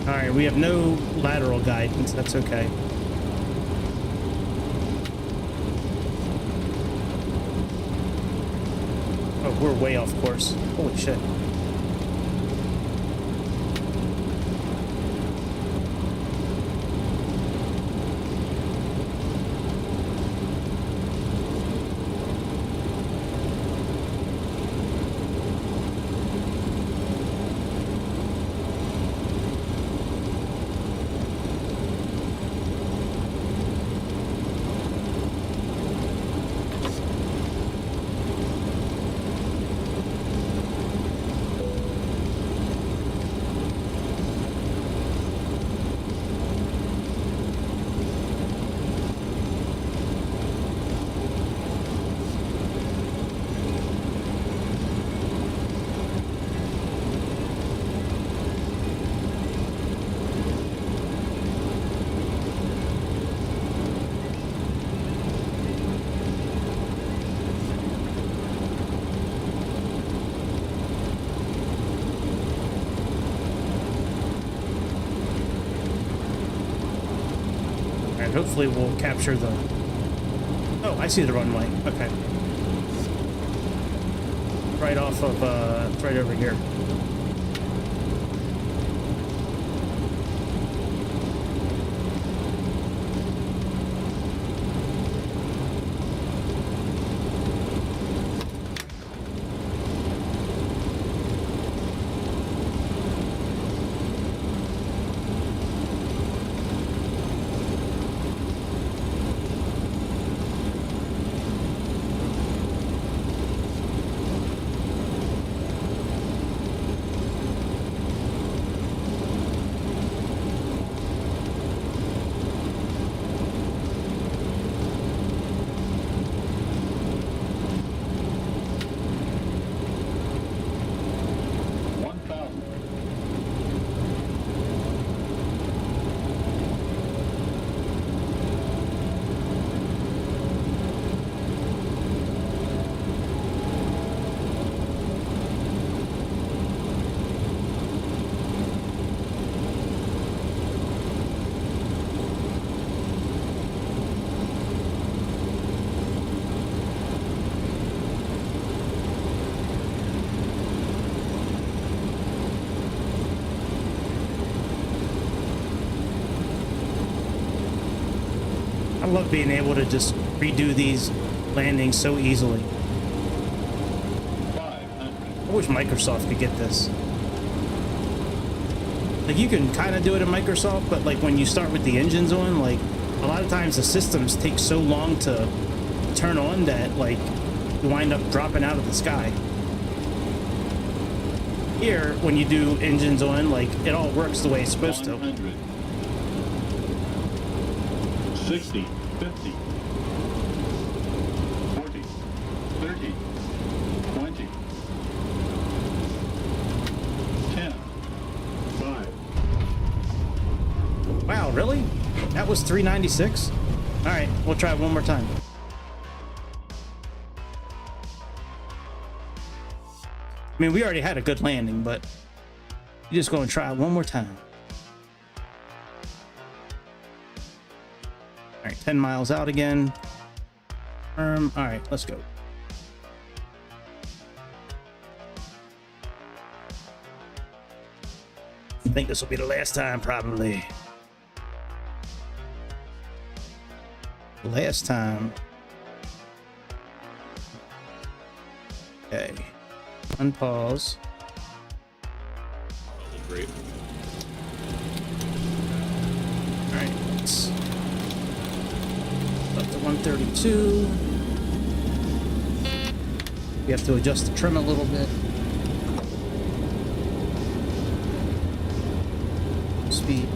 Alright, we have no lateral guidance. That's okay. Oh, we're way off course. Holy shit. hopefully we'll capture the... Oh, I see the runway. Okay. Right off of, it's right over here. I love being able to just redo these landings so easily. I wish Microsoft could get this. Like, you can kind of do it in Microsoft, but like when you start with the engines on, like a lot of times the systems take so long to turn on that like you wind up dropping out of the sky. Here, when you do engines on, like it all works the way it's supposed to. 60, 50, 40, 30, 20, 10, 5. Wow, really? That was 396? All right, we'll try it one more time. I mean, we already had a good landing, but you're just going to try it one more time. All right, 10 miles out again. All right, let's go. I think this will be the last time, probably. Last time. Okay. Unpause. Great. All right. Let's up to 132. We have to adjust the trim a little bit. Speed.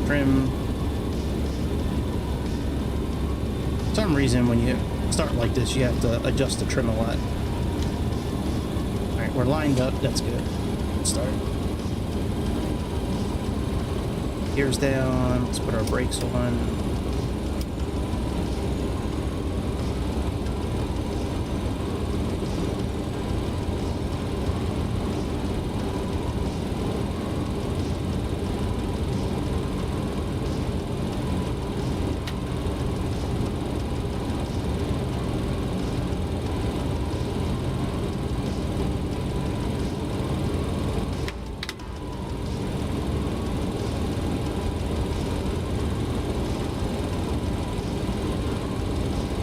Trim. For some reason, when you start like this, you have to adjust the trim a lot. All right, we're lined up. That's good. Let's start. Gears down. Let's put our brakes on.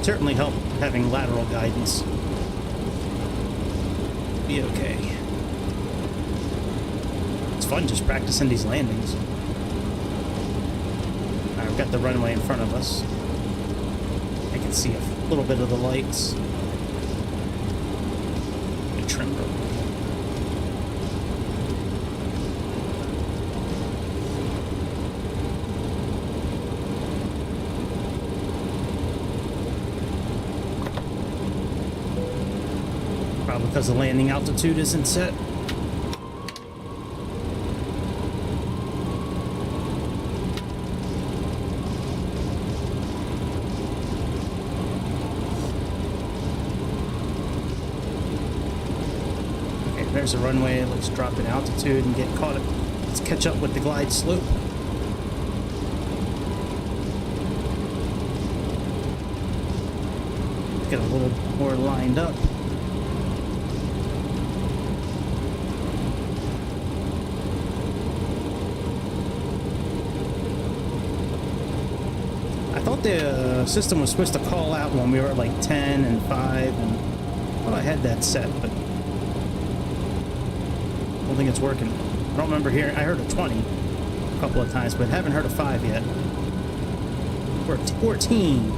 Certainly help having lateral guidance. Be okay. It's fun just practicing these landings. Alright, we've got the runway in front of us. I can see a little bit of the lights. The trim rope. Because the landing altitude isn't set. Okay, there's a runway. Let's drop in altitude and get caught Let's catch up with the glide slope. Get a little more lined up. I thought the system was supposed to call out when we were at like 10 and 5, and I thought I had that set, but I don't think it's working. I don't remember hearing. I heard a 20 a couple of times, but haven't heard a 5 yet. We're at 14.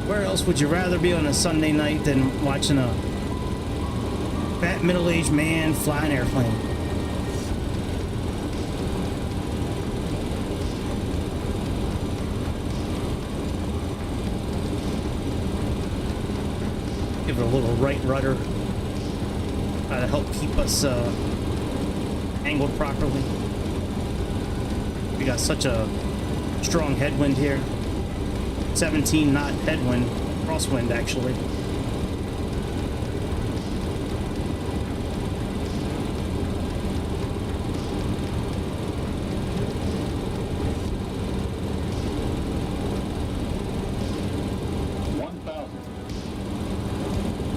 Where else would you rather be on a Sunday night than watching a fat middle-aged man fly an airplane? Give it a little right rudder. Try to help keep us angled properly. We got such a strong headwind here. 17 knot headwind, crosswind actually.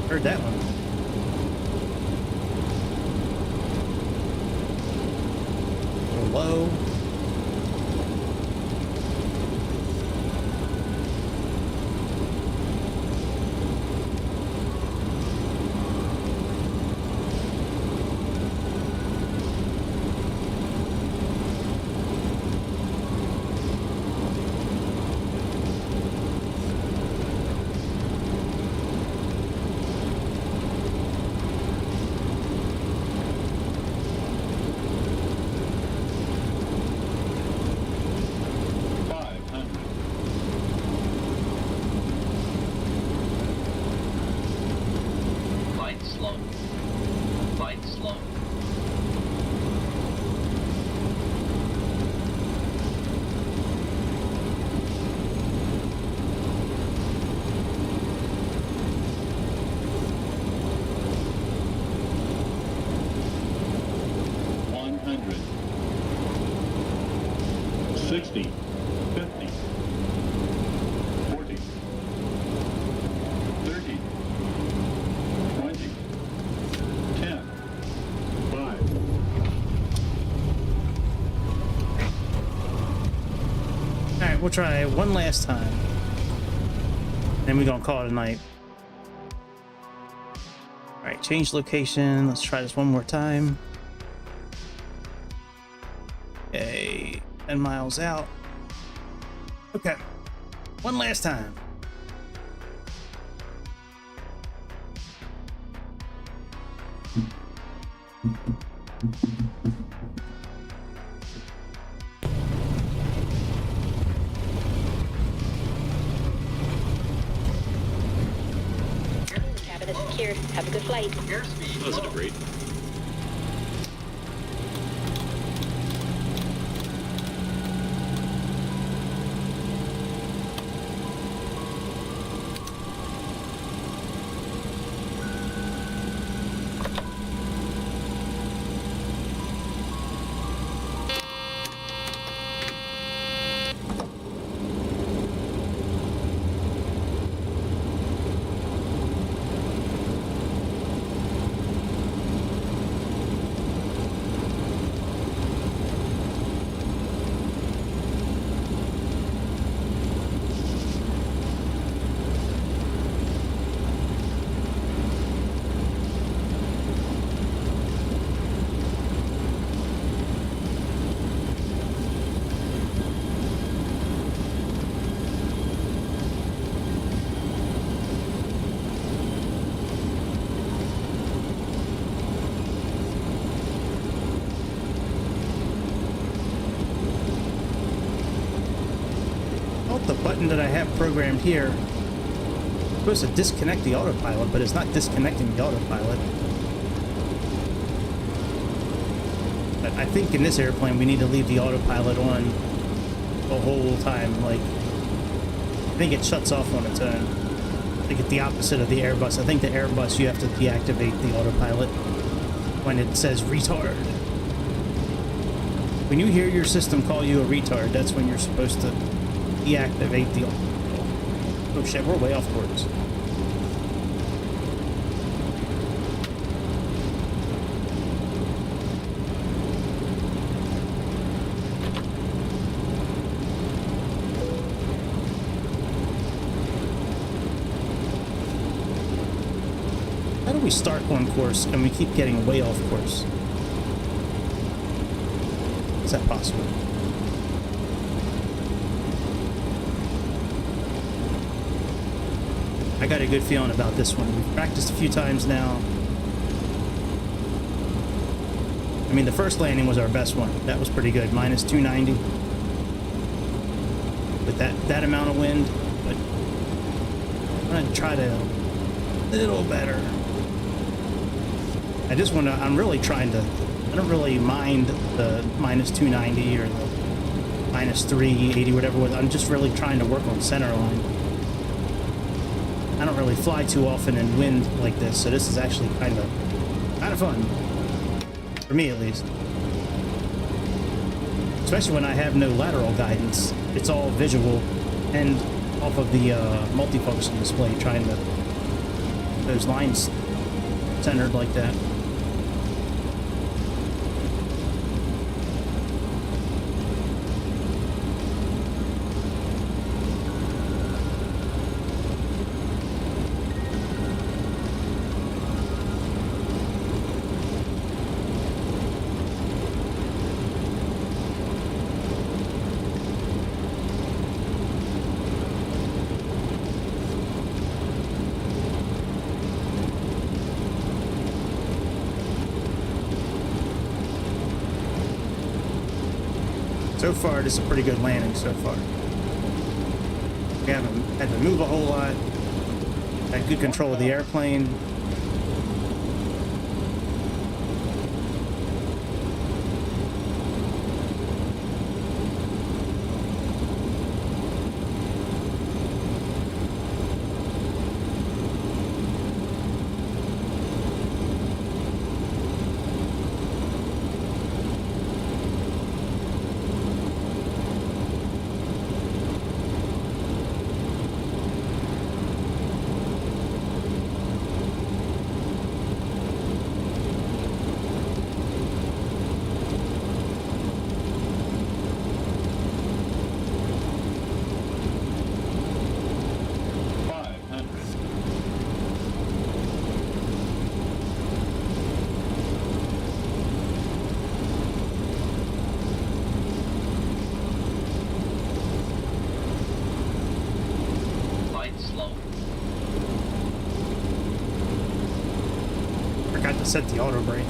Heard that one. Low. We'll try one last time. Then we're gonna call it a night. Alright, change location. Let's try this one more time. Okay, 10 miles out. Okay, one last time. Cabin is secured. Have a good flight. Positive rate. The button that I have programmed here is supposed to disconnect the autopilot, but it's not disconnecting the autopilot. But I think in this airplane we need to leave the autopilot on the whole time. Like, I think it shuts off on its own. like the opposite of the Airbus. I think the Airbus, you have to deactivate the autopilot when it says retard. When you hear your system call you a retard, that's when you're supposed to deactivate the autopilot. Oh shit, we're way off course. How do we start on course and we keep getting way off course? Is that possible? I got a good feeling about this one. We've practiced a few times now. I mean, the first landing was our best one. That was pretty good. Minus 290. With that amount of wind. But I'm going to try to a little better. I just want to, I'm really trying to, I don't really mind the minus 290 or the minus 380, whatever. I'm just really trying to work on center line. I don't really fly too often in wind like this, so this is actually kind of fun. For me, at least. Especially when I have no lateral guidance. It's all visual and off of the multifunction display, trying to those lines centered like that. So far, this is a pretty good landing so far. We haven't had to move a whole lot. Had good control of the airplane. Set the auto brake.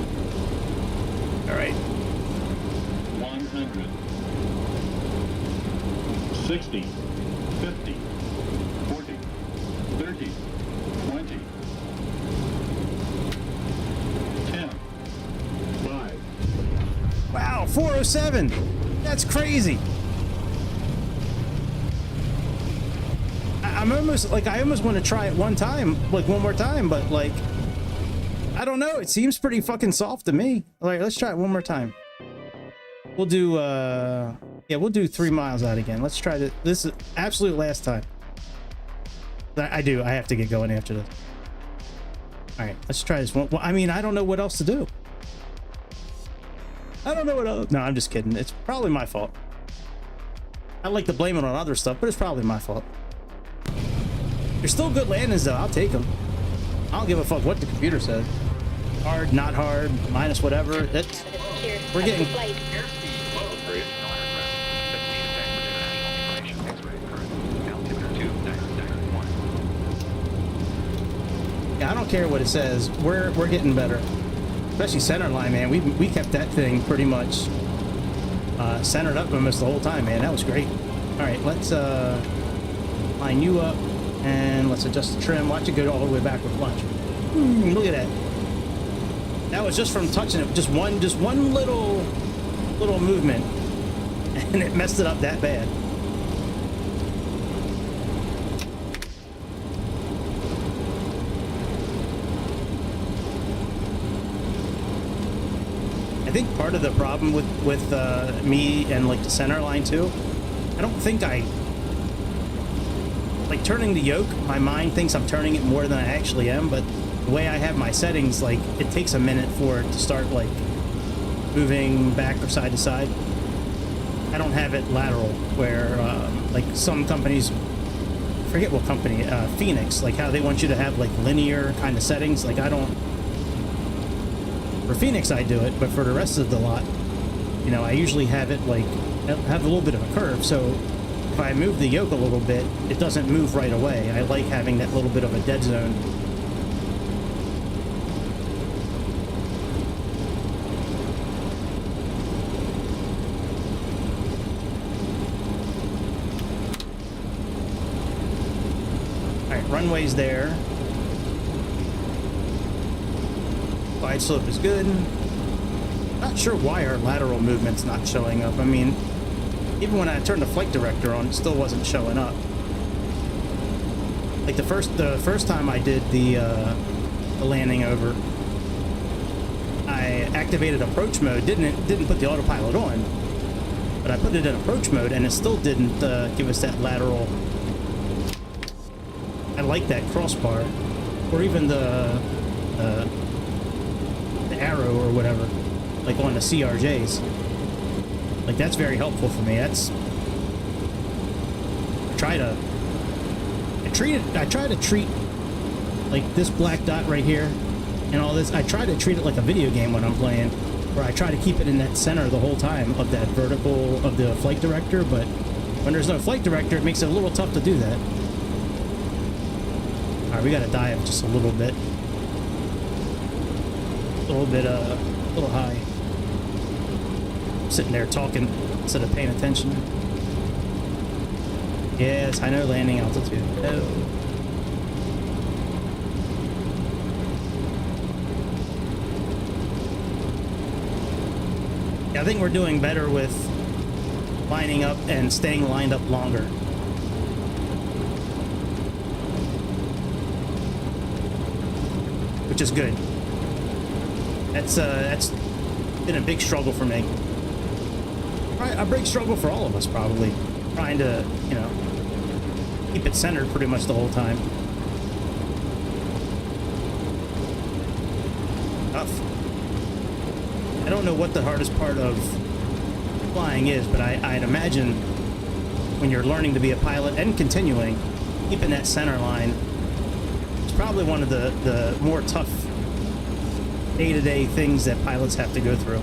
All right. 100. 60. 50. 40. 30. 20. 10. 5. Wow, 407. That's crazy. I'm almost like, I almost want to try it one more time, but like, I don't know. It seems pretty fucking soft to me. Like, let's try it one more time. We'll do, yeah, we'll do 3 miles out again. Let's try this. This is absolute last time. I have to get going after this. All right, let's try this one. Well, I mean, I don't know what else to do. I don't know what else. No, I'm just kidding. It's probably my fault. I like to blame it on other stuff, but it's probably my fault. They're still good landings, though. I'll take them. I don't give a fuck what the computer says. Hard, not hard, minus whatever. That's, we're getting. Yeah, I don't care what it says. We're getting better. Especially center line, man. We kept that thing pretty much centered up almost the whole time, man. That was great. All right, let's line you up and let's adjust the trim. Watch it go all the way back with lunch. Look at that. That was just from touching it. Just one little movement, and it messed it up that bad. think part of the problem with me and like the center line too, I don't think I like turning the yoke. My mind thinks I'm turning it more than I actually am, but the way I have my settings, like it takes a minute for it to start like moving back or side to side. I don't have it lateral where like some companies, forget what company, Phoenix, like how they want you to have like linear kind of settings. Like I don't, for Phoenix I do it, but for the rest of the lot, you know, I usually have it like, have a little bit of a curve. So if I move the yoke a little bit, it doesn't move right away. I like having that little bit of a dead zone. Runway's there. Wide slope is good. Not sure why our lateral movement's not showing up. I mean, even when I turned the flight director on, it still wasn't showing up. Like the first time I did the landing over, I activated approach mode. Didn't put the autopilot on, but I put it in approach mode, and it still didn't give us that lateral. I like that crossbar, or even the arrow or whatever, like on the CRJs. Like that's very helpful for me. That's I try to treat like this black dot right here and all this. I try to treat it like a video game when I'm playing, where I try to keep it in that center the whole time of that vertical of the flight director. But when there's no flight director, it makes it a little tough to do that. Alright, we gotta dive just a little bit. A little high. I'm sitting there talking instead of paying attention. Yes, I know landing altitude. Oh. Yeah, I think we're doing better with lining up and staying lined up longer. Which is good. That's been a big struggle for me. A big struggle for all of us, probably. Trying to, you know, keep it centered pretty much the whole time. Tough. I don't know what the hardest part of flying is, but I'd imagine when you're learning to be a pilot and continuing, keeping that center line, probably one of the more tough day-to-day things that pilots have to go through.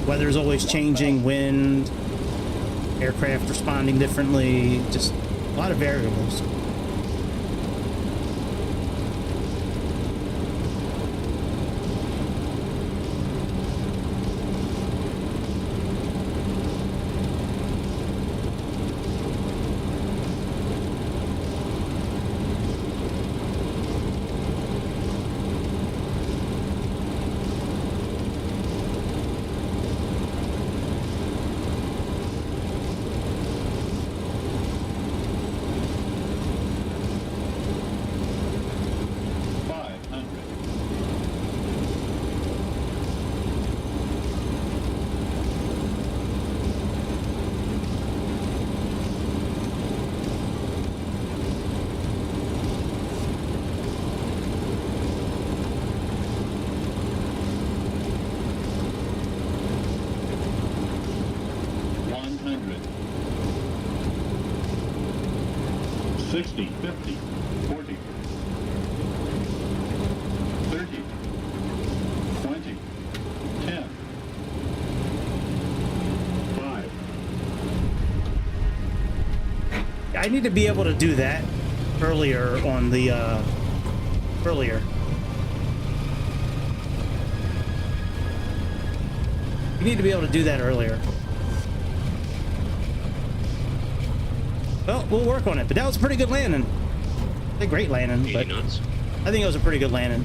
Weather's always changing, wind, aircraft responding differently, just a lot of variables. I need to be able to do that earlier on the earlier. You need to be able to do that earlier. Well, we'll work on it, but that was a pretty good landing. A great landing, but I think it was a pretty good landing.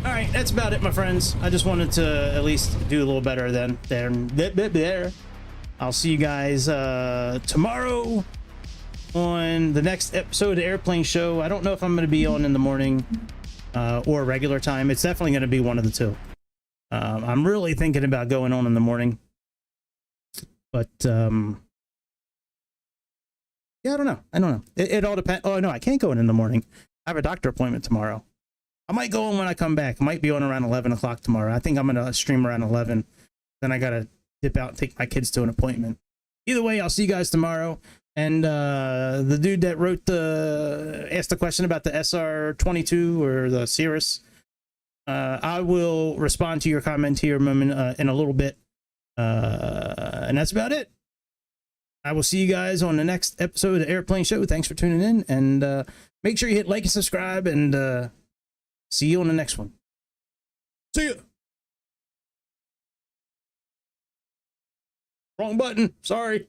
All right, that's about it, my friends. I just wanted to at least do a little better than there. I'll see you guys tomorrow on the next episode of Airplane Show. I don't know if I'm going to be on in the morning or regular time. It's definitely going to be one of the two. I'm really thinking about going on in the morning, but yeah, I don't know. It all depends. Oh no, I can't go in the morning. I have a doctor appointment tomorrow. I might go on when I come back. I might be on around 11 o'clock tomorrow. I think I'm gonna stream around 11. Then I gotta dip out and take my kids to an appointment. Either way, I'll see you guys tomorrow. And the dude that asked the question about the SR22 or the Cirrus, I will respond to your comment here in a little bit. And that's about it. I will see you guys on the next episode of Airplane Show. Thanks for tuning in, and make sure you hit like and subscribe, and see you on the next one. See ya. Wrong button. Sorry.